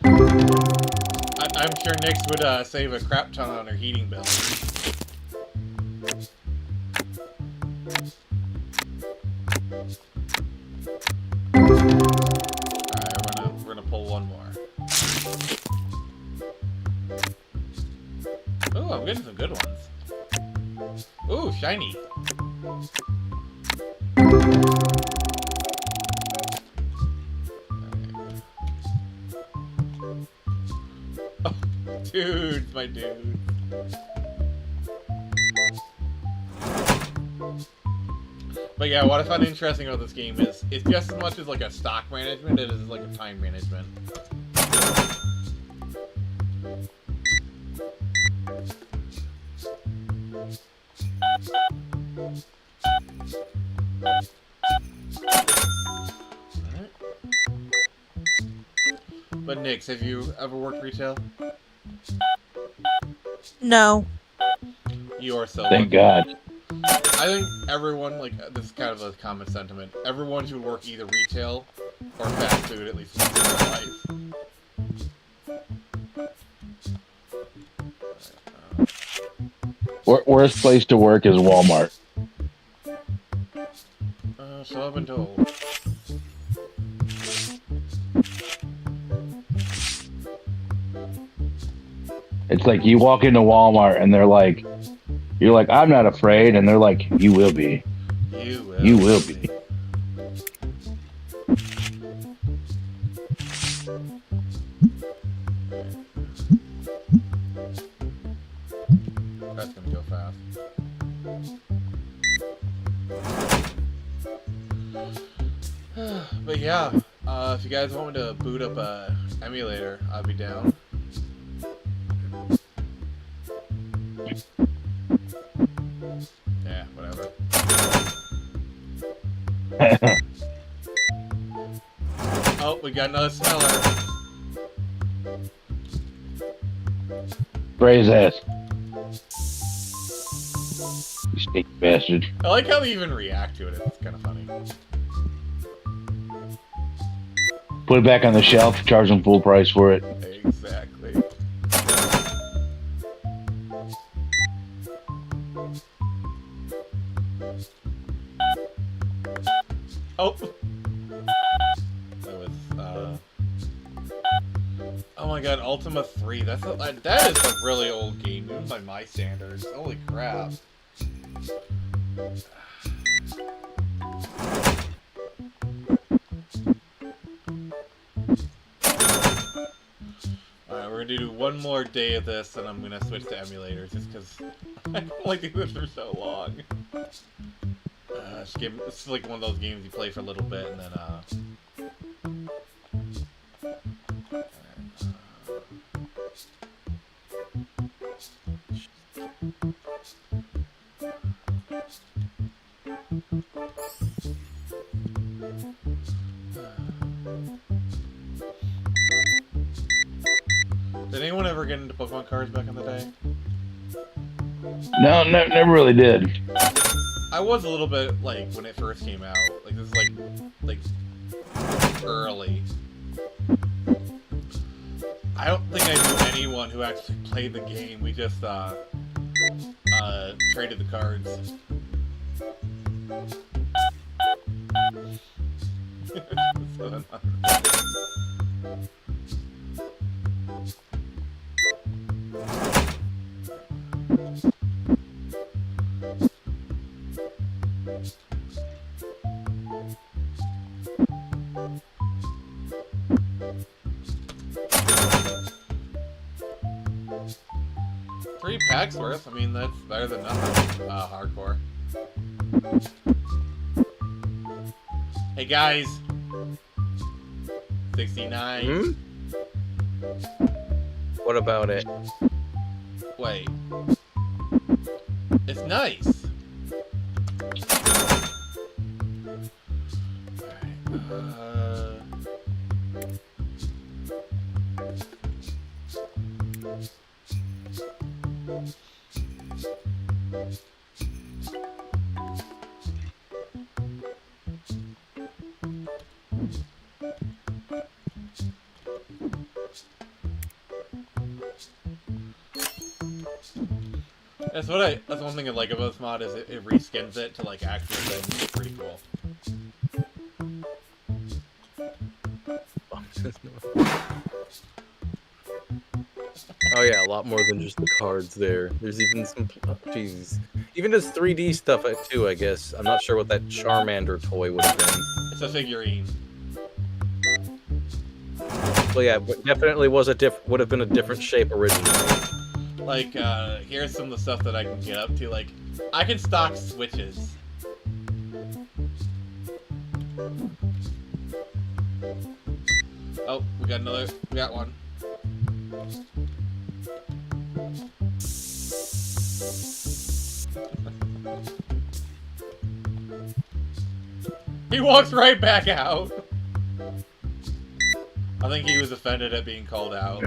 I'm sure Nyx would save a crap ton on her heating bill. Alright, we're gonna pull one more. Ooh, I'm getting some good ones. Ooh, shiny. Oh, dude, my dude. But yeah, what I find interesting about this game is it's just as much as like a stock management as it is like a time management. Alright. But Nix, have you ever worked retail? No. You are so Thank lucky. God. I think everyone, like, this is kind of a common sentiment. Everyone should work either retail or fast food at least once in their life. Worst place to work is Walmart. So I've been told. It's like you walk into Walmart and they're like, you're like, I'm not afraid, and they're like, you will be. You will be. That's gonna go fast. But yeah, if you guys want me to boot up a emulator, I'll be down. Yeah, whatever. Oh, we got another smeller. Spray his ass. You stink bastard. I like how they even react to it. It's kind of funny. Put it back on the shelf, charge them full price for it. Exactly. Oh! That was, oh my god, Ultima 3. That is a really old game, even by my standards. Holy crap. Alright, we're gonna do one more day of this, and I'm gonna switch to emulators, just because I can only do this for so long. It's like one of those games you play for a little bit, and then, Did anyone ever get into Pokemon cards back in the day? No, never really did. I was a little bit, like, when it first came out. Like, this is, like, early. I don't think I knew anyone who actually played the game. We just, traded the cards. So, $3 packs worth. I mean, that's better than nothing. Hardcore. Hey guys. 69. Hmm? What about it? Wait. It's nice. Alright, that's one thing I like about this mod is it reskins it to like actual things. It's pretty cool. Oh yeah, a lot more than just the cards there. There's even some, jeez, even just 3D stuff too. I guess I'm not sure what that Charmander toy would have been. It's a figurine. Well, yeah, but definitely was would have been a different shape originally. Like, here's some of the stuff that I can get up to. Like, I can stock switches. got another. We got one. He walks right back out. I think he was offended at being called out.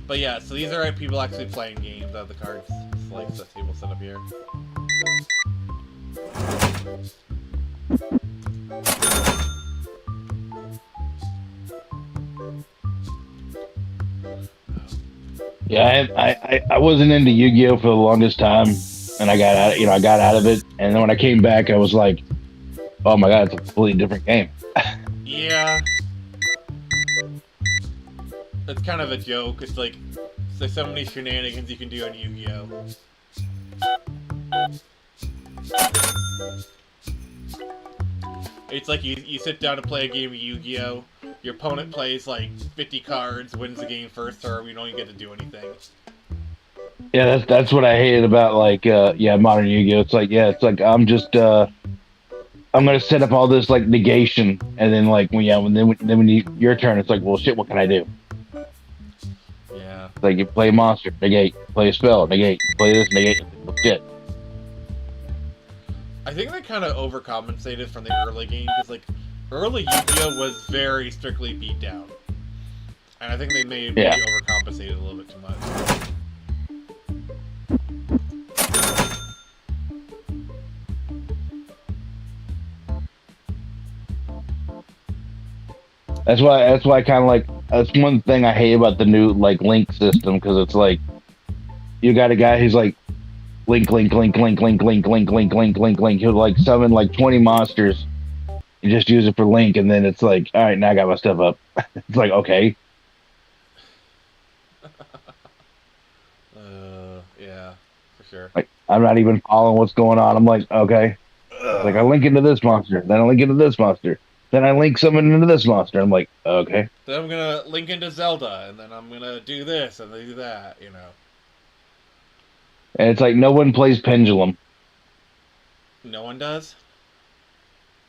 But yeah, so these are people actually playing games out of the cards. It's like the table set up here. Yeah, I wasn't into Yu-Gi-Oh for the longest time, and I got out, I got out of it, and then when I came back, I was like, oh my god, it's a completely different game. Yeah. It's kind of a joke. It's like, there's so many shenanigans you can do on Yu-Gi-Oh! It's like you sit down to play a game of Yu-Gi-Oh! Your opponent plays like 50 cards, wins the game first turn, we don't even get to do anything. Yeah, that's what I hated about like modern Yu-Gi-Oh. It's like I'm just I'm gonna set up all this like negation, and then like when your turn, it's like, well shit, what can I do? Yeah. It's like you play a monster, negate, play a spell, negate, play this, negate, well, shit. I think they kind of overcompensated from the early game, because like, early Yu-Gi-Oh! Was very strictly beat down. And I think they maybe overcompensated a little bit too much. That's why I kind of like, that's one thing I hate about the new like link system, because it's like you got a guy who's like link link link link link link link link link link link. He'll like summon like 20 monsters and just use it for link, and then it's like, all right, now I got my stuff up. It's like, okay. Yeah, for sure. Like I'm not even following what's going on. I'm like, okay. Like I link into this monster, then I link into this monster, then I link someone into this monster. I'm like, okay. Then I'm gonna link into Zelda, and then I'm gonna do this and do that, you know. And it's like no one plays Pendulum. No one does?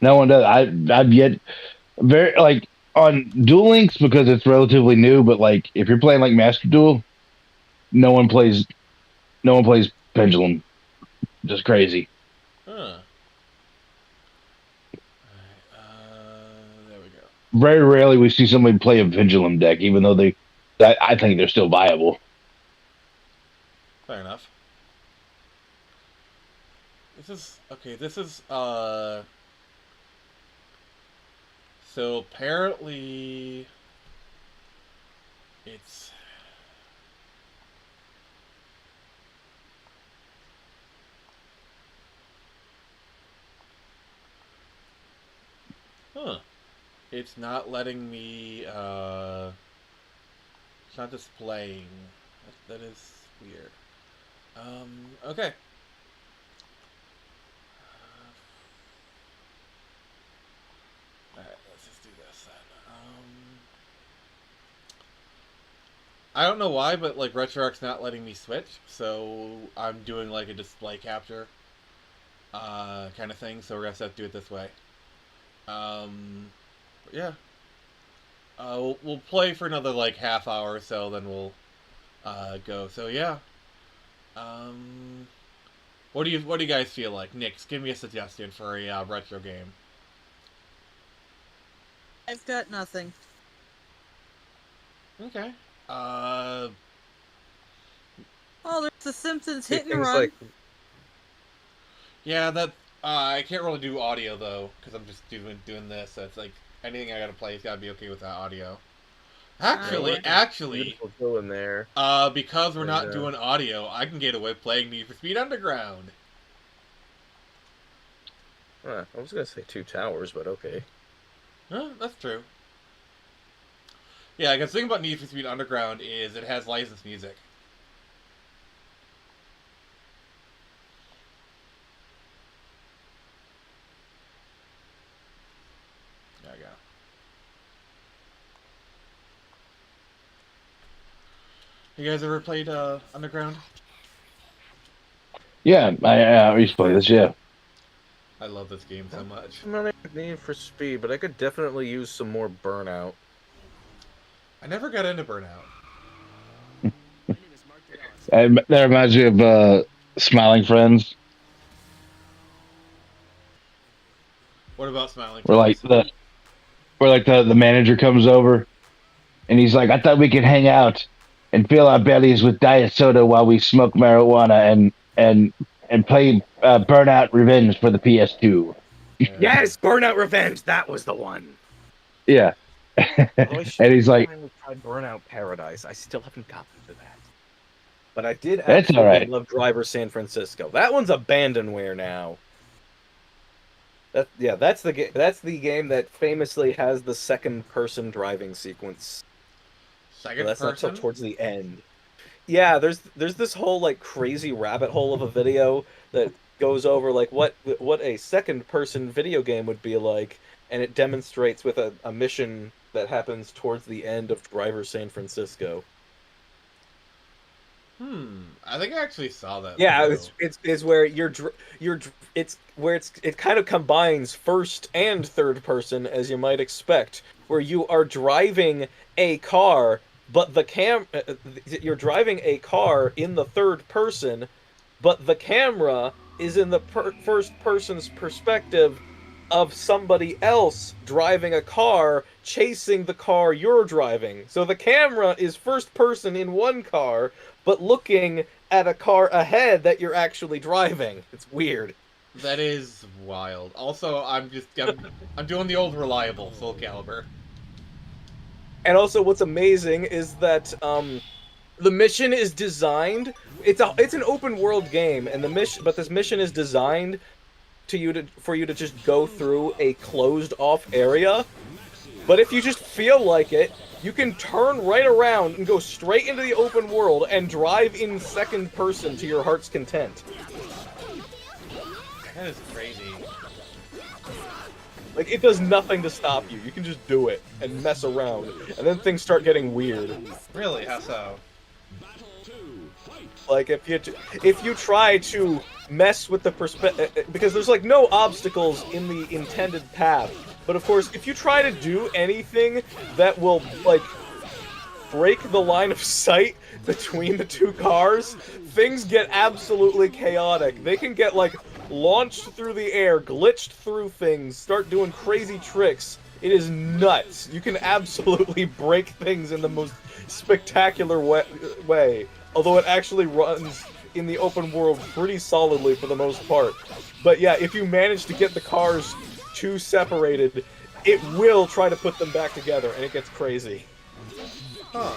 No one does. I've yet very like on Duel Links because it's relatively new, but like if you're playing like Master Duel, no one plays Pendulum. Just crazy. Huh. There we go. Very rarely we see somebody play a Pendulum deck, even though I think they're still viable. Fair enough. This is so apparently it's it's not letting me it's not displaying. That is weird. Okay. Alright, let's just do this then. I don't know why, but like RetroArch's not letting me switch, so I'm doing like a display capture kind of thing, so we're gonna have to do it this way. But yeah. We'll play for another like half hour or so, then we'll go. So yeah. What do you guys feel like? Nix, give me a suggestion for a retro game. I've got nothing. Okay. Oh, there's the Simpsons See, Hit and things Run. like Yeah, that I can't really do audio though, because I'm just doing this. So it's like anything I gotta play has gotta be okay with that audio. Actually, beautiful go in there. because we're not Yeah. doing audio, I can get away with playing Need for Speed Underground. I was gonna say Two Towers, but okay. Huh, that's true. Yeah, because the thing about Need for Speed Underground is it has licensed music. There we go. You guys ever played Underground? Yeah, I used to play this. Yeah, I love this game so much. Familiar with Need for Speed, but I could definitely use some more Burnout. I never got into Burnout. that reminds me of Smiling Friends, What about Smiling where like Friends? the manager comes over and he's like, "I thought we could hang out and fill our bellies with diet soda while we smoke marijuana and play Burnout Revenge for the PS2." Yes, Burnout Revenge. That was the one. Yeah, Although I should and he's like, finally try Burnout Paradise. I still haven't gotten to that. But I did "That's all absolutely right." love Driver San Francisco. That one's abandonware now. That's the game. That's the game that famously has the second-person driving sequence. Second But that's not person? till towards the end. Yeah, there's this whole like crazy rabbit hole of a video that goes over like what a second-person video game would be like, and it demonstrates with a mission that happens towards the end of Driver San Francisco. I think I actually saw that. Yeah, video. it's where it kind of combines first and third person, as you might expect, where you are driving a car, but you're driving a car in the third person, but the camera is in the first person's perspective of somebody else driving a car chasing the car you're driving. So the camera is first person in one car, but looking at a car ahead that you're actually driving. It's weird. That is wild. Also, I'm doing the old reliable full caliber. And also, what's amazing is that the mission is designed. It's an open world game, and this mission is designed for you to just go through a closed off area. But if you just feel like it, you can turn right around and go straight into the open world and drive in second person to your heart's content. That is crazy. Like, it does nothing to stop you. You can just do it and mess around. And then things start getting weird. Really? How so? Like, if you try to mess with the perspective, because there's like no obstacles in the intended path. But of course, if you try to do anything that will like break the line of sight between the two cars, things get absolutely chaotic. They can get like launched through the air, glitched through things, start doing crazy tricks. It is nuts. You can absolutely break things in the most spectacular way. Although it actually runs in the open world pretty solidly for the most part. But yeah, if you manage to get the cars too separated, it will try to put them back together, and it gets crazy. Huh.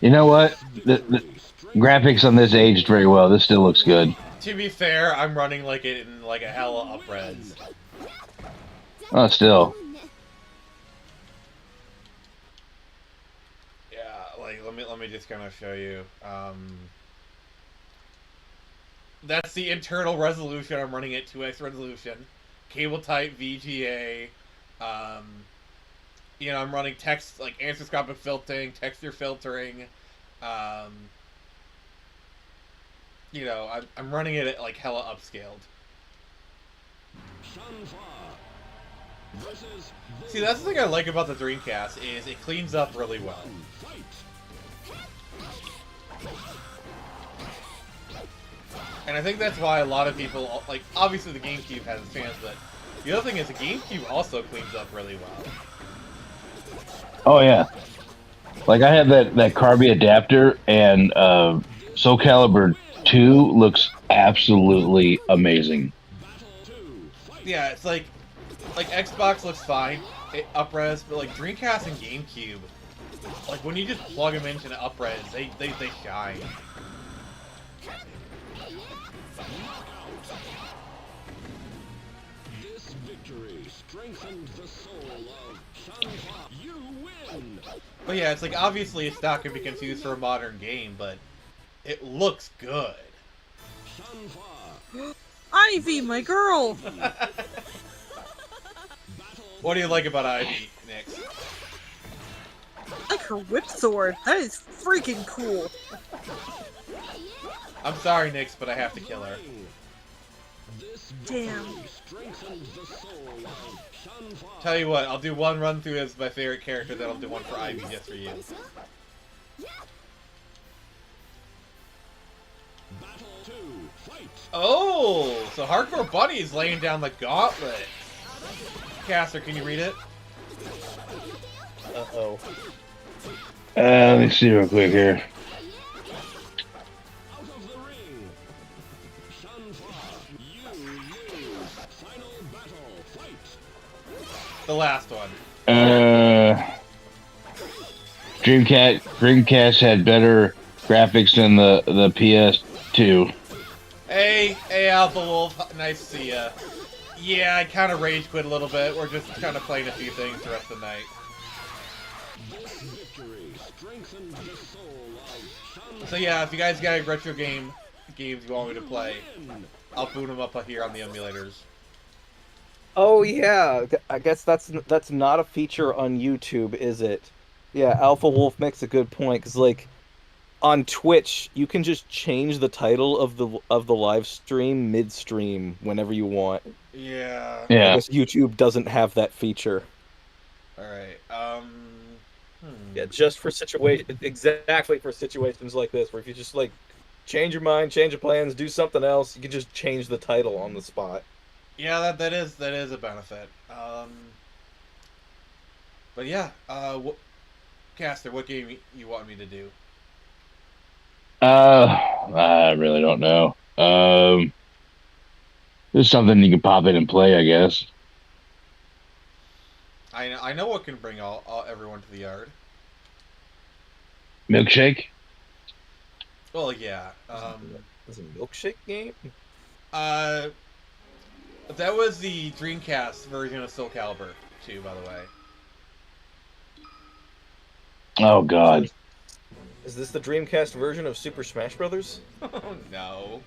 You know what? The graphics on this aged very well. This still looks good. To be fair, I'm running like it in like a hella up-res. Oh, still. Yeah, like let me just kind of show you. That's the internal resolution. I'm running at 2x resolution, cable type VGA. You know, I'm running text like anisotropic filtering, texture filtering. You know, I'm running it at like hella upscaled. See, that's the thing I like about the Dreamcast is it cleans up really well. And I think that's why a lot of people, like, obviously the GameCube has its fans, but the other thing is the GameCube also cleans up really well. Oh yeah. Like I have that Carby adapter, and Soul Calibur 2 looks absolutely amazing. Yeah, it's like Xbox looks fine, up-res, but like Dreamcast and GameCube, like when you just plug them into the up-res, they shine. This victory strengthened the soul of Shanghai. You win! But yeah, it's like, obviously it's not going to be confused for a modern game, but it looks good. Ivy, my girl! What do you like about Ivy, Nix? I like her whip sword. That is freaking cool. I'm sorry, Nix, but I have to kill her. Damn. Tell you what, I'll do one run through as my favorite character, then I'll do one for Ivy just for you. Oh, so Hardcore Bunny is laying down the gauntlet. Caster, can you read it? Uh-oh. Let me see real quick here. The last one. Dreamcast had better graphics than the PS2. Hey, Alpha Wolf, nice to see ya. Yeah, I kind of rage quit a little bit. We're just kind of playing a few things the rest of the night. So yeah, if you guys got any retro games you want me to play, I'll boot them up here on the emulators. Oh yeah, I guess that's not a feature on YouTube, is it? Yeah, Alpha Wolf makes a good point because like on Twitch, you can just change the title of the live stream midstream whenever you want. Yeah. I Yeah. guess YouTube doesn't have that feature. All right. Yeah, just for exactly for situations like this, where if you just like change your mind, change your plans, do something else, you can just change the title on the spot. Yeah, that is a benefit. But yeah, Caster, what game you want me to do? I really don't know. There's something you can pop in and play, I guess. I know what can bring everyone to the yard. Milkshake? Well, yeah. Is it a milkshake game? That was the Dreamcast version of Soul Calibur 2, by the way. Oh, God. Is this the Dreamcast version of Super Smash Brothers? Oh no.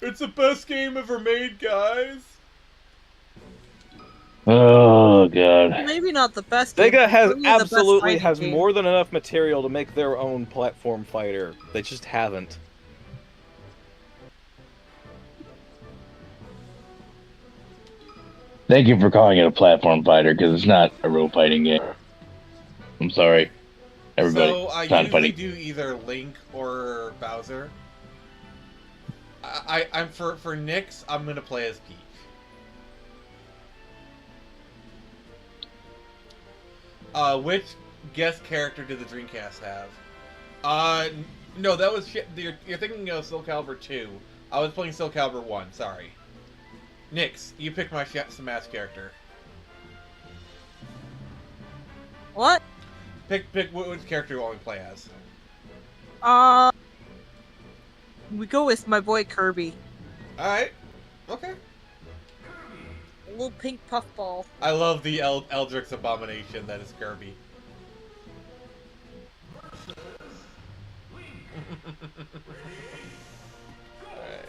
It's the best game ever made, guys! Oh, God. Maybe not the best game, Sega but has certainly the best absolutely fighting has game. more than enough material to make their own platform fighter. They just haven't. Thank you for calling it a platform fighter, because it's not a real fighting game. I'm sorry, everybody. So, I It's not usually fighting. do either Link or Bowser. I'm for Nyx, I'm gonna play as Peach. Which guest character did the Dreamcast have? No, that was shit. You're thinking of Soul Calibur 2. I was playing Soul Calibur 1, sorry. Nyx, you pick my Smash character. What? Pick which character you want me to play as. We go with my boy Kirby. Alright. Okay. A little pink puffball. I love the Eldritch abomination that is Kirby. Alright.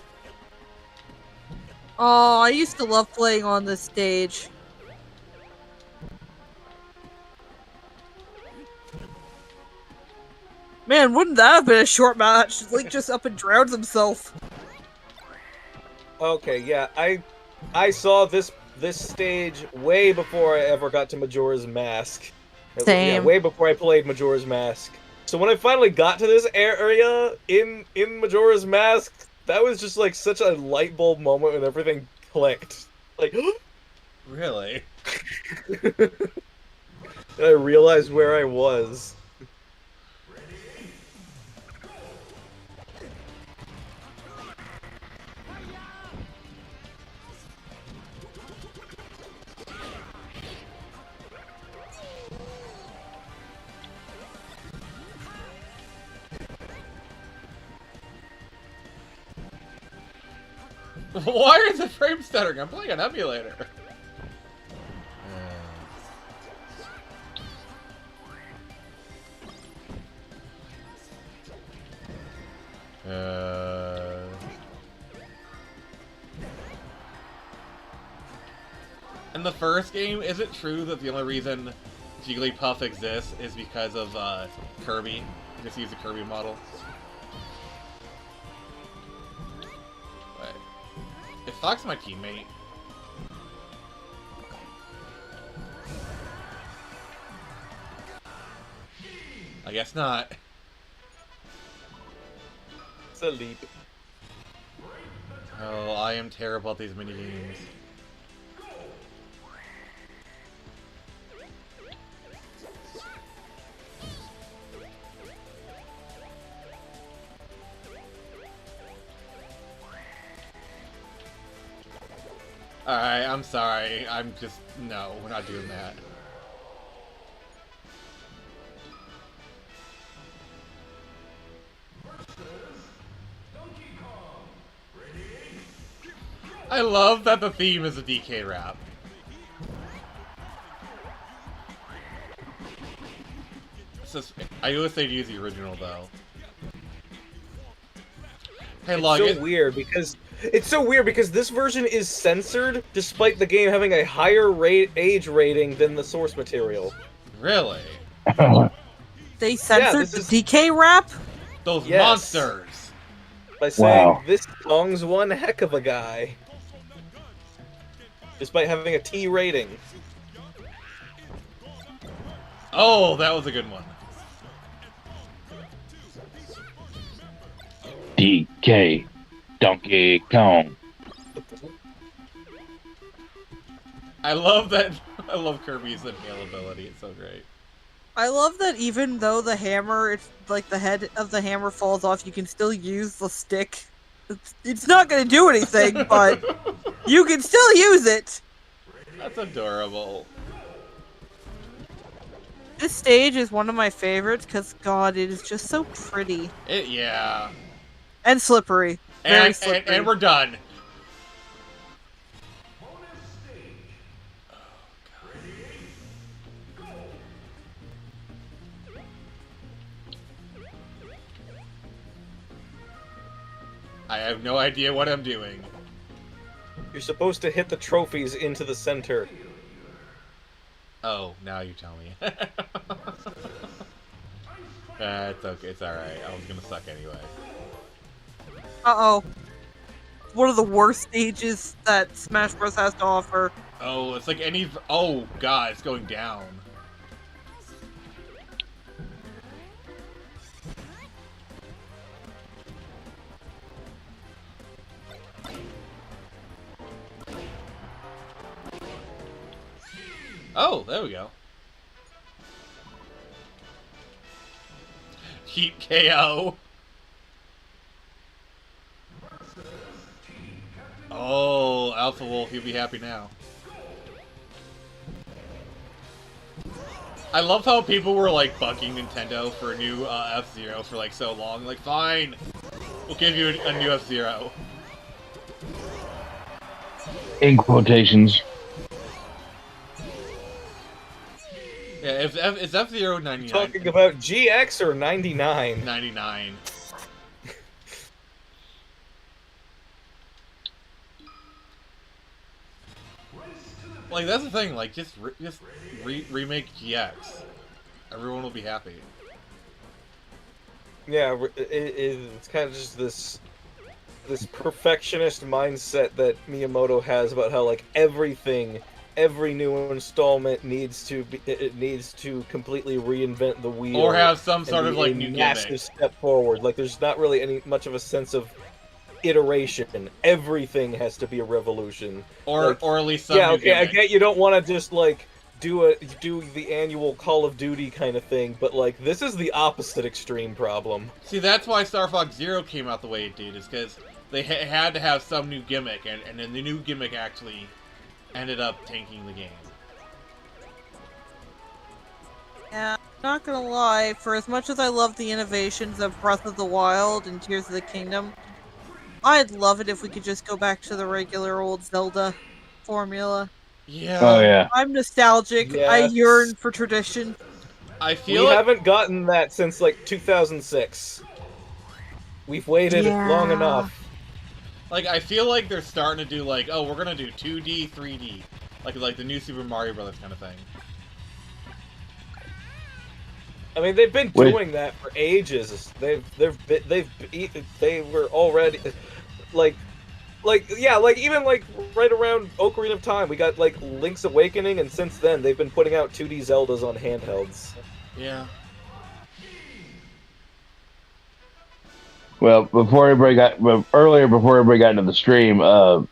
Oh, I used to love playing on this stage. Man, wouldn't that have been a short match? Link just up and drowns himself. Okay, yeah, I saw this stage way before I ever got to Majora's Mask. Same. Yeah, way before I played Majora's Mask. So when I finally got to this area in Majora's Mask, that was just like such a light bulb moment when everything clicked. Like, Really? and I realized where I was. Why is the frame stuttering? I'm playing an emulator. the first game, is it true that the only reason Jigglypuff exists is because of Kirby? Just use the Kirby model. Wait. Is Fox my teammate? I guess not. It's a leap. Oh, I am terrible at these minigames. Alright, I'm sorry. I'm just... No, we're not doing that. I love that the theme is a DK rap. I always say to use the original though. Hey, Log, It's so weird because this version is censored, despite the game having a higher age rating than the source material. Really? They censored this the DK rap? Those Yes. monsters! By saying Wow. this song's one heck of a guy. Despite having a T rating. Oh, that was a good one. DK Donkey Kong. I love that. I love Kirby's inhale ability. It's so great. I love that even though the hammer, it's like the head of the hammer falls off, you can still use the stick. It's not going to do anything, but you can still use it. That's adorable. This stage is one of my favorites because, God, it is just so pretty. Yeah. And slippery. Very slippery. And we're done. I have no idea what I'm doing. You're supposed to hit the trophies into the center. Oh, now you tell me. It's okay. It's alright. I was gonna suck anyway. Uh-oh. One of the worst stages that Smash Bros. Has to offer. Oh, it's like any... Oh, God, it's going down. Oh, there we go. Heat KO. Oh, Alpha Wolf, he'll be happy now. I love how people were like bugging Nintendo for a new F-Zero for like so long. Like, fine, we'll give you a new F-Zero. In quotations. Yeah, is F-Zero 99? Talking about GX or 99? 99. Like, that's the thing, like, just remake GX. Everyone will be happy. Yeah, it's kind of just this perfectionist mindset that Miyamoto has about how like every new installment needs to completely reinvent the wheel Or have some and sort of be like a new massive gimmick. step forward. Like there's not really any much of a sense of iteration. Everything has to be a revolution. Or Like, or at least some yeah, new okay, I gimmick. get you don't want to just like do the annual Call of Duty kind of thing, but like this is the opposite extreme problem. See, that's why Star Fox Zero came out the way it did, is because they had to have some new gimmick, and then the new gimmick actually ended up tanking the game. Yeah, not gonna lie, for as much as I love the innovations of Breath of the Wild and Tears of the Kingdom, I'd love it if we could just go back to the regular old Zelda formula. Yeah. Oh yeah. I'm nostalgic. I Yes. yearn for tradition. I We feel like haven't gotten that since like 2006. We've waited long enough. I feel like they're starting to do like, oh, we're gonna do 2D, 3D. like the new Super Mario Brothers kind of thing. I mean, they've been Wait. doing that for ages. They were already like yeah, like even like right around Ocarina of Time, we got like Link's Awakening, and since then they've been putting out 2D Zeldas on handhelds. Yeah. Well, before everybody got into the stream, I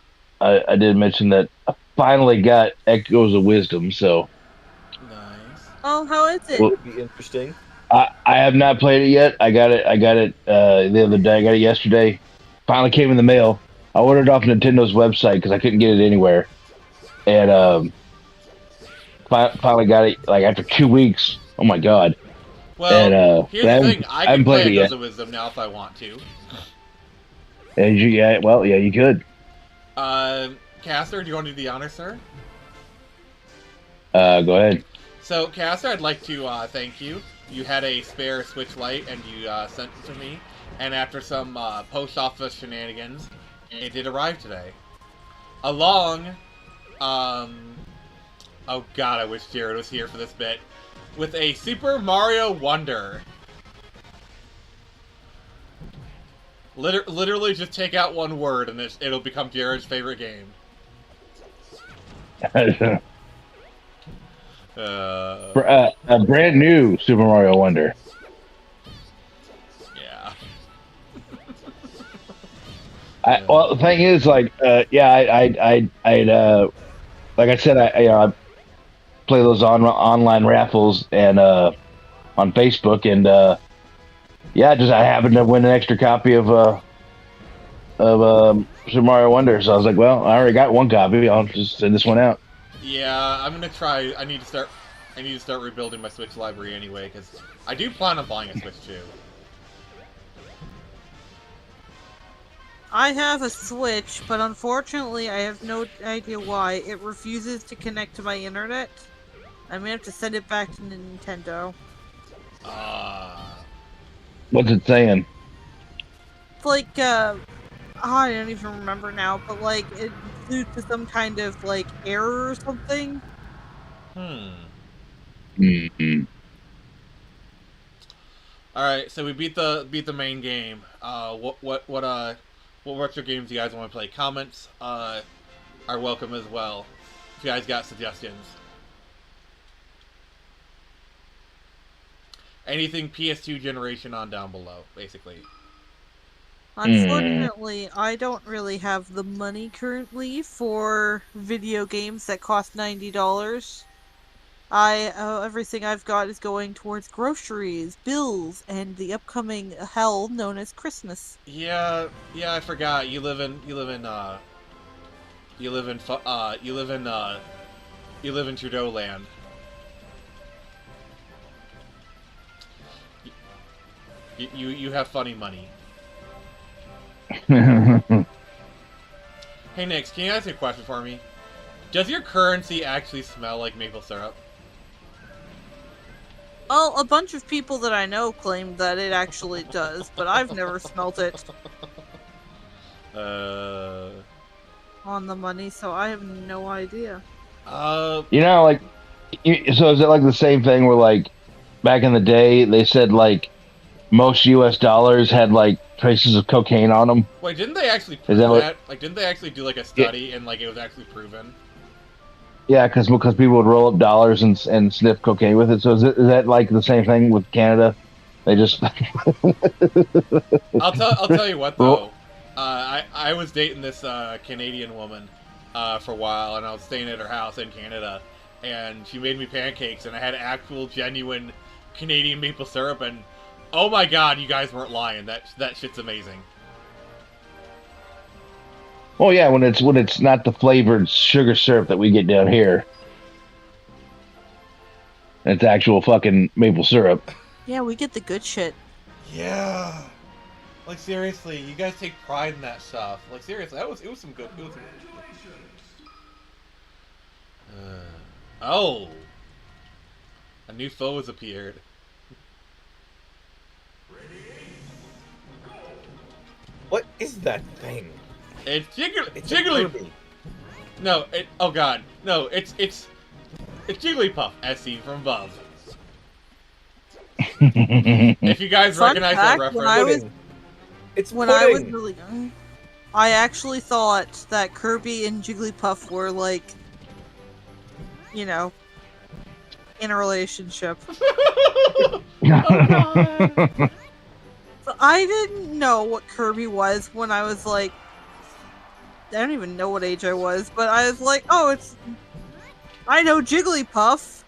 did mention that I finally got Echoes of Wisdom. So, Nice. Oh, how is it? well, Would be interesting. I have not played it yet. I got it the other day. I got it yesterday. Finally came in the mail. I ordered it off Nintendo's website because I couldn't get it anywhere, and finally got it like after 2 weeks. Oh my god! Well, And here's I the haven't, thing. I I haven't can play played it Echoes yet. of Wisdom now if I want to. Yeah, you could. Caster, do you want to do the honor, sir? Go ahead. So, Caster, I'd like to thank you. You had a spare Switch Lite, and you sent it to me. And after some post office shenanigans, it did arrive today. Along, oh god, I wish Jared was here for this bit. With a Super Mario Wonder. Literally just take out one word, and it'll become Jared's favorite game. A brand new Super Mario Wonder. Yeah. Well, the thing is, like, I'd like I said, I play those online raffles and on Facebook, and I happened to win an extra copy of Super Mario Wonder. So I was like, well, I already got one copy. I'll just send this one out. Yeah, I'm gonna try. I need to start rebuilding my Switch library anyway, because I do plan on buying a Switch too. I have a Switch, but unfortunately I have no idea why. It refuses to connect to my internet. I may have to send it back to Nintendo. What's it saying? It's like, I don't even remember now, but like, it's due to some kind of, like, error or something. Mm-hmm. Alright, so we beat the main game. What retro games you guys want to play? Comments are welcome as well. If you guys got suggestions. Anything PS2 generation on down below, basically. Unfortunately, I don't really have the money currently for video games that cost $90. Everything I've got is going towards groceries, bills, and the upcoming hell known as Christmas. Yeah, I forgot. You live in Trudeau land. You have funny money. Hey Nix, can you ask me a question for me? Does your currency actually smell like maple syrup? Well, a bunch of people that I know claim that it actually does, but I've never smelt it on the money, so I have no idea. Like, so is it like the same thing where, like, back in the day, they said, like, most U.S. dollars had, like, traces of cocaine on them? Wait, didn't they actually prove that? Like, didn't they actually do, like, a study and, like, it was actually proven? Yeah, because people would roll up dollars and sniff cocaine with it. So is that like the same thing with Canada? They just. I'll tell you what though. I was dating this Canadian woman for a while, and I was staying at her house in Canada, and she made me pancakes, and I had actual genuine Canadian maple syrup, and oh my god, you guys weren't lying. That shit's amazing. Oh yeah, when it's not the flavored sugar syrup that we get down here. It's actual fucking maple syrup. Yeah, we get the good shit. Yeah. Like seriously, you guys take pride in that stuff. Like seriously, it was some good. Oh, a new foe has appeared. What is that thing? It's It's Jiggly. Kirby. No, oh god. No, it's Jigglypuff, as seen from above. If you guys Fun recognize that fact, when reference. I was Pudding. It's when I was pudding. really young, I actually thought that Kirby and Jigglypuff were like, you know, in a relationship. Oh god. But I didn't know what Kirby was when I was like, I don't even know what age I was, but I was like, oh, I know Jigglypuff.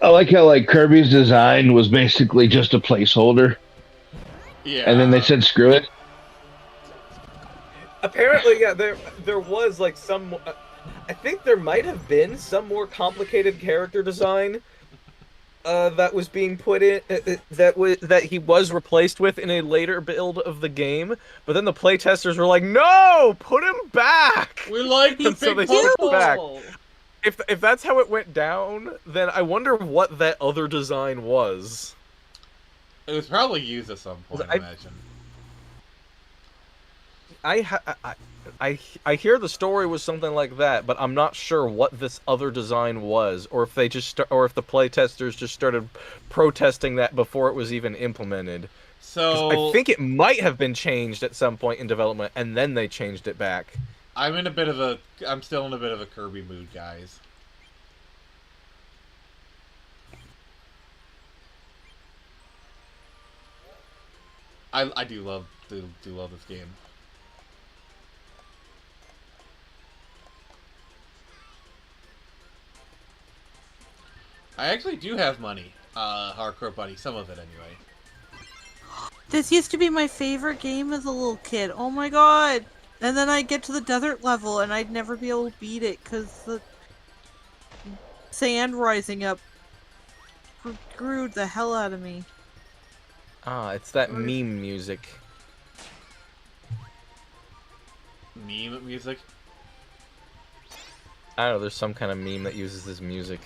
I like how like Kirby's design was basically just a placeholder, Yeah. and then they said screw it. Apparently, yeah, there was like some. I think there might have been some more complicated character design that was being put in that he was replaced with in a later build of the game. But then the playtesters were like, "No, put him back." We like the He's so big they took cute. it back. purple. If that's how it went down, then I wonder what that other design was. It was probably used at some point, I imagine. I hear the story was something like that, but I'm not sure what this other design was, or if they just or if the playtesters just started protesting that before it was even implemented. 'Cause So I think it might have been changed at some point in development, and then they changed it back. I'm still in a bit of a Kirby mood, guys. I do love this game. I actually do have money, Hardcore Buddy, some of it anyway. This used to be my favorite game as a little kid. Oh my god! And then I get to the desert level and I'd never be able to beat it because the sand rising up screwed the hell out of me. Ah, it's that meme music. Meme music? I don't know, there's some kind of meme that uses this music.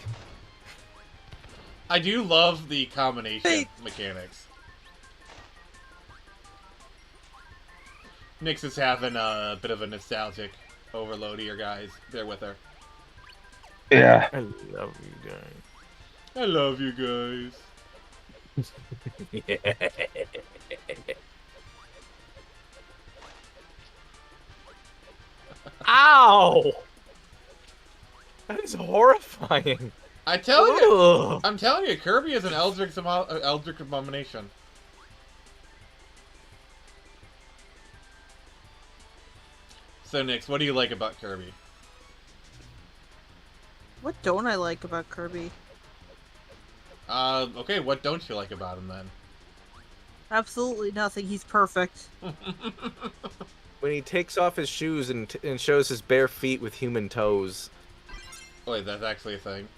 I do love the combination Hey. mechanics. Nyx is having a bit of a nostalgic overload here, guys. Bear with her. Yeah. I love you guys. I love you guys. Ow! That is horrifying. I'm telling you, Ugh. Kirby is an Eldritch abomination. So, Nyx, what do you like about Kirby? What don't I like about Kirby? Okay, what don't you like about him then? Absolutely nothing. He's perfect. When he takes off his shoes and shows his bare feet with human toes. Wait, that's actually a thing.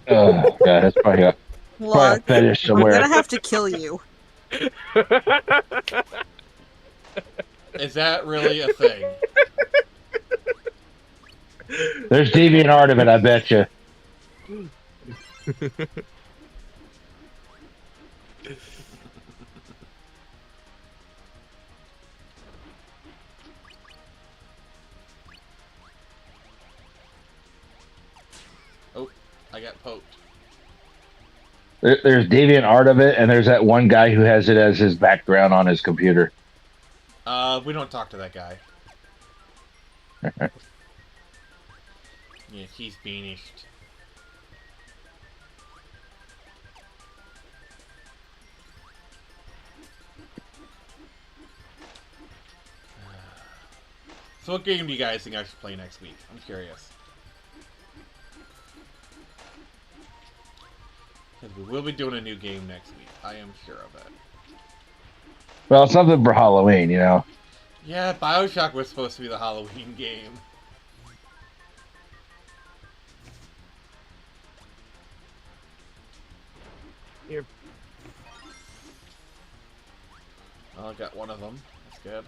Oh god, that's probably a Look, fetish I'm somewhere. gonna have to kill you. Is that really a thing? There's deviant art of it, I bet you. Oh, I got poked. There's deviant art of it, and there's that one guy who has it as his background on his computer. We don't talk to that guy. Yeah, he's banished. So what game do you guys think I should play next week? I'm curious. Because we will be doing a new game next week. I am sure of it. Well, something for Halloween, you know. Yeah, BioShock was supposed to be the Halloween game. Here. Well, I got one of them. That's good.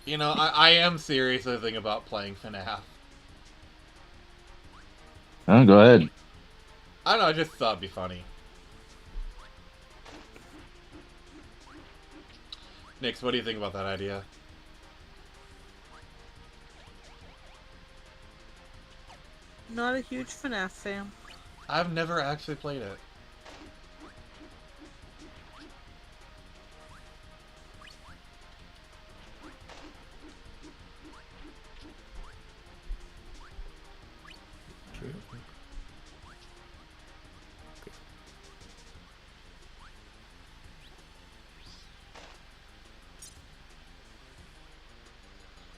You know, I am seriously thinking about playing FNAF. Oh, go ahead. I don't know, I just thought it'd be funny. Nix, what do you think about that idea? Not a huge FNAF fan. I've never actually played it.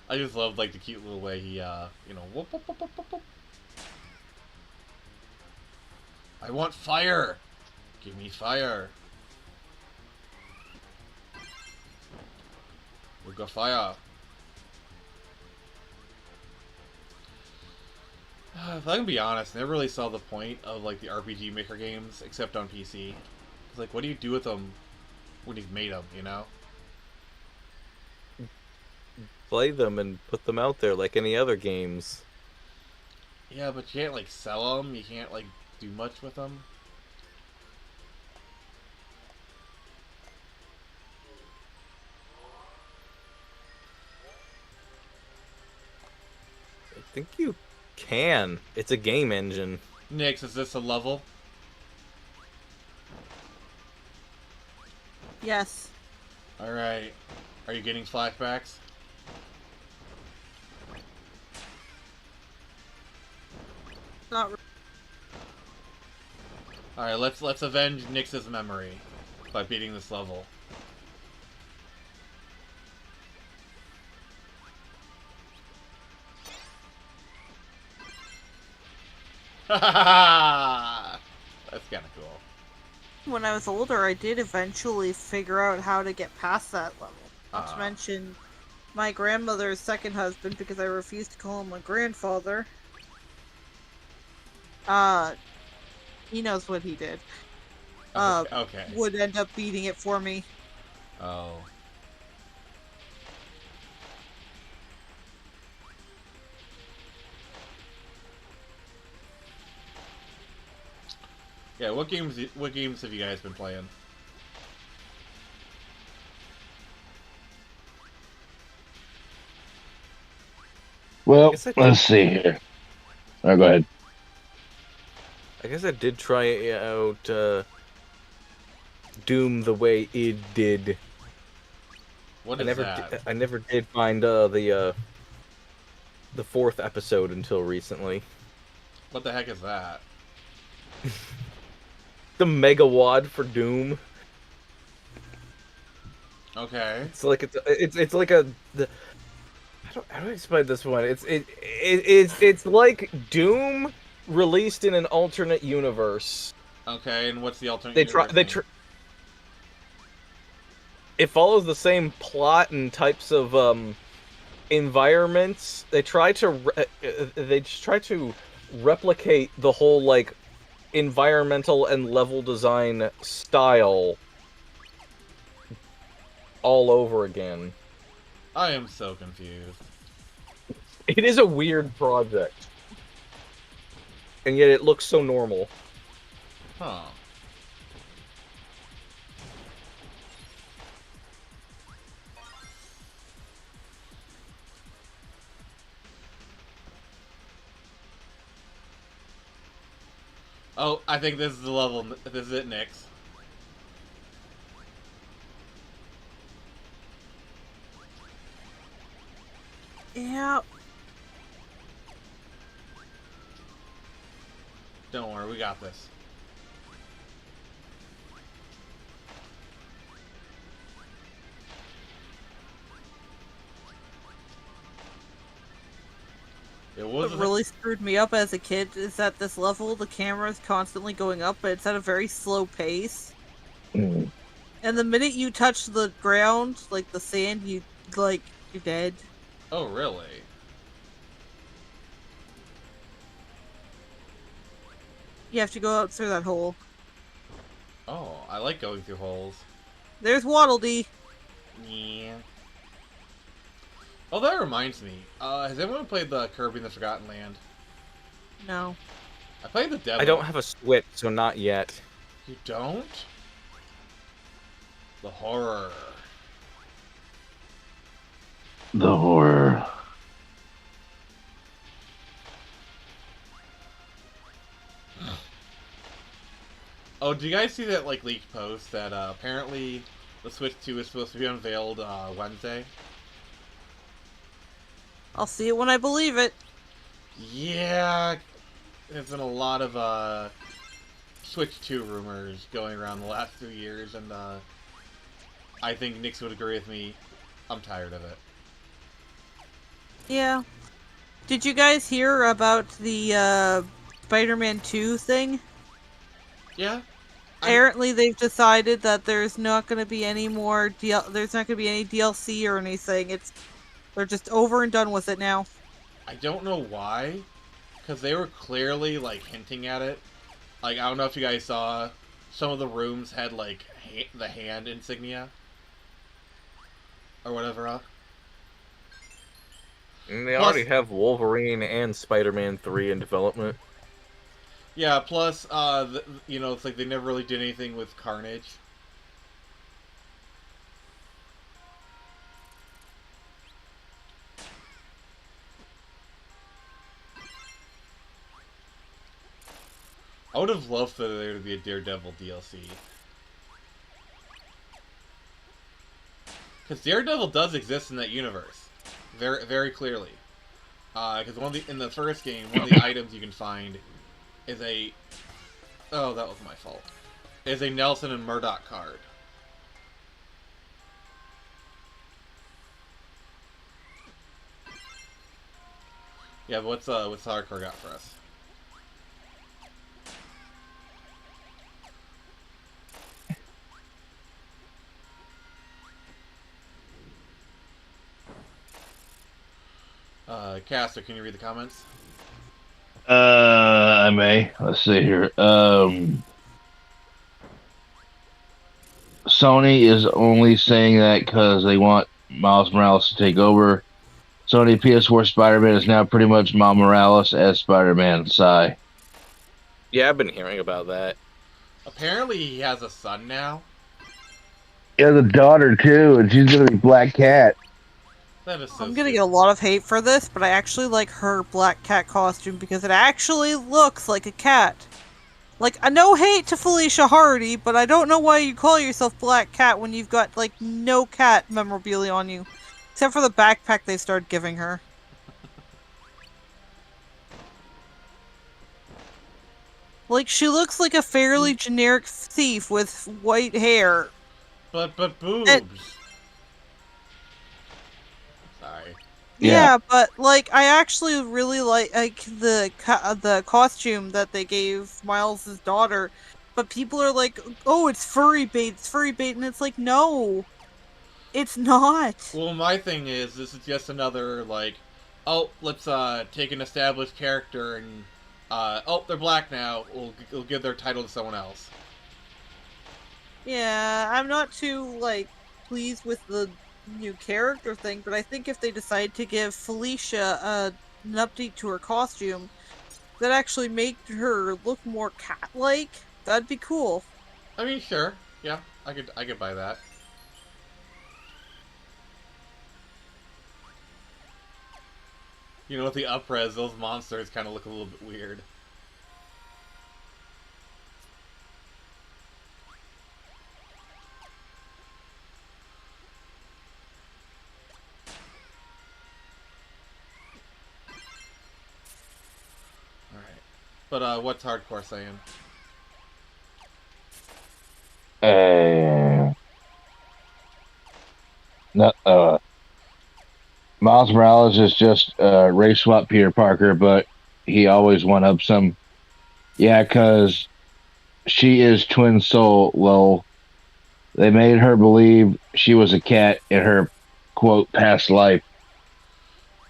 I just love like the cute little way he, whoop, whoop, whoop, whoop, whoop, whoop. I want fire! Give me fire! We got fire! If I can be honest, I never really saw the point of like the RPG Maker games except on PC. It's like, what do you do with them when you've made them, you know? Play them and put them out there like any other games. Yeah, but you can't like sell them. You can't like do much with them. I think you can. It's a game engine. Nix, is this a level? Yes. Alright. Are you getting flashbacks? Not re- Alright, let's avenge Nix's memory by beating this level. That's kinda cool. When I was older, I did eventually figure out how to get past that level. Not to Ah. mention my grandmother's second husband, because I refused to call him my grandfather. He knows what he did. Okay. Would end up beating it for me. Oh. Yeah, what games have you guys been playing? Well, guess I did- let's see here. Oh, go ahead. I guess I did try out Doom the way it did. What I is never, that? I never did find the fourth episode until recently. What the heck is that? The Megawad for Doom. Okay. It's like it's like a. How do I explain this one? It's like Doom released in an alternate universe. Okay, and what's the alternate They try. universe name? It follows the same plot and types of environments. They try to replicate the whole like environmental and level design style all over again. I am so confused. It is a weird project, and yet it looks so normal. Huh. Oh, I think this is the level. This is it, Nix. Yeah. Don't worry, we got this. It was What really screwed me up as a kid is that this level, the camera is constantly going up, but it's at a very slow pace. Mm. And the minute you touch the ground, like the sand, you're dead. Oh, really? You have to go out through that hole. Oh, I like going through holes. There's Waddle Dee. Yeah. Oh, that reminds me. Has anyone played the Kirby in the Forgotten Land? No. I played the demo. I don't have a Switch, so not yet. You don't? The horror. The horror. Oh, do you guys see that like leaked post that apparently the Switch 2 is supposed to be unveiled Wednesday? I'll see it when I believe it. Yeah, there's been a lot of Switch 2 rumors going around the last 2 years, and I think Nix would agree with me. I'm tired of it. Yeah. Did you guys hear about the Spider-Man 2 thing? Yeah. Apparently, they've decided that there's not going to be any more there's not going to be any DLC or anything. They're just over and done with it now. I don't know why, because they were clearly like hinting at it. Like, I don't know if you guys saw, some of the rooms had like the hand insignia or whatever. And they Plus- already have Wolverine and Spider-Man 3 in development. Yeah. Plus, you know, it's like they never really did anything with Carnage. I would have loved for there to be a Daredevil DLC. Because Daredevil does exist in that universe. Very, very clearly. Because in the first game, one of the items you can find is a... Oh, that was my fault. Is a Nelson and Murdoch card. Yeah, but what's Hardcore got for us? Caster, can you read the comments? I may. Let's see here. Sony is only saying that because they want Miles Morales to take over. Sony PS4 Spider-Man is now pretty much Miles Morales as Spider-Man. Sigh. Yeah, I've been hearing about that. Apparently he has a son now. He has a daughter too, and she's gonna be Black Cat. That is so I'm gonna stupid. get a lot of hate for this, but I actually like her black cat costume because it actually looks like a cat. Like, no hate to Felicia Hardy, but I don't know why you call yourself Black Cat when you've got, like, no cat memorabilia on you. Except for the backpack they started giving her. Like, she looks like a fairly generic thief with white hair. But boobs. Sorry. Yeah, but like I actually really like the costume that they gave Miles's daughter, but people are like, "Oh, it's furry bait, and it's like, no, it's not. Well, my thing is, this is just another, like, oh, let's take an established character and, oh, they're black now, we'll give their title to someone else. Yeah, I'm not too like pleased with the new character thing, but I think if they decide to give Felicia an update to her costume that actually made her look more cat-like, that'd be cool. I mean, sure, yeah, I could buy that. You know, with the up-res, those monsters kind of look a little bit weird. Alright. But, what's Hardcore saying? No, Miles Morales is just race swap Peter Parker, but he always one up some. Yeah, because she is twin soul. Well, they made her believe she was a cat in her quote past life.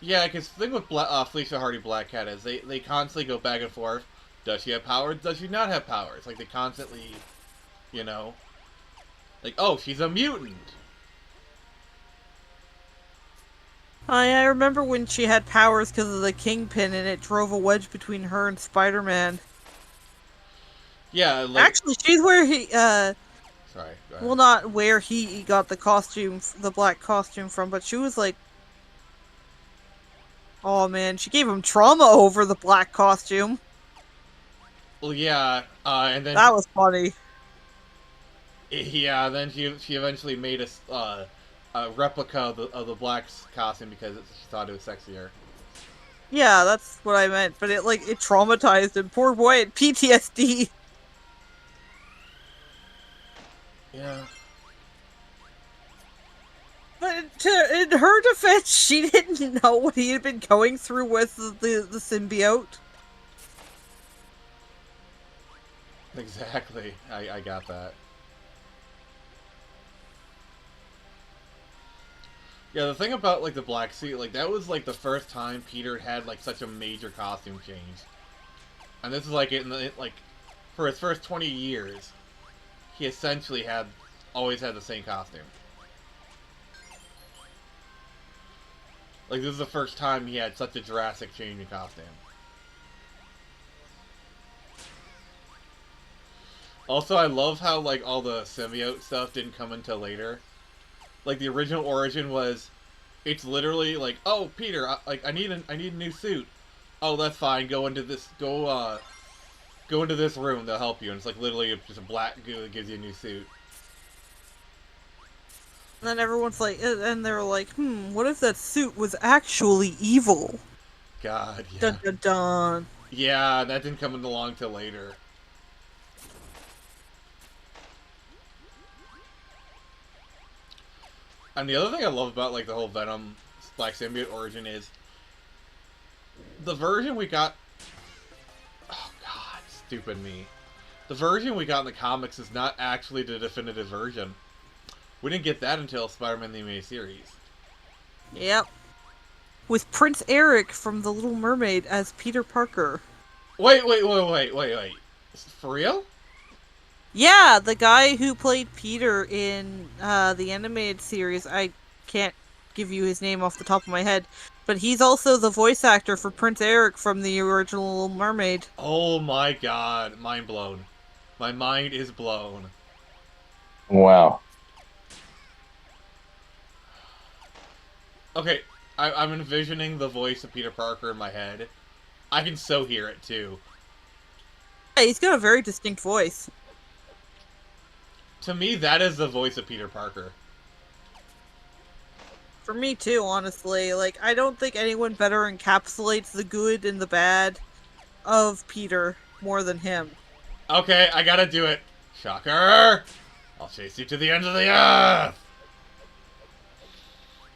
Yeah, because the thing with Felicia Hardy Black Cat is they constantly go back and forth. Does she have powers? Does she not have powers? Like, they constantly, you know... Like, oh, she's a mutant! I remember when she had powers because of the Kingpin and it drove a wedge between her and Spider-Man. Yeah, like Actually, she's where he sorry. Go ahead. well, not where he got the costume, the black costume from, but she was like, oh man, she gave him trauma over the black costume. Well, yeah, and then That was funny. yeah, then she eventually made a replica of the black costume because she thought it was sexier. Yeah, that's what I meant. But it traumatized him. Poor boy had PTSD. Yeah. But in her defense, she didn't know what he had been going through with the symbiote. Exactly. I got that. Yeah, the thing about like the black suit, like that was like the first time Peter had like such a major costume change, and this is like like for his first 20 years, he essentially had always had the same costume. Like this is the first time he had such a drastic change in costume. Also, I love how like all the symbiote stuff didn't come until later. Like the original origin was, it's literally like, oh Peter, I need a new suit. Oh, that's fine. Go into this room. They'll help you. And it's like literally just a black goo that gives you a new suit. And then everyone's like, and they're like, what if that suit was actually evil? God, yeah. Dun dun dun. Yeah, that didn't come along till later. And the other thing I love about like the whole Venom Black Symbiote origin is the version we got. Oh God, stupid me. The version we got in the comics is not actually the definitive version. We didn't get that until Spider-Man the Animated Series. Yep. With Prince Eric from The Little Mermaid as Peter Parker. Wait. For real? Yeah, the guy who played Peter in the animated series, I can't give you his name off the top of my head, but he's also the voice actor for Prince Eric from the original Little Mermaid. Oh my God, mind blown. My mind is blown. Wow. Okay, I'm envisioning the voice of Peter Parker in my head. I can so hear it too. Yeah, he's got a very distinct voice. To me, that is the voice of Peter Parker. For me too, honestly. Like, I don't think anyone better encapsulates the good and the bad of Peter more than him. Okay, I gotta do it. Shocker! I'll chase you to the end of the earth!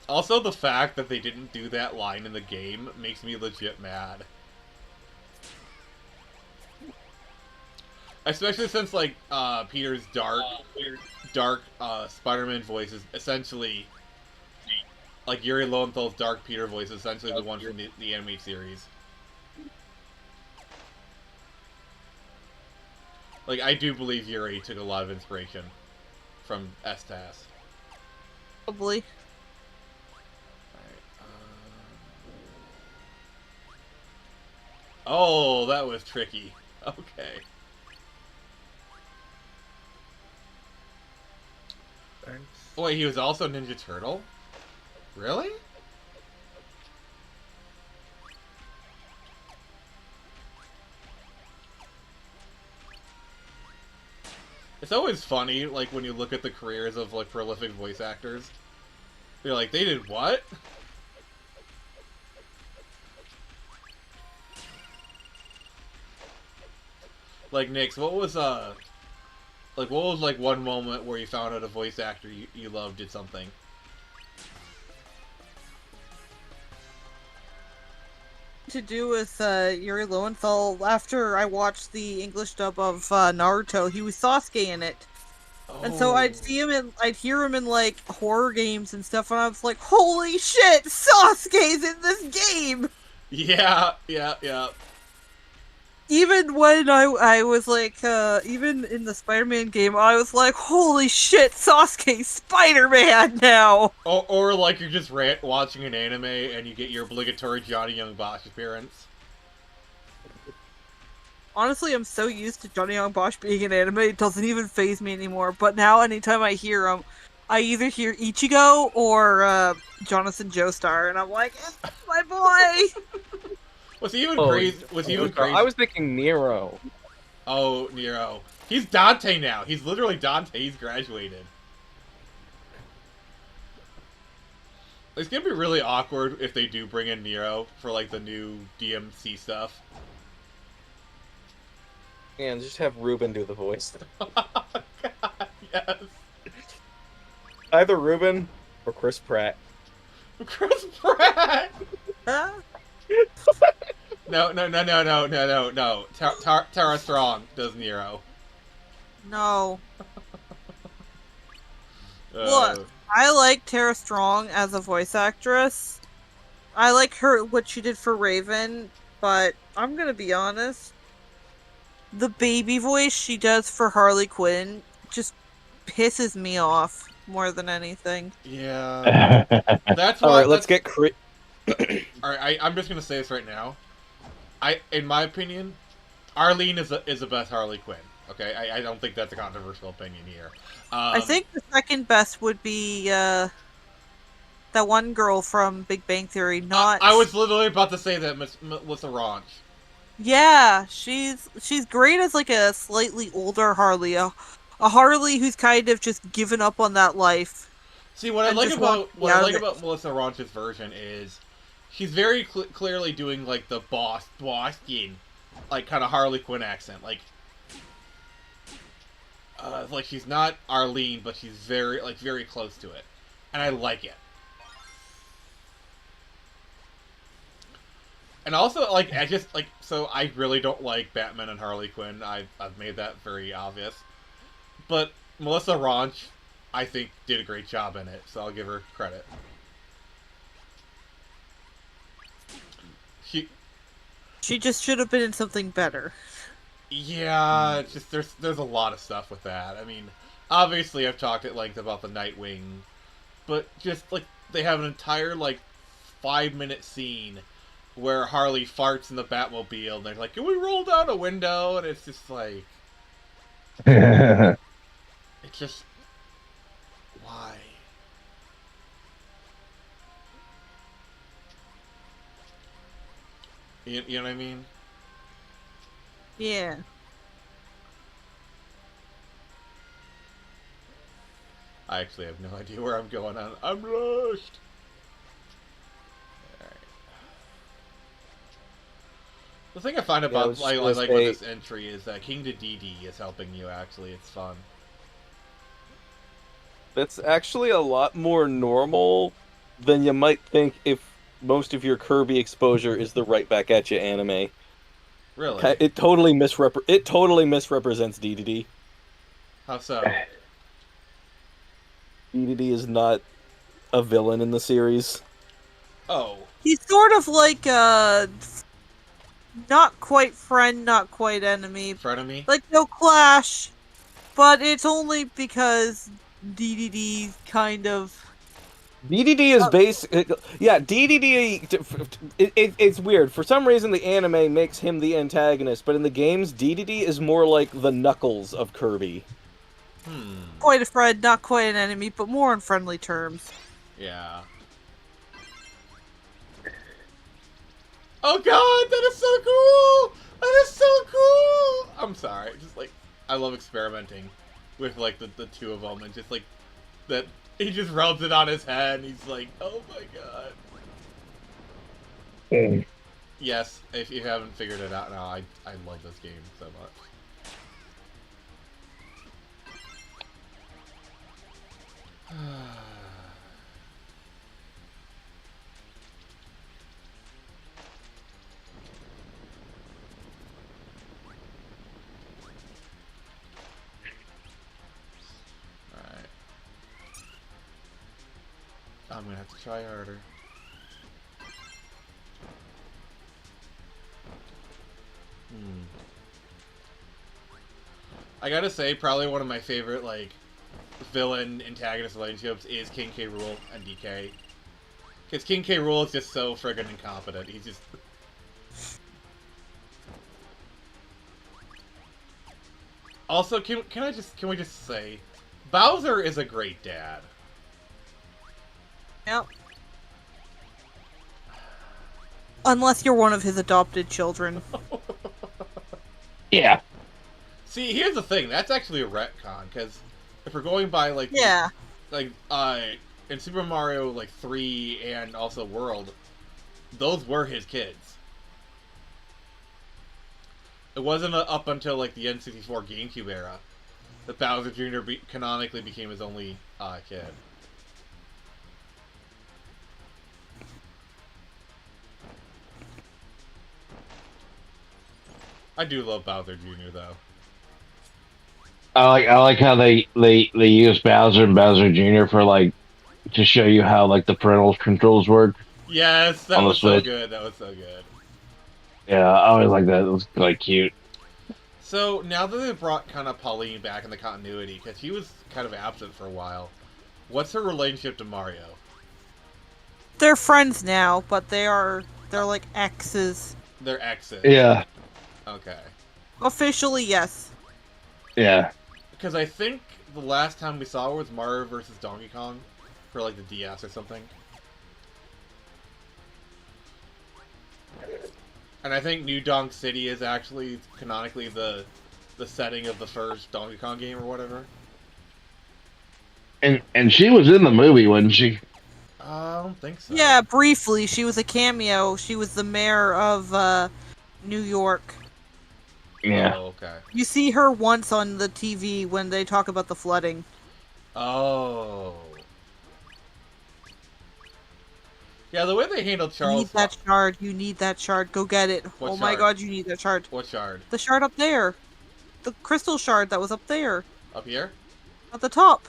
Also, the fact that they didn't do that line in the game makes me legit mad. Especially since, like, Peter's dark Spider-Man voice is essentially... Like, Yuri Lowenthal's dark Peter voice is essentially the one from the anime series. Like, I do believe Yuri took a lot of inspiration from S-TAS. Probably. Oh, that was tricky. Okay. Thanks. Wait, he was also Ninja Turtle? Really? It's always funny, like, when you look at the careers of, like, prolific voice actors. You're like, they did what? Like, Nix, what was one moment where you found out a voice actor you loved did something? To do with Yuri Lowenthal, after I watched the English dub of Naruto, he was Sasuke in it. And so I'd see him I'd hear him in like horror games and stuff, and I was like, holy shit, Sasuke's in this game! Yeah. Even when I was like, even in the Spider-Man game, I was like, holy shit, Sasuke's Spider-Man now! Or like you're just watching an anime and you get your obligatory Johnny Young Bosch appearance. honestly, I'm so used to Johnny Young Bosch being an anime, it doesn't even faze me anymore. But now, anytime I hear him, I either hear Ichigo or Jonathan Joestar, and I'm like, my boy! Was he even Oh, crazy? Was he even I crazy? was thinking Nero. Oh, Nero. He's Dante now. He's literally Dante. He's graduated. It's gonna be really awkward if they do bring in Nero for like the new DMC stuff. And just have Ruben do the voice. God, yes. Either Ruben or Chris Pratt. Chris Pratt. Huh? No. Tara Strong does Nero. No. Uh, Look, I like Tara Strong as a voice actress. I like her, what she did for Raven, but I'm gonna be honest. The baby voice she does for Harley Quinn just pisses me off more than anything. Yeah. That's All why. right, let's get All right, I'm just gonna say this right now. In my opinion, Arlene is the best Harley Quinn. Okay, I don't think that's a controversial opinion here. I think the second best would be that one girl from Big Bang Theory. Not. I was literally about to say that Melissa Ranch. Yeah, she's great as like a slightly older Harley, a Harley who's kind of just given up on that life. See, what I And like just about wants to be out of it. Melissa Ranch's version is she's very clearly doing like the Boston, like kind of Harley Quinn accent, like she's not Arlene, but she's very close to it, and I like it. And also, like, so I really don't like Batman and Harley Quinn. I've made that very obvious. But Melissa Ranch, I think, did a great job in it, so I'll give her credit. She just should have been in something better. Yeah, it's just there's a lot of stuff with that. I mean, obviously I've talked at length about the Nightwing, but just like they have an entire like 5-minute scene where Harley farts in the Batmobile, and they're like, "Can we roll down a window?" And it's just like, it's just why. You know what I mean? Yeah. I actually have no idea where I'm going on. I'm lost. Alright. The thing I find about with this entry is that King Dedede is helping you. Actually, it's fun. That's actually a lot more normal than you might think if most of your Kirby exposure is the right back at you anime. Really? It totally misrepresents DDD. How so? DDD is not a villain in the series. Oh. He's sort of like a not quite friend, not quite enemy. Frenemy? Like no clash, but it's only because DDD kind of. DDD is yeah, DDD. It's weird. For some reason, the anime makes him the antagonist, but in the games, DDD is more like the Knuckles of Kirby. Quite a friend, not quite an enemy, but more on friendly terms. Yeah. Oh god, that is so cool! That is so cool! I'm sorry, just like, I love experimenting with like the two of them, and just like, that he just rubs it on his head, and he's like, oh my god. Yes, if you haven't figured it out now, I love this game so much. Alright. I'm gonna have to try harder. I gotta say, probably one of my favorite, like, villain-antagonist relationships is King K. Rool and DK. Because King K. Rool is just so friggin' incompetent. He's just... Also, can we just say, Bowser is a great dad. Yep. Unless you're one of his adopted children. Yeah. See, here's the thing. That's actually a retcon, because if we're going by, like... Yeah. Like, in Super Mario, like, 3 and also World, those were his kids. It wasn't up until, like, the N64 GameCube era that Bowser Jr. Canonically became his only, kid. I do love Bowser Jr. though. I like how they use Bowser and Bowser Jr. for like to show you how like the parental controls work. Yes, that On the was so Switch. good. That was so good. Yeah, I always like that. It was like cute. So now that they brought kind of Pauline back in the continuity, because he was kind of absent for a while, what's her relationship to Mario? They're friends now, but they're like exes. They're exes. Yeah, Okay. Officially, yes. yeah. Because I think the last time we saw her was Mario versus Donkey Kong for like the DS or something. And I think New Donk City is actually canonically the setting of the first Donkey Kong game or whatever. And she was in the movie, wasn't she? I don't think so. Yeah, briefly. She was a cameo. She was the mayor of New York. Yeah. Oh, okay. You see her once on the TV when they talk about the flooding. Oh. Yeah, the way they handled You Charles... need that shard. You need that shard. Go get it. What Oh my shard? god, you need that shard. What shard? The shard up there. The crystal shard that was up there. Up here? At the top.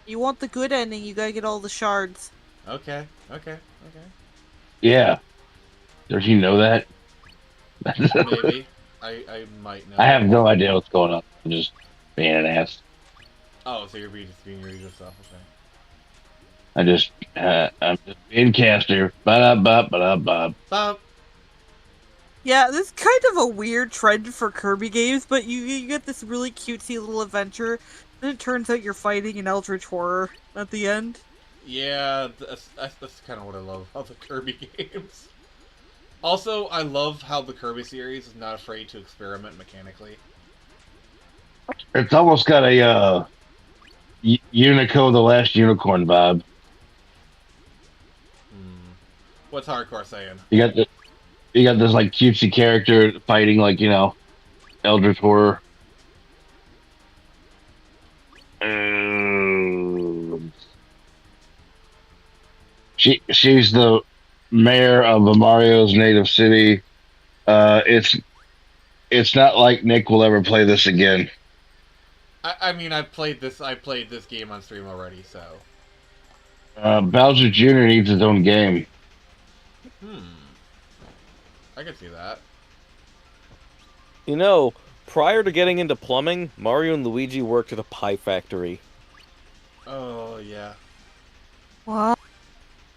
You want the good ending, you gotta get all the shards. Okay. Yeah. Does he know that? Maybe. I might know. I have no idea what's going on. I'm just being an ass. Oh, so you're just being your usual self, okay. I'm just being caster. Ba-da-ba. Bop. Yeah, this is kind of a weird trend for Kirby games, but you get this really cutesy little adventure, and it turns out you're fighting an eldritch horror at the end. Yeah, that's kind of what I love about the Kirby games. Also, I love how the Kirby series is not afraid to experiment mechanically. It's almost got a Unico the Last Unicorn vibe. What's Hardcore saying? You got this like cutesy character fighting like Eldritch horror. She's the mayor of Mario's native city. It's not like Nick will ever play this again. I mean, I played this game on stream already, so. Bowser Jr. needs his own game. I can see that. You know, prior to getting into plumbing, Mario and Luigi worked at a pie factory. Oh, yeah. What?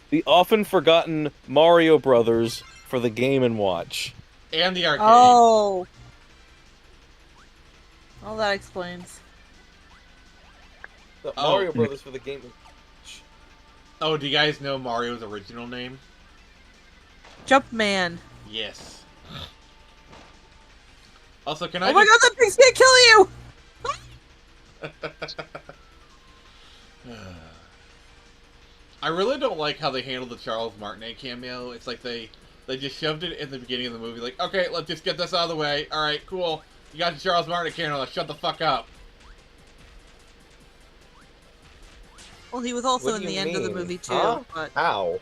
The often forgotten Mario Brothers for the Game & Watch. And the arcade. Oh. Well, that explains. The Oh. Mario Brothers for the Game & Watch. Oh, do you guys know Mario's original name? Jumpman. Yes. Also, can Oh I my god, that pig's gonna kill you! I really don't like how they handled the Charles Martinet cameo. It's like they just shoved it in the beginning of the movie. Like, okay, let's just get this out of the way. All right, cool. You got the Charles Martinet cameo. Let's shut the fuck up. Well, he was also What in do the you end of the mean? movie too, Huh? but How?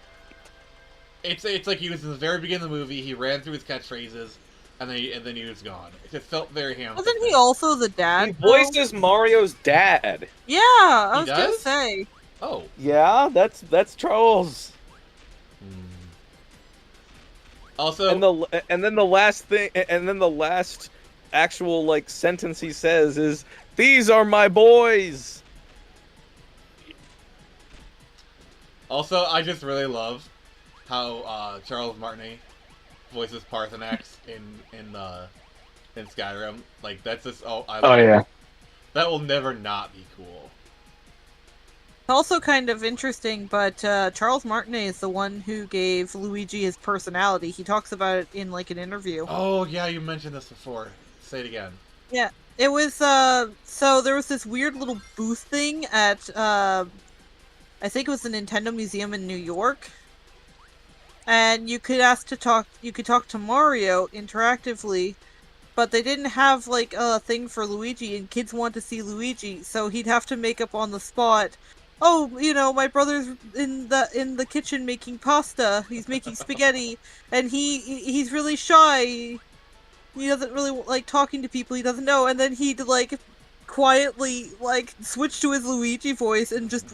It's like he was in the very beginning of the movie. He ran through his catchphrases, and then he was gone. It just felt very ham. wasn't he also the dad? He though? voices Mario's dad. Yeah, I He was gonna does? say. Oh. Yeah, that's Charles. Also, And then the last actual like sentence he says is, "These are my boys." Also, I just really love how Charles Martinet voices Parthenax in in Skyrim. Like that's just Oh yeah. that will never not be cool. It's also kind of interesting, but Charles Martinet is the one who gave Luigi his personality. He talks about it in like an interview. Oh yeah, you mentioned this before. Say it again. Yeah, it was so there was this weird little booth thing at I think it was the Nintendo Museum in New York. And you could talk to Mario interactively, but they didn't have like a thing for Luigi, and kids want to see Luigi, so he'd have to make up on the spot. Oh, my brother's in the kitchen making pasta. He's making spaghetti, and he's really shy. He doesn't really like talking to people he doesn't know, and then he'd like quietly like switch to his Luigi voice and just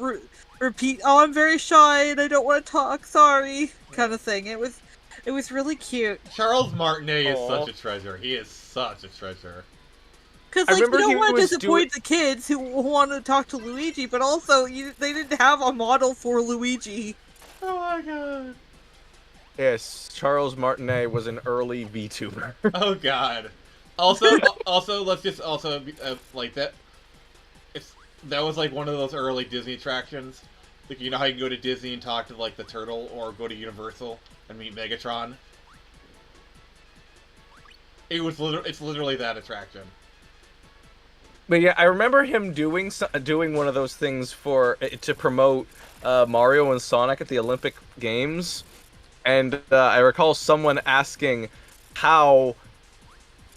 repeat, "Oh, I'm very shy and I don't want to talk. Sorry," kind of thing. It was really cute. Charles Martinet is Aw. such a treasure. He is such a treasure. Because I like you remember he don't want to was disappoint the kids who want to talk to Luigi, but also they didn't have a model for Luigi. Oh my god. Yes, Charles Martinet was an early VTuber. Oh god. Also, let's just also like that. That was like one of those early Disney attractions. Like you know how you can go to Disney and talk to like the turtle, or go to Universal and meet Megatron. It's literally that attraction. But yeah, I remember him doing one of those things to promote Mario and Sonic at the Olympic Games, and I recall someone asking how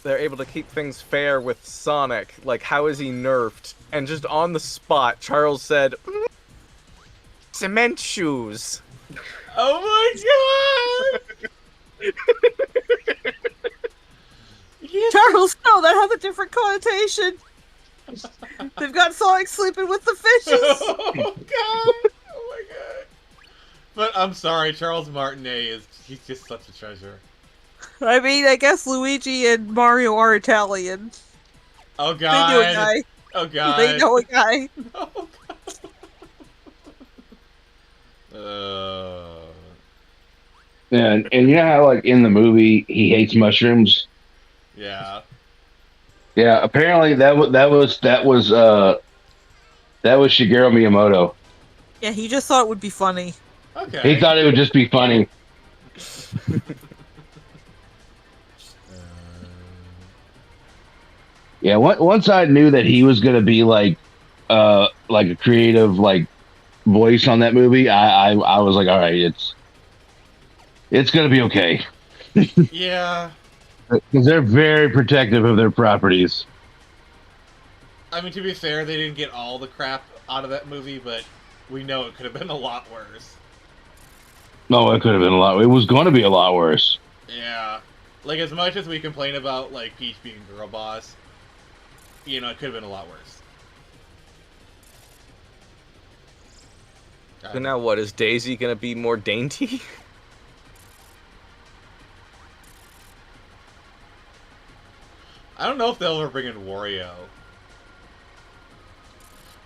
they're able to keep things fair with Sonic. Like, how is he nerfed? And just on the spot, Charles said, "Cement shoes." Oh my god! Charles, no, that has a different connotation. They've got Sonic sleeping with the fishes. Oh god! Oh my god! But I'm sorry, Charles Martinet he's just such a treasure. I mean, I guess Luigi and Mario are Italian. Oh They knew a god! guy. Oh god! They know a guy. Oh god! Yeah, and you know how like in the movie he hates mushrooms. Yeah. Yeah, apparently that was Shigeru Miyamoto. Yeah, he just thought it would be funny. Okay. He thought it would just be funny. Yeah, once I knew that he was gonna be like a creative like voice on that movie, I was like, all right, it's gonna be okay. Yeah. Because they're very protective of their properties. I mean, to be fair, they didn't get all the crap out of that movie, but we know it could have been a lot worse. No, it could have been a lot. It was going to be a lot worse. Yeah. Like, as much as we complain about, like, Peach being girl boss, it could have been a lot worse. So now what, is Daisy gonna be more dainty? I don't know if they'll ever bring in Wario.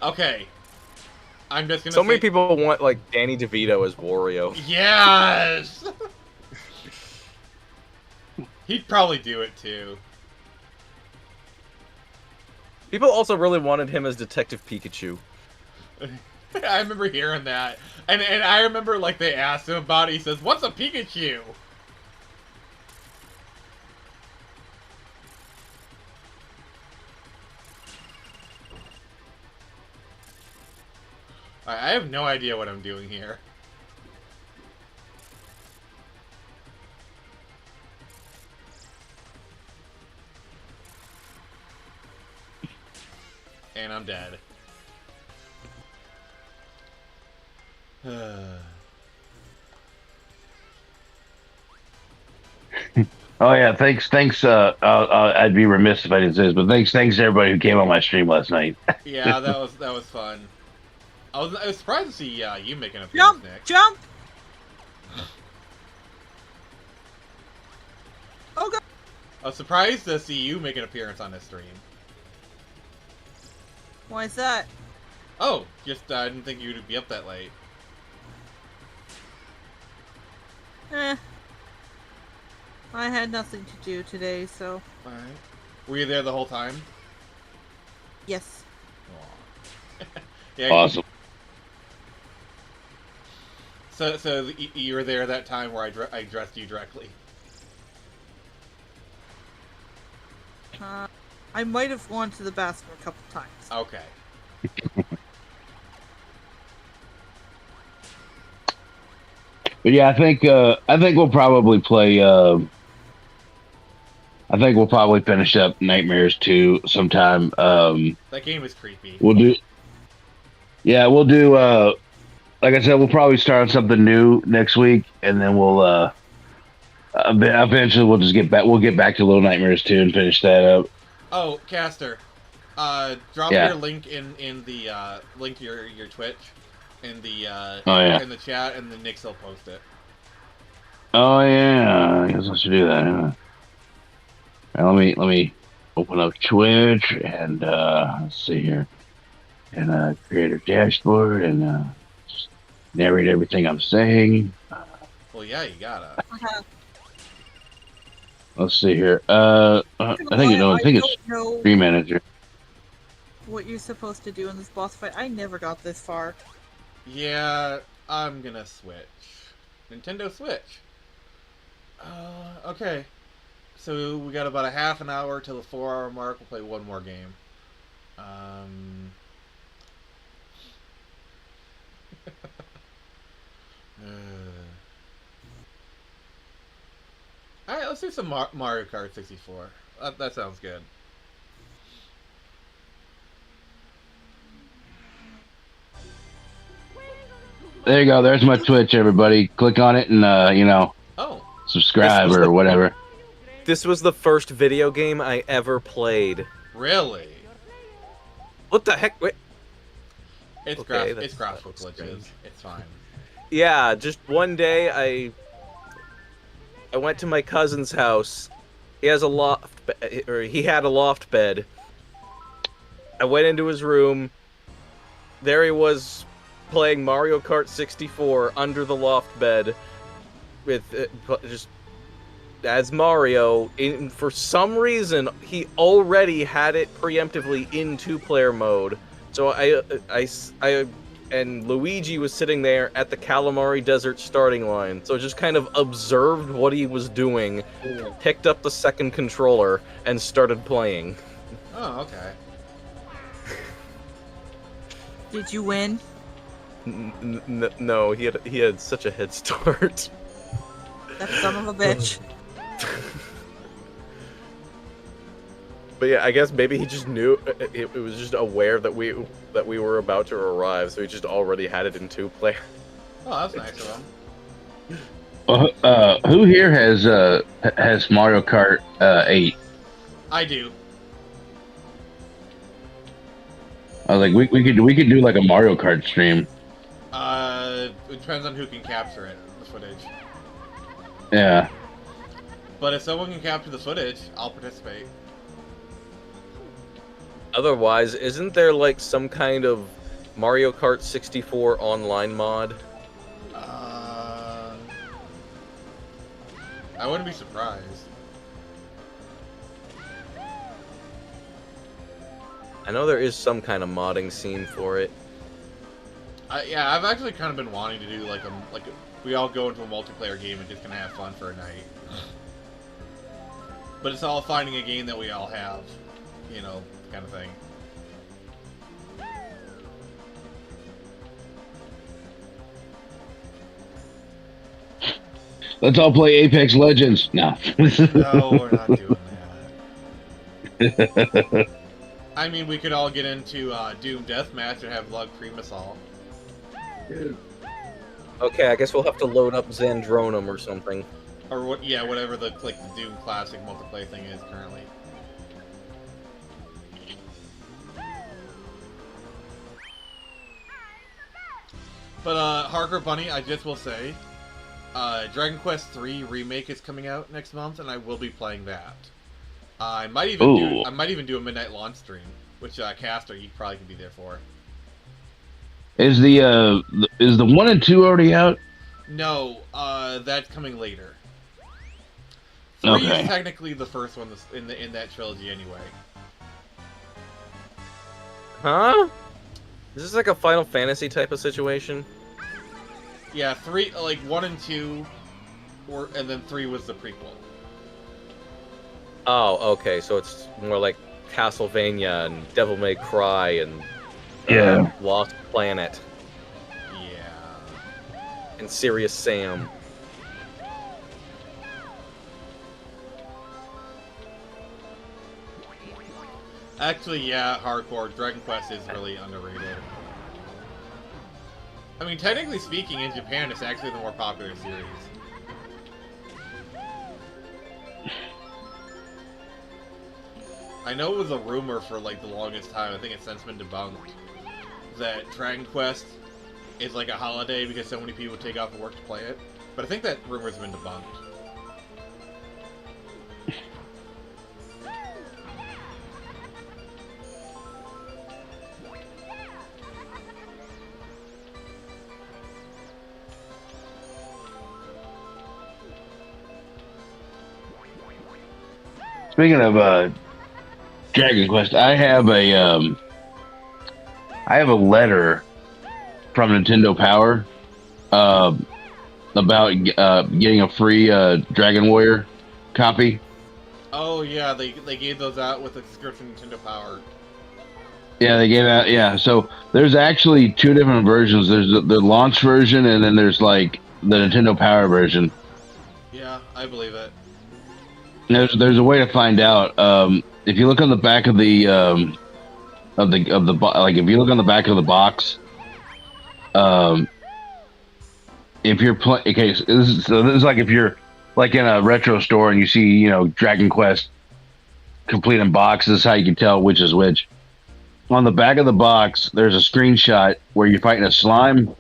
Okay. I'm just gonna So many people want, like, Danny DeVito as Wario. Yes! He'd probably do it, too. People also really wanted him as Detective Pikachu. I remember hearing that. And I remember, like, they asked him about it. He says, "What's a Pikachu?" I have no idea what I'm doing here. And I'm dead. Oh yeah, thanks. I'd be remiss if I didn't say this, but thanks to everybody who came on my stream last night. Yeah, that was fun. I was surprised to see you making an appearance, Jump! Nick. Jump! Oh god! I was surprised to see you make an appearance on this stream. Why is that? Oh, just I didn't think you'd be up that late. I had nothing to do today, so. Alright. Were you there the whole time? Yes. Yeah. Awesome. So you were there that time where I dressed you directly. I might have gone to the bathroom a couple times. Okay. But yeah, I think we'll probably play. I think we'll probably finish up Nightmares 2 sometime. That game is creepy. We'll do. Yeah, we'll do. Like I said, we'll probably start on something new next week, and then we'll eventually we'll just get back. We'll get back to Little Nightmares 2 and finish that up. Oh, Caster, drop Yeah. your link in the link to your Twitch in the Oh yeah. in the chat, and then Nix will post it. Oh yeah. I guess I should do that. Huh? Now, let me open up Twitch and let's see here, and create a dashboard and just narrate everything I'm saying. Well, yeah, you gotta. Let's see here. I think you know. I think it's don't know Stream Manager. what you're supposed to do in this boss fight. I never got this far. Yeah, I'm gonna switch. Nintendo Switch. Okay. So we got about a half an hour till the 4-hour mark. We'll play one more game. Alright, let's do some Mario Kart 64. That sounds good. There you go. There's my Twitch, everybody. Click on it and Oh, subscribe or whatever. This was the first video game I ever played. really? What the heck? Wait. It's Okay, it's that's graphical glitches. strange. It's fine. Yeah, just one day I went to my cousin's house. He has a loft, or he had a loft bed. I went into his room. There he was, playing Mario Kart 64 under the loft bed, with just as Mario. For some reason, he already had it preemptively in 2-player mode. So I and Luigi was sitting there at the Calamari Desert starting line. So just kind of observed what he was doing, picked up the second controller, and started playing. Oh, okay. Did you win? No, he had such a head start. That son of a bitch. But yeah, I guess maybe he just knew it was just aware that we were about to arrive, so he just already had it in 2-player. Oh, that's nice of him. Who here has Mario Kart 8? I do. I was like, we could do like a Mario Kart stream. It depends on who can capture it, the footage. Yeah. But if someone can capture the footage, I'll participate. Otherwise, isn't there like some kind of Mario Kart 64 online mod? I wouldn't be surprised. I know there is some kind of modding scene for it. Yeah, I've actually kind of been wanting to do we all go into a multiplayer game and just kind of have fun for a night. But it's all finding a game that we all have, kind of thing. Let's all play Apex Legends. No. No, we're not doing that. I mean, we could all get into Doom Deathmatch and have Lug Primus all. Okay, I guess we'll have to load up Zandronum or something. Or what? Yeah, whatever the Doom Classic multiplayer thing is currently. But Harker Bunny, I just will say, Dragon Quest III Remake is coming out next month, and I will be playing that. I might even do a midnight launch stream, which Caster, you probably can be there for. Is the 1 and 2 already out? No, that's coming later. 3 Okay. is technically the first one in that trilogy anyway. Huh? Is this like a Final Fantasy type of situation? Yeah, 3, like 1 and 2, and then 3 was the prequel. Oh, okay. So it's more like Castlevania and Devil May Cry and Yeah. Lost Planet Yeah. and Serious Sam. Actually, yeah, hardcore. Dragon Quest is really underrated. I mean, technically speaking, in Japan, it's actually the more popular series. I know it was a rumor for like the longest time. I think it's since been debunked that Dragon Quest is like a holiday because so many people take off of work to play it. But I think that rumor's been debunked. Speaking of Dragon Quest, I have a letter from Nintendo Power uh, about getting a free Dragon Warrior copy. Oh yeah, they gave those out with a subscription to Nintendo Power. Yeah, they gave out. Yeah, so there's actually two different versions. There's the launch version, and then there's like the Nintendo Power version. Yeah, I believe it. There's a way to find out. If you look on the back of the like if you look on the back of the box, if you're okay, so this is like if you're like in a retro store and you see Dragon Quest complete in box. This is how you can tell which is which. On the back of the box, there's a screenshot where you're fighting a slime,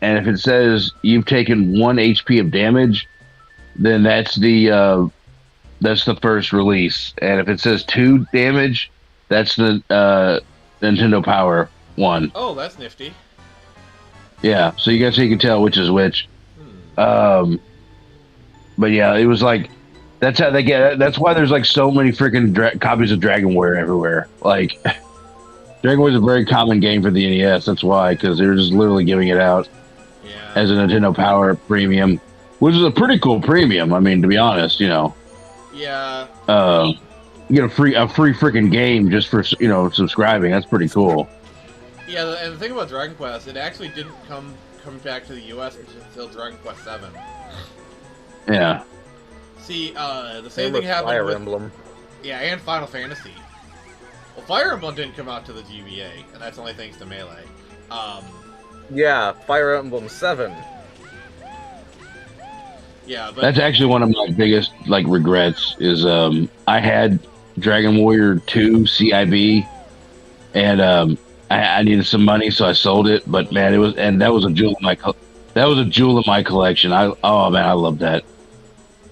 and if it says you've taken 1 HP of damage, then that's the first release. And if it says 2 damage, that's the Nintendo Power one. Oh, that's nifty. Yeah, so you can tell which is which. But yeah, it was like that's how they get. That's why there's like so many freaking copies of Dragon Warrior everywhere. Like Dragon Warrior is a very common game for the NES. That's why, because they're just literally giving it out as a Nintendo Power premium, which is a pretty cool premium. I mean, to be honest, Yeah. you get a free freaking game just for subscribing. That's pretty cool. Yeah, and the thing about Dragon Quest, it actually didn't come back to the US until Dragon Quest 7. Yeah. See, the same thing happened Fire with Emblem. Yeah, and Final Fantasy. Well, Fire Emblem didn't come out to the GBA, and that's only thanks to Melee. Yeah, Fire Emblem 7. Yeah, but That's actually one of my biggest regrets is I had Dragon Warrior 2 CIB, and I needed some money, so I sold it. But man, that was a jewel in my collection. I love that.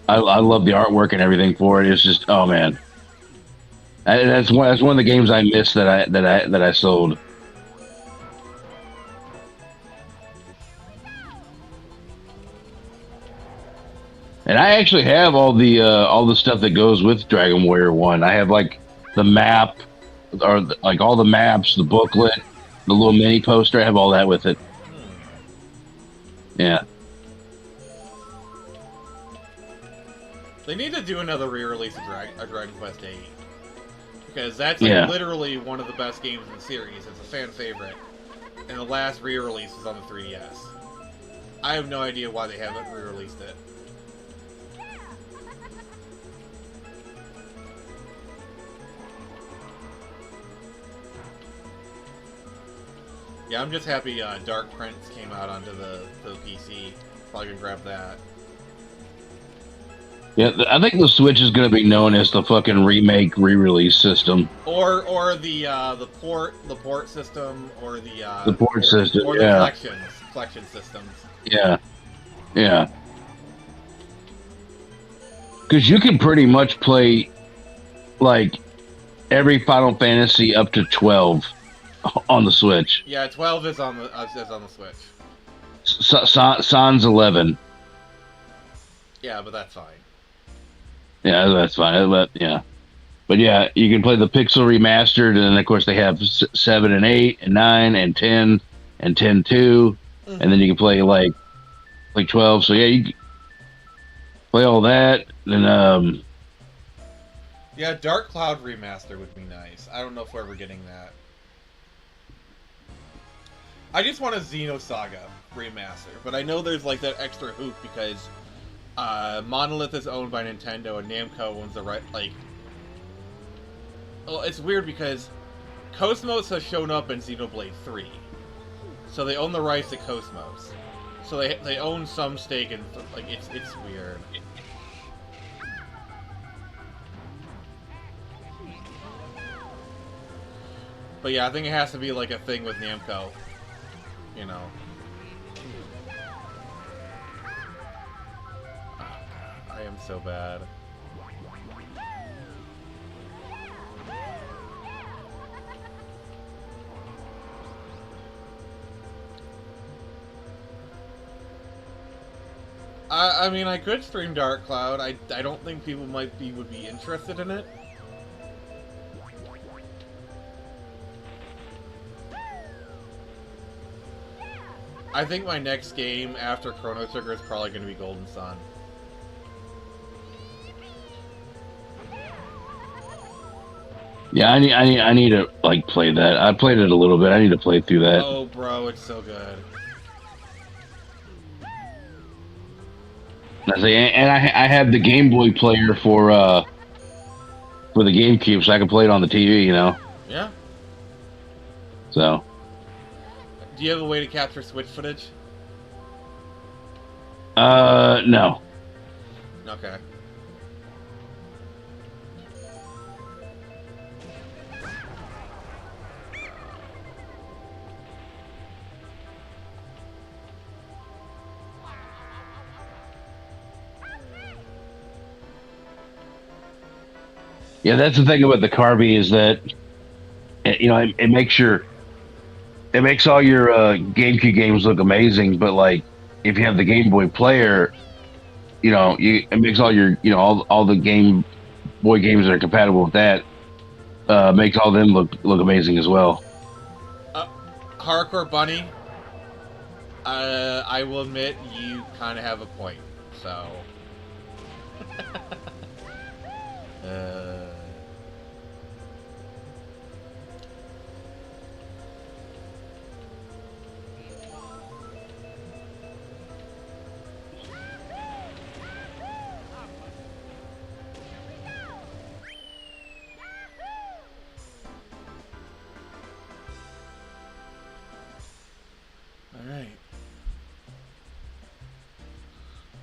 I love the artwork and everything for it. It's just man, that's one of the games I missed that I sold. And I actually have all the stuff that goes with Dragon Warrior 1. I have the map, or all the maps, the booklet, the little mini poster. I have all that with it. Yeah. they need to do another re-release of Dragon Quest 8. Because that's literally one of the best games in the series. It's a fan favorite. And the last re-release was on the 3DS. I have no idea why they haven't re-released it. Yeah, I'm just happy Dark Prince came out onto the PC. Probably gonna grab that. Yeah, I think the Switch is going to be known as the fucking remake re-release system. Or the port system, or The port system, or the collection systems. Yeah. Yeah. Because you can pretty much play every Final Fantasy up to 12 on the Switch. Yeah, 12 is on the Switch. Sans 11. Yeah, but that's fine. Yeah, that's fine. Yeah, but yeah, you can play the Pixel remastered, and then of course they have 7 and 8 and 9 and 10 and 10 2, and then Mm-hmm. you can play like 12. So yeah, you can play all that. Then Yeah, Dark Cloud remaster would be nice. I don't know if we're ever getting that. I just want a Xenosaga remaster, but I know there's like that extra hoop because Monolith is owned by Nintendo and Namco owns the right. Like, well, it's weird because Cosmos has shown up in Xenoblade 3, so they own the rights to Cosmos. So they own some stake in like it's weird. But yeah, I think it has to be like a thing with Namco, you know. Oh, God, I am so bad. I mean, I could stream Dark Cloud. I don't think people would be interested in it. I think my next game after Chrono Trigger is probably going to be Golden Sun. yeah, I need to like play that. I played it a little bit. I need to play through that. Oh, bro, it's so good. I say, and I have the Game Boy player for the GameCube, so I can play it on the TV. You know, Yeah. so. Do you have a way to capture Switch footage? No. Okay. Yeah, that's the thing about the Carby is that you know it makes all your GameCube games look amazing, but like if you have the Game Boy player, it makes all your all the Game Boy games that are compatible with that makes all them look amazing as well. Hardcore Bunny, I will admit you kind of have a point. So. uh... Alright.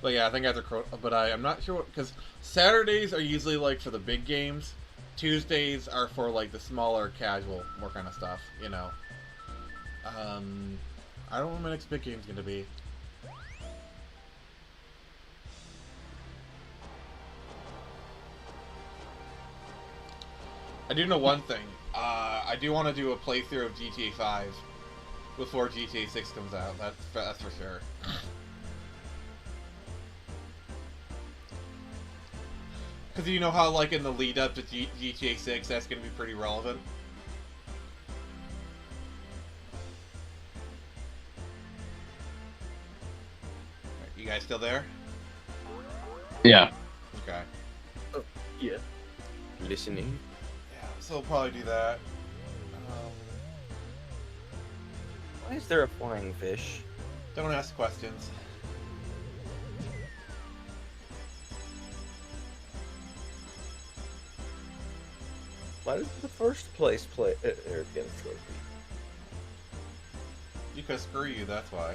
But yeah, I think after but I'm not sure because Saturdays are usually like for the big games. Tuesdays are for like the smaller, casual, more kind of stuff. You know. I don't know what my next big game's gonna be. I do know one thing. I do want to do a playthrough of GTA 5 before GTA 6 comes out. That's for sure. Because you know how, like, in the lead up to GTA 6, that's going to be pretty relevant. Right, you guys still there? Yeah. Okay. Oh, yeah. Listening. Yeah, so we'll probably do that. Why is there a flying fish? Don't ask questions. Why does the first place play get a trophy? Because screw you, that's why.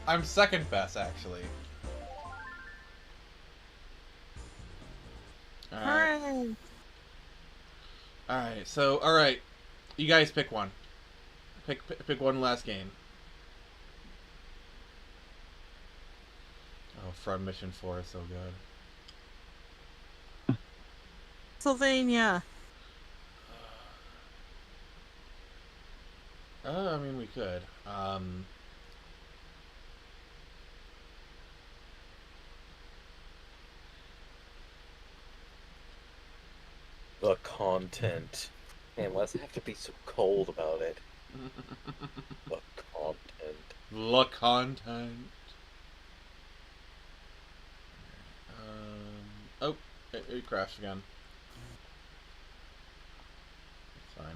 I'm second best, actually. Alright. Hooray. Alright, so, alright. You guys pick one. Pick one last game. Oh, Front Mission 4 is so good. Pennsylvania. could. The content. Man, why does it have to be so cold about it? The content. The content. Oh, it crashed again. It's fine.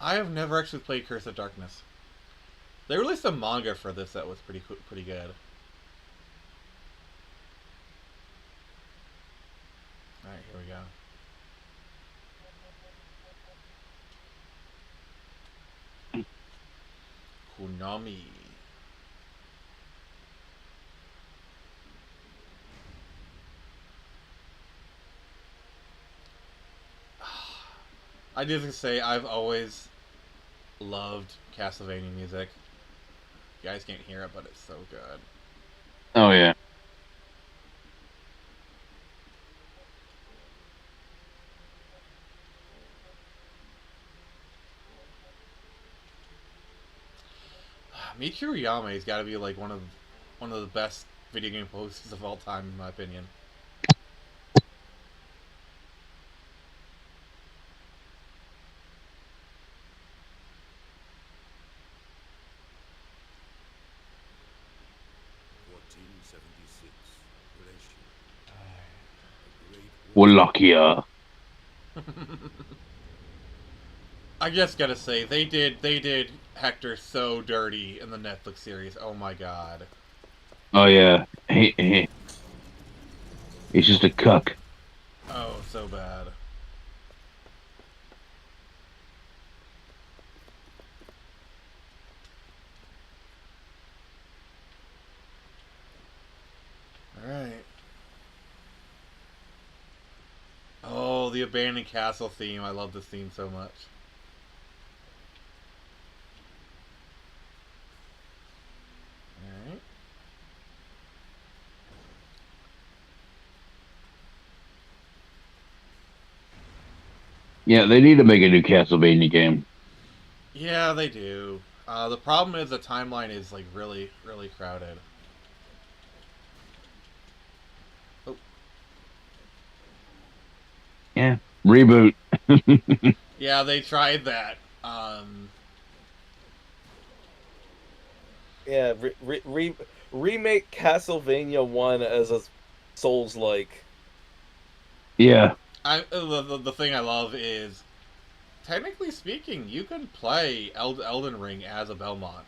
I have never actually played Curse of Darkness. They released a manga for this that was pretty good. Alright, here we go. Konami. I just say I've always loved Castlevania music. You guys can't hear it, but it's so good. Oh yeah. Michiru Yame's got to be like one of the best video game posters of all time, in my opinion. Wallachia. I just gotta say, they did Hector so dirty in the Netflix series. Oh my god. Oh yeah. He's just a cuck. Oh, so bad. Alright. Oh, the abandoned castle theme. I love this theme so much. Alright. Yeah, they need to make a new Castlevania game. Yeah, they do. The problem is the timeline is like really crowded. Oh. Yeah. Reboot. Yeah, they tried that. Yeah, remake Castlevania 1 as a Souls-like. Yeah. The thing I love is, technically speaking, you can play Elden Ring as a Belmont.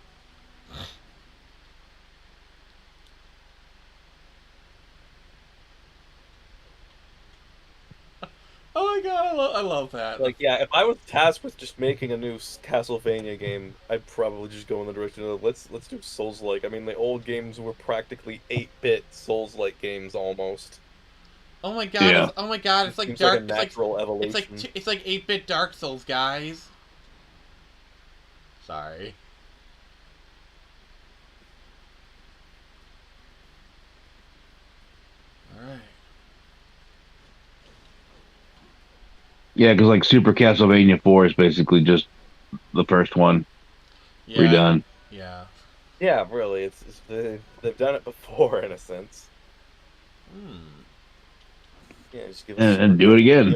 Oh my god, I love that. Like, yeah, if I was tasked with just making a new Castlevania game, I'd probably just go in the direction of let's do Souls-like. I mean, the old games were practically 8-bit Souls-like games almost. Oh my god! Yeah. Oh my god! It's like Seems dark. like a natural evolution. It's like 8-bit Dark Souls, guys. Sorry. All right. Yeah, because like Super Castlevania 4 is basically just the first one Yeah. redone. Yeah. Yeah, really, they've done it before in a sense. Yeah, just give us And do it again.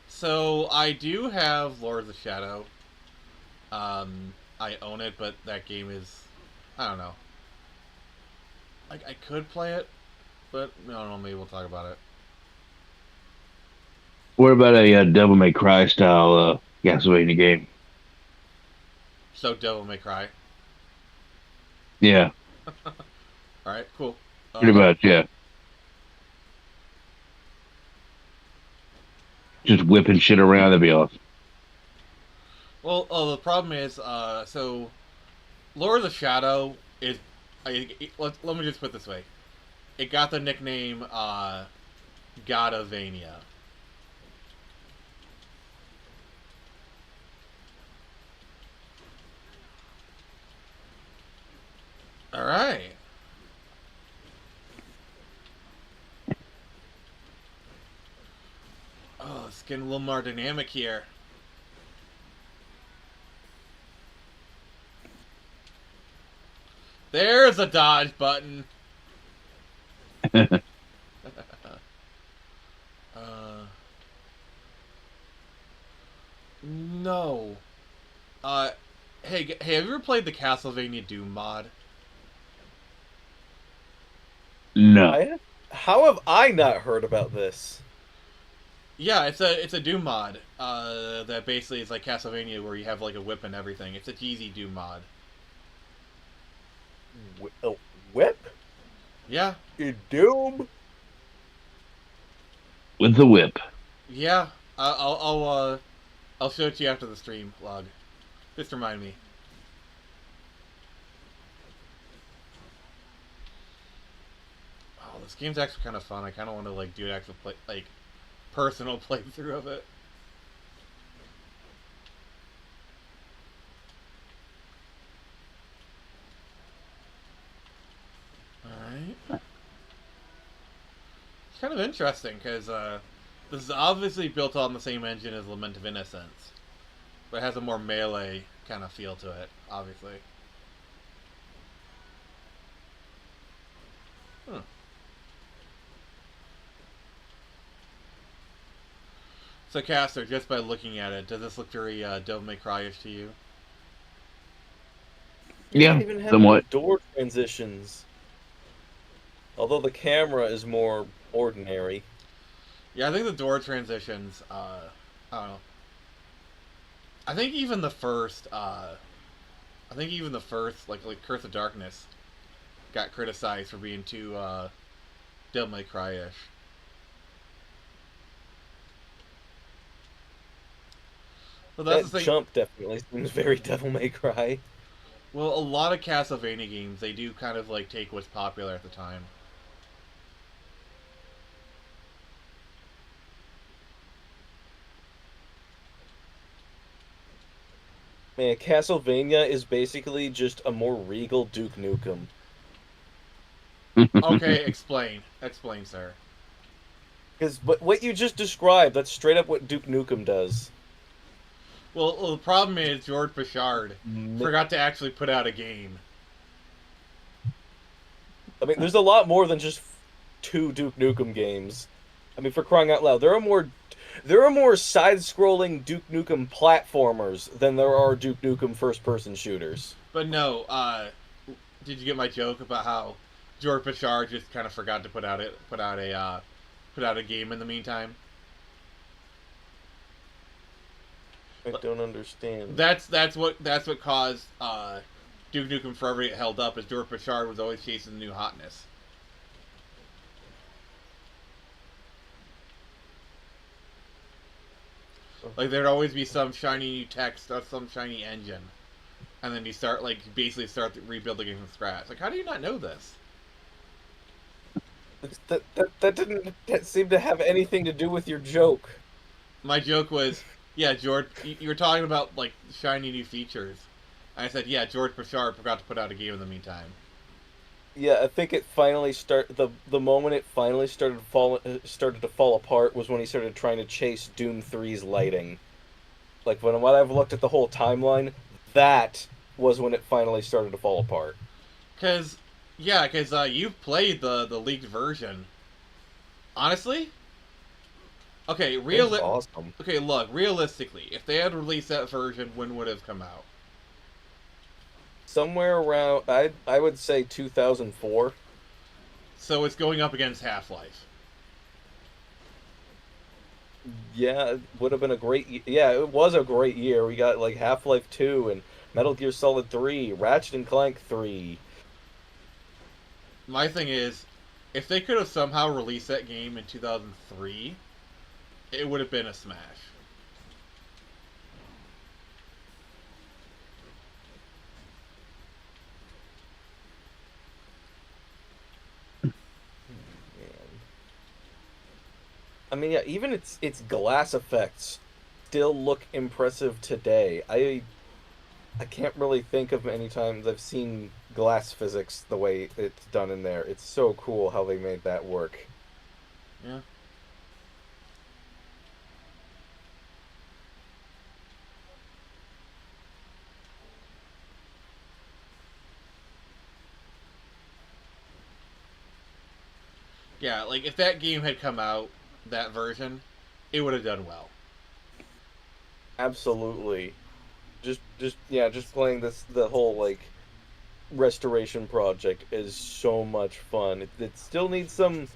So I do have Lord of the Shadow. I own it, but that game is, I don't know. I could play it, but I don't know. Maybe we'll talk about it. What about a Devil May Cry style Castlevania game? So Devil May Cry. Yeah, All right, cool. pretty much. Yeah, just whipping shit around. That'd be awesome. Well, the problem is, so Lord of the Shadow is, let me just put it this way. It got the nickname Godavania. All right. It's getting a little more dynamic here. There's a dodge button. No. Hey, have you ever played the Castlevania Doom mod? No. How have I not heard about this? Yeah, it's a Doom mod. That basically is like Castlevania, where you have like a whip and everything. It's a cheesy Doom mod. A whip? Yeah, In Doom? With the whip. yeah. I'll show it to you after the stream log. Just remind me. Oh, this game's actually kind of fun. I kind of want to like do an actual play, like personal playthrough of it. All right. It's kind of interesting because this is obviously built on the same engine as Lament of Innocence, but it has a more melee kind of feel to it, obviously. Huh. So, Caster, just by looking at it, does this look very Devil May Cry-ish to you? It Yeah, doesn't even have somewhat. door transitions. Although the camera is more ordinary. Yeah, I think the door transitions, I don't know. I think even the first, like Curse of Darkness got criticized for being too, Devil May Cry-ish. Well, that's That the thing. jump definitely seems very Devil May Cry. Well, a lot of Castlevania games, they do kind of, like, take what's popular at the time. Man, Castlevania is basically just a more regal Duke Nukem. Okay, explain. Explain, sir. Because what you just described, that's straight up what Duke Nukem does. Well, the problem is George Bouchard forgot to actually put out a game. I mean, there's a lot more than just 2 Duke Nukem games. I mean, for crying out loud, there are more side-scrolling Duke Nukem platformers than there are Duke Nukem first-person shooters. But no, did you get my joke about how George Bouchard just kind of forgot to put out a game in the meantime? I don't understand. That's what caused Duke Nukem Forever to get held up, is George Bouchard was always chasing the new hotness. Like there'd always be some shiny new text or some shiny engine, and then you start rebuilding it from scratch. Like, how do you not know this? That didn't seem to have anything to do with your joke. My joke was, yeah, George, you were talking about like shiny new features. And I said, yeah, George Bouchard forgot to put out a game in the meantime. Yeah, I think it finally the moment it finally started to fall apart was when he started trying to chase Doom 3's lighting. Like when I've looked at the whole timeline, that was when it finally started to fall apart. Cause you've played the leaked version. Honestly, okay, Awesome. Okay, look, realistically, if they had released that version, when would it have come out? Somewhere around, I would say 2004. So it's going up against Half-Life. Yeah, it would have been yeah, it was a great year. We got like Half-Life 2 and Metal Gear Solid 3, Ratchet and Clank 3. My thing is, if they could have somehow released that game in 2003, it would have been a smash. I mean, yeah, even its glass effects still look impressive today. I can't really think of many times I've seen glass physics the way it's done in there. It's so cool how they made that work. Yeah. Yeah, like if that game had come out, that version, it would have done well. Absolutely. Just playing the whole like restoration project is so much fun. It still needs some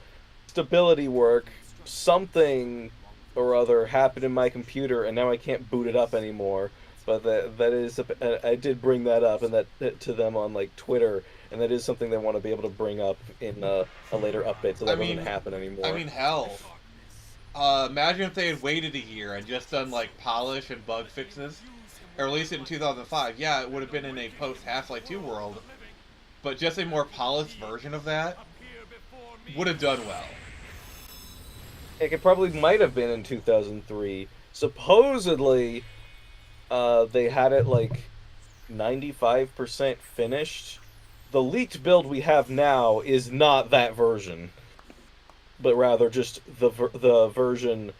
stability work. Something or other happened in my computer, and now I can't boot it up anymore. But that is I did bring that up and that to them on like Twitter, and that is something they want to be able to bring up in a later update, so I that doesn't mean, happen anymore. hell. Imagine if they had waited a year and just done like polish and bug fixes, or released it in 2005. Yeah, it would have been in a post Half-Life 2 world, but just a more polished version of that would have done well. It probably might have been in 2003. Supposedly, they had it like 95% finished. The leaked build we have now is not that version, but rather just the version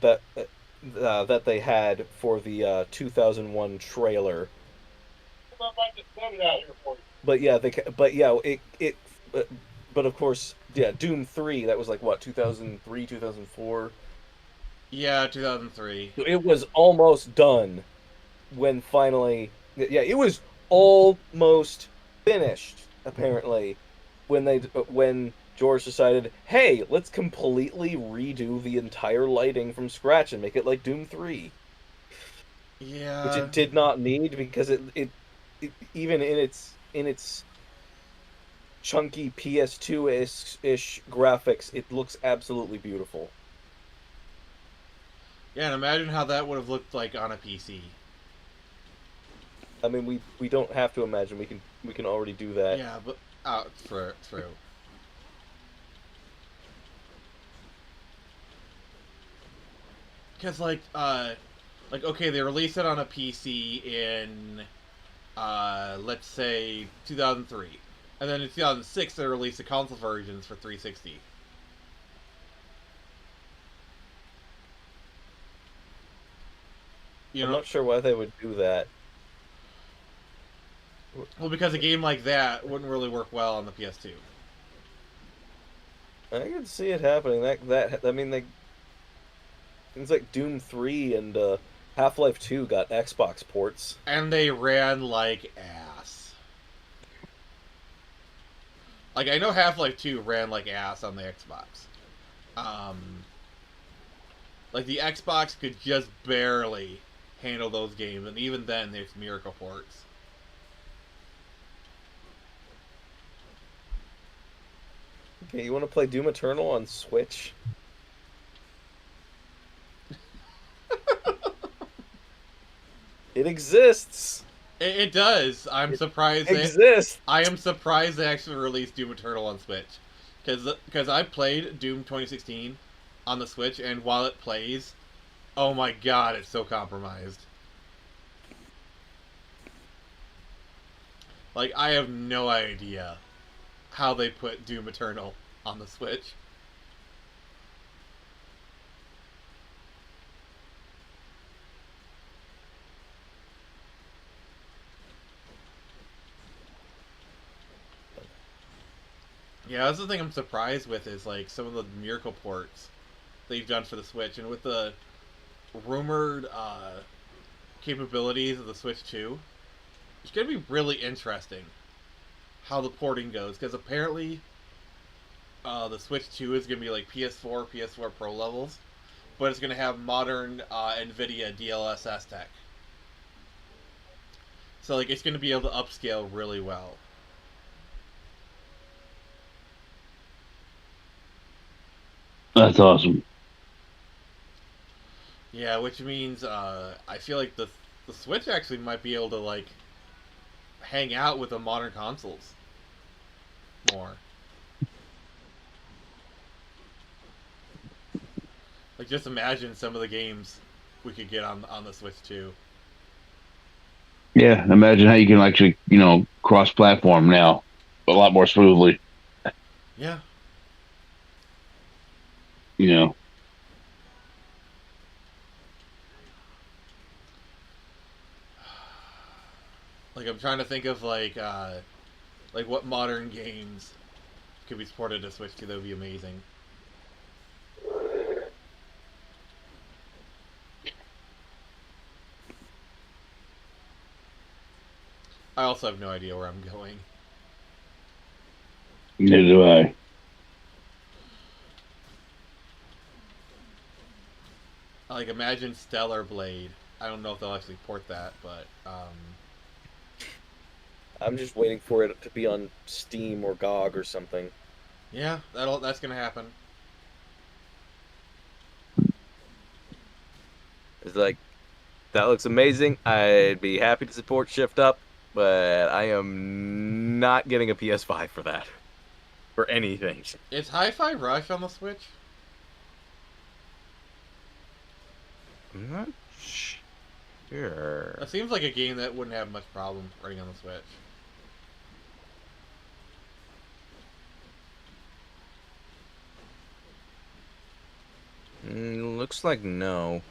that that they had for the 2001 trailer. But yeah, but, but of course, yeah, Doom 3, that was like what, 2003, 2004. Yeah, 2003. It was almost done when finally, yeah, it was almost finished apparently when George decided, hey, let's completely redo the entire lighting from scratch and make it like Doom 3, which Yeah. it did not need because it even in its chunky PS2 ish graphics, it looks absolutely beautiful. Yeah, and imagine how that would have looked like on a PC. I mean, we don't have to imagine, we can already do that. Yeah, but true. Because like okay, they released it on a PC in let's say 2003, and then in 2006 they released the console versions for 360. You I'm know, not sure why they would do that. well, because a game like that wouldn't really work well on the PS2. I can see it happening. That I mean, things like Doom 3 and Half-Life 2 got Xbox ports. And they ran like ass. Like I know Half-Life 2 ran like ass on the Xbox. Um, like the Xbox could just barely handle those games, and even then, there's miracle ports. Okay, you want to play Doom Eternal on Switch? It exists. It does. I'm surprised. Exists. I am surprised they actually released Doom Eternal on Switch, because I played Doom 2016 on the Switch, and while it plays, oh my god, it's so compromised. Like I have no idea how they put Doom Eternal on the Switch. Yeah, that's the thing I'm surprised with is like some of the miracle ports they've done for the Switch, and with the rumored capabilities of the Switch 2, it's gonna be really interesting how the porting goes, because apparently the Switch 2 is gonna be like PS4 Pro levels, but it's gonna have modern NVIDIA DLSS tech. So like it's gonna be able to upscale really well. That's awesome. Yeah, which means I feel like the Switch actually might be able to like hang out with the modern consoles more. Like just imagine some of the games we could get on the Switch too. Yeah, imagine how you can actually, cross-platform now a lot more smoothly. Yeah. You know, Like I'm trying to think of like what modern games could be supported to Switch 2, that would be amazing. I also have no idea where I'm going. Neither do I. Like, imagine Stellar Blade. I don't know if they'll actually port that, but I'm just waiting for it to be on Steam or GOG or something. yeah, that's gonna happen. It's like, that looks amazing. I'd be happy to support Shift Up, but I am not getting a PS5 for that. For anything. Is Hi-Fi Rush on the Switch? I'm not sure. That seems like a game that wouldn't have much problem running on the Switch. Looks like no.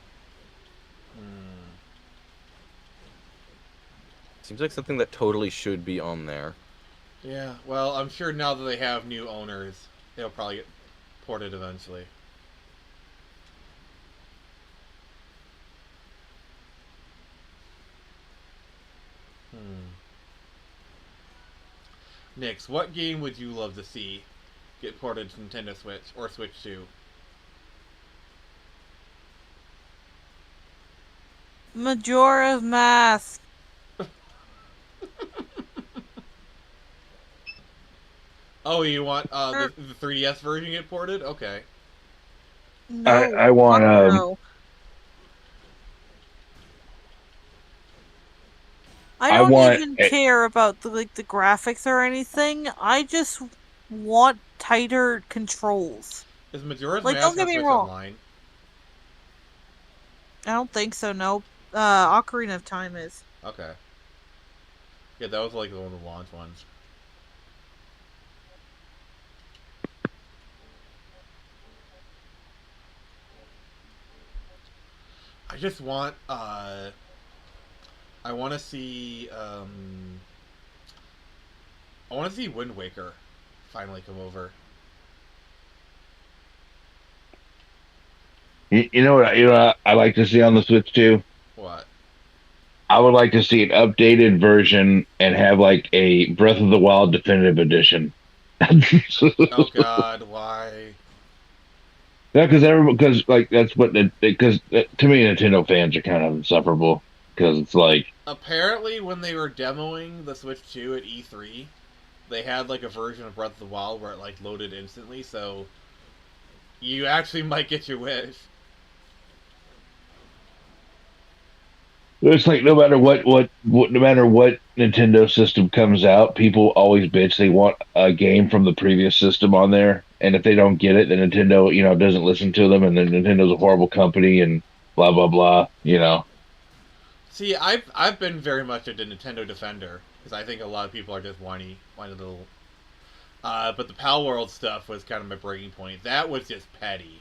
Seems like something that totally should be on there. Yeah, well, I'm sure now that they have new owners, they'll probably get ported eventually. Nix, what game would you love to see get ported to Nintendo Switch or Switch 2? Majora's Mask. Oh, you want the 3DS version get ported? Okay. No, I want fuck no. I don't even care about the graphics or anything. I just want tighter controls. Is Majora's Like, Mask don't get on me Switch wrong. Online? I don't think so. No. Ocarina of Time is. Okay. Yeah, that was like one of the launch ones. I just want I want to see Wind Waker finally come over. You know what? I like to see on the Switch too. What? I would like to see an updated version and have like a Breath of the Wild definitive edition. Oh God, why? Yeah, because like that's what because to me Nintendo fans are kind of insufferable because it's like Apparently, when they were demoing the Switch 2 at E3, they had like a version of Breath of the Wild where it like loaded instantly, so you actually might get your wish. it's like no matter what no matter what Nintendo system comes out, people always bitch they want a game from the previous system on there, and if they don't get it, then Nintendo doesn't listen to them, and then Nintendo's a horrible company and blah blah blah. See, I've been very much a Nintendo defender because I think a lot of people are just whiny little. But the Pal World stuff was kind of my breaking point. That was just petty.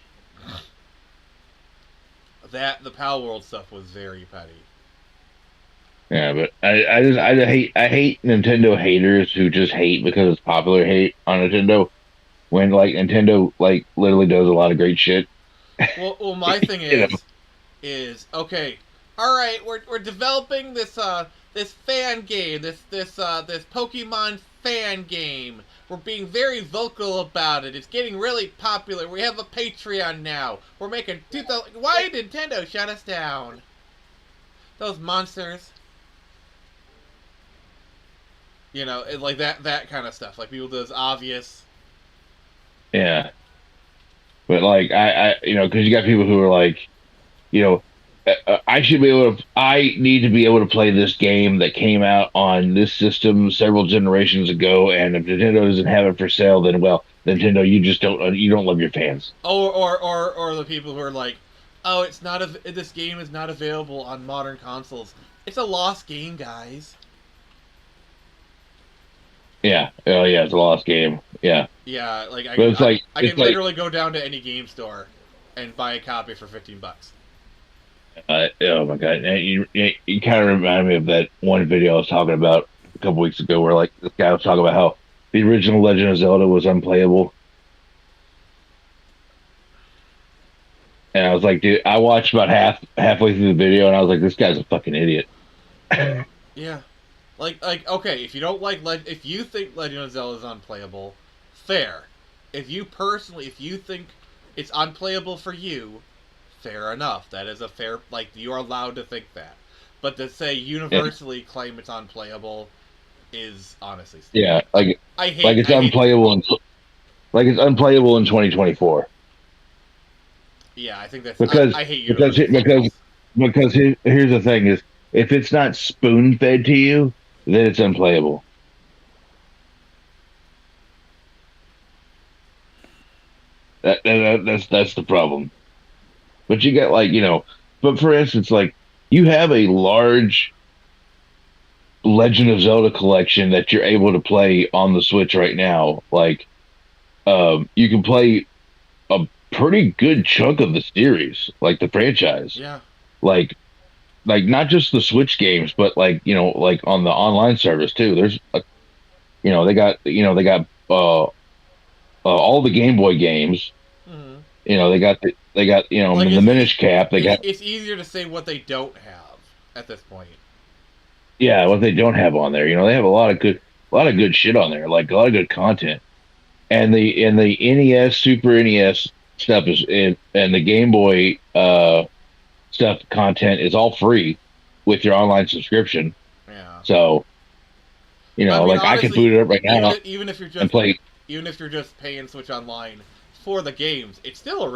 The Pal World stuff was very petty. Yeah, but I hate Nintendo haters who just hate because it's popular hate on Nintendo when like Nintendo like literally does a lot of great shit. Well, my thing is okay. All right, we're developing this fan game, this Pokemon fan game. We're being very vocal about it. It's getting really popular. We have a Patreon now. We're making 2,000. Why did Nintendo shut us down? Those monsters. Like that kind of stuff. Like people do this obvious. Yeah, but like because you got people who are like, I should be able to. I need to be able to play this game that came out on this system several generations ago, and if Nintendo doesn't have it for sale, then well, Nintendo, you don't love your fans. Or the people who are like, oh, this game is not available on modern consoles. It's a lost game, guys. Yeah. Oh, yeah. It's a lost game. Yeah. Yeah. Like I can it's literally go down to any game store and buy a copy for $15. Oh my god! And you kind of remind me of that one video I was talking about a couple weeks ago, where like this guy was talking about how the original Legend of Zelda was unplayable. And I was like, dude, I watched about halfway through the video, and I was like, this guy's a fucking idiot. Yeah. Okay, if you don't like if you think Legend of Zelda is unplayable, fair. If you think it's unplayable for you, fair enough. That is a fair, you are allowed to think that. But to say universally claim it's unplayable is honestly stupid. Yeah, I hate like it's unplayable it's unplayable in 2024. Yeah, I think that's Because I hate because here's the thing is, if it's not spoon fed to you, then it's unplayable. That's the problem. But you get but for instance, you have a large Legend of Zelda collection that you're able to play on the Switch right now. You can play a pretty good chunk of the series, like the franchise. Yeah. Not just the Switch games, but on the online service too. There's they got all the Game Boy games. Mm-hmm. They got the Minish Cap. It's easier to say what they don't have at this point. Yeah, what they don't have on there. They have a lot of good shit on there, like a lot of good content. And the NES, Super NES stuff and the Game Boy stuff content is all free with your online subscription. Yeah. So, honestly, I can boot it up right now even if you're just and play. Even if you're just paying Switch Online for the games, it's still a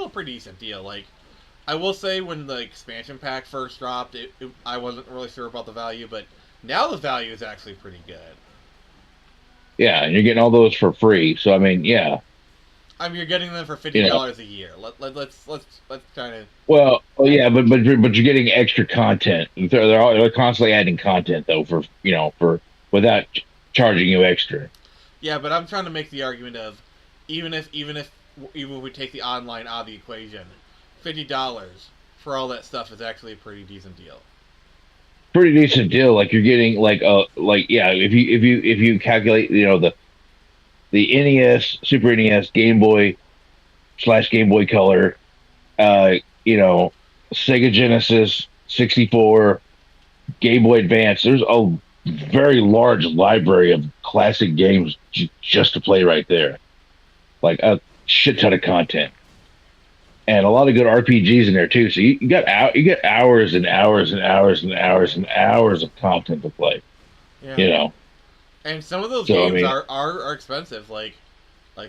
pretty decent deal. I will say when the expansion pack first dropped, I wasn't really sure about the value, but now the value is actually pretty good. Yeah, and you're getting all those for free. So I mean, yeah. You're getting them for $50 a year. Let's try to. Well, yeah, but you're getting extra content. They're constantly adding content though for without charging you extra. Yeah, but I'm trying to make the argument of even if we take the online out of the equation, $50 for all that stuff is actually a pretty decent deal. Pretty decent deal. Like you're getting if you calculate the NES, Super NES, Game Boy / Game Boy Color, Sega Genesis, 64, Game Boy Advance. There's a very large library of classic games just to play right there. Like a shit ton of content. And a lot of good RPGs in there too. So you get hours and hours and hours and hours and hours of content to play. Yeah. And some of those games are expensive, like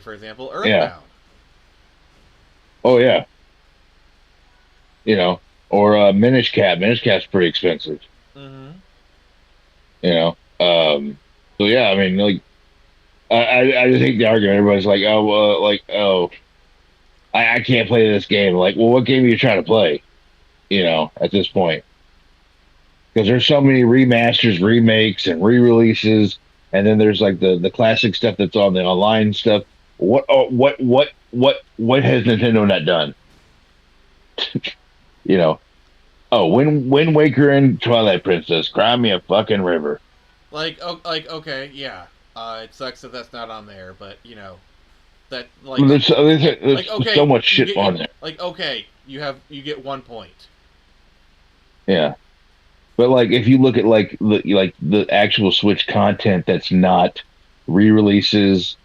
for example, Earthbound. Yeah. Oh yeah. Or Minish Cap. Minish Cap's pretty expensive. Mm-hmm. So yeah, I mean, I just hate the argument. Everybody's like, I can't play this game. Like, well, what game are you trying to play? At this point, because there's so many remasters, remakes, and re-releases, and then there's the classic stuff that's on the online stuff. What has Nintendo not done? Wind Waker and Twilight Princess, cry me a fucking river. Okay, yeah. It sucks that that's not on there, but that there's so much shit on there. Okay, you get 1 point. Yeah, but if you look at the actual Switch content that's not re-releases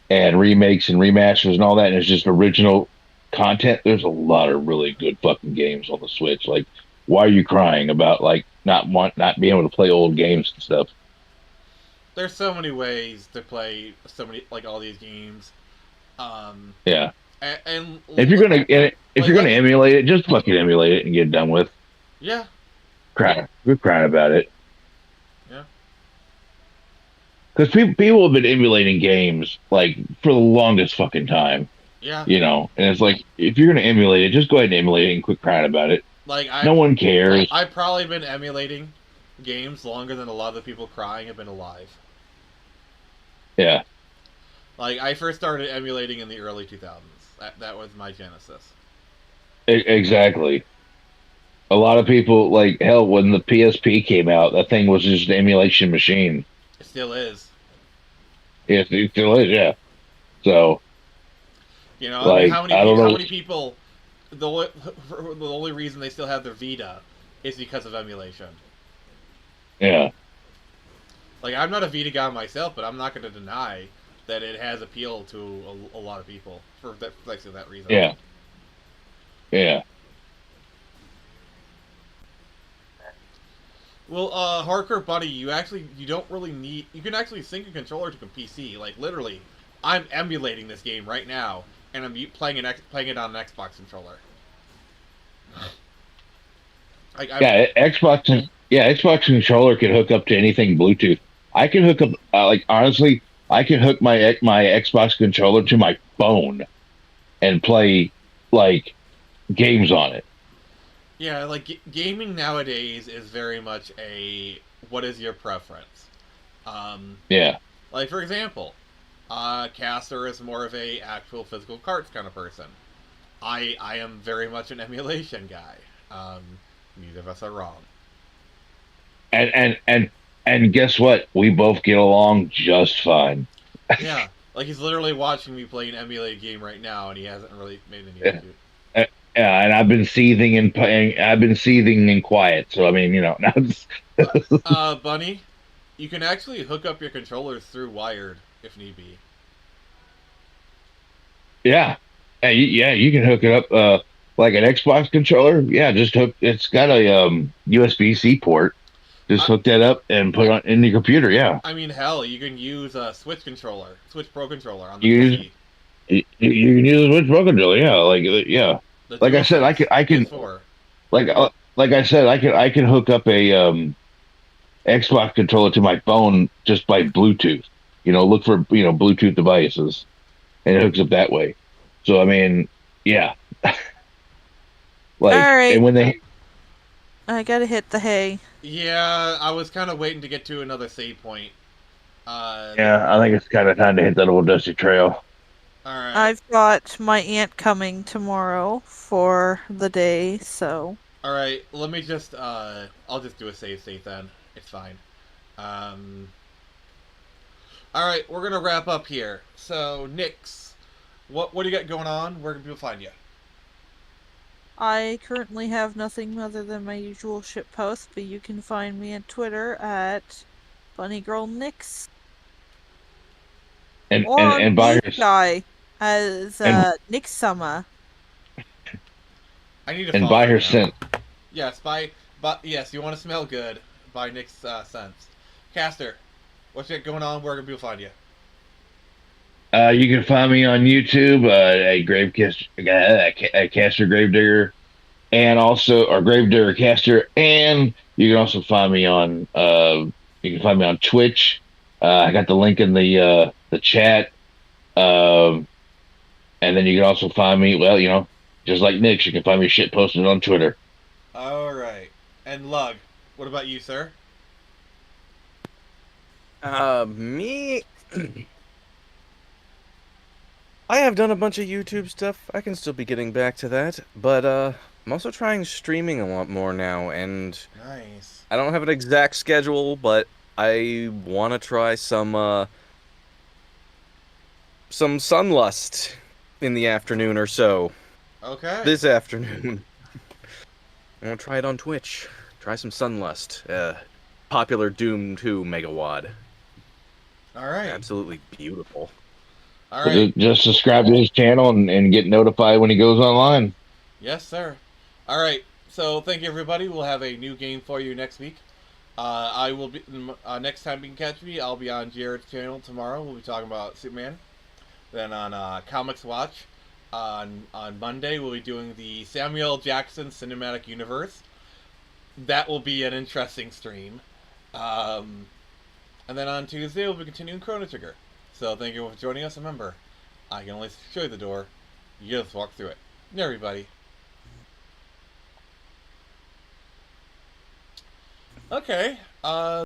and remakes and remasters and all that, and it's just original content. There's a lot of really good fucking games on the Switch. Why are you crying about not being able to play old games and stuff? There's so many ways to play all these games. Yeah. And if you're gonna emulate it, just fucking emulate it and get it done with. Yeah. We're crying about it. Yeah. Because people have been emulating games for the longest fucking time. Yeah. And it's if you're gonna emulate it, just go ahead and emulate it and quit crying about it. No one cares. I've probably been emulating games longer than a lot of the people crying have been alive. Yeah. I first started emulating in the early 2000s. That was my genesis. Exactly. A lot of people, hell, when the PSP came out, that thing was just an emulation machine. It still is. Yes, it still is. Yeah. So, You know, I mean, like, I don't how know. many people the only reason they still have their Vita is because of emulation. Yeah. Like, I'm not a Vita guy myself, but I'm not going to deny that it has appeal to a lot of people for that reason. Yeah. Yeah. Well, Hardcore Buddy, you don't really need. You can actually sync a controller to a PC. Like literally, I'm emulating this game right now, and I'm playing it on an Xbox controller. Like I'm Yeah. Xbox. Yeah. Xbox controller can hook up to anything Bluetooth. I can hook up. Like honestly, I can hook my Xbox controller to my phone and play like games on it. Yeah, like gaming nowadays is very much a what is your preference. Um, Yeah. like for example, Caster is more of a actual physical cards kind of person. I am very much an emulation guy. Neither of us are wrong. And and guess what? We both get along just fine. Yeah, like he's literally watching me play an emulated game right now, and he hasn't really made any Yeah. issue. Yeah, and I've been seething in quiet. So I mean, now Bunny, you can actually hook up your controllers through wired if need be. yeah, yeah, you can hook it up like an Xbox controller. Yeah, just hook. It's got a USB-C port. Just I, hook that up and put it on in your computer. Yeah, I mean, hell, you can use a Switch controller, Switch Pro controller on the you use PC. you can use a Switch Pro controller. Yeah, yeah. The Like I said, DualSense I can PS4. like like I said, I can hook up a Xbox controller to my phone just by Bluetooth. Look for Bluetooth devices and it hooks up that way. So I mean, yeah, All like right, and when they I gotta hit the hay. Yeah, I was kind of waiting to get to another save point. yeah, I think it's kind of time to hit that old dusty trail. All right, I've got my aunt coming tomorrow for the day, so all right. Let me just I'll just do a save state then. It's fine. Um, all right, we're gonna wrap up here. So, Nix, what do you got going on? Where can people find you? I currently have nothing other than my usual shit posts, but you can find me on Twitter at BunnyGirlNix And or and on and Blue buy her Sky as and Nixsummer. I need to and follow buy her her now. scent. Yes, but yes, you want to smell good. Buy Nick's scents. Caster, what's got going on? Where can people find you? You can find me on YouTube, a caster gravedigger, and also or gravedigger caster, and you can find me on Twitch. I got the link in the chat. Um, and then you can also find me. Well, just like Nick, you can find me shit posted on Twitter. All right. And Lug, what about you, sir? Me. I have done a bunch of YouTube stuff. I can still be getting back to that, but I'm also trying streaming a lot more now, and Nice. I don't have an exact schedule, but I want to try some Sunlust in the afternoon or so. Okay. This afternoon. I want to try it on Twitch. Try some Sunlust. Popular Doom 2 Megawad. All right. Absolutely beautiful. All right. Just subscribe to his channel and get notified when he goes online. Yes, sir. All right. So thank you, everybody. We'll have a new game for you next week. I will be next time you can catch me. I'll be on Jared's channel tomorrow. We'll be talking about Superman. Then on Comics Watch on Monday we'll be doing the Samuel Jackson Cinematic Universe. That will be an interesting stream. And then on Tuesday we'll be continuing Chrono Trigger. So thank you for joining us. Remember, I can only show you the door. You just walk through it. Everybody. Okay.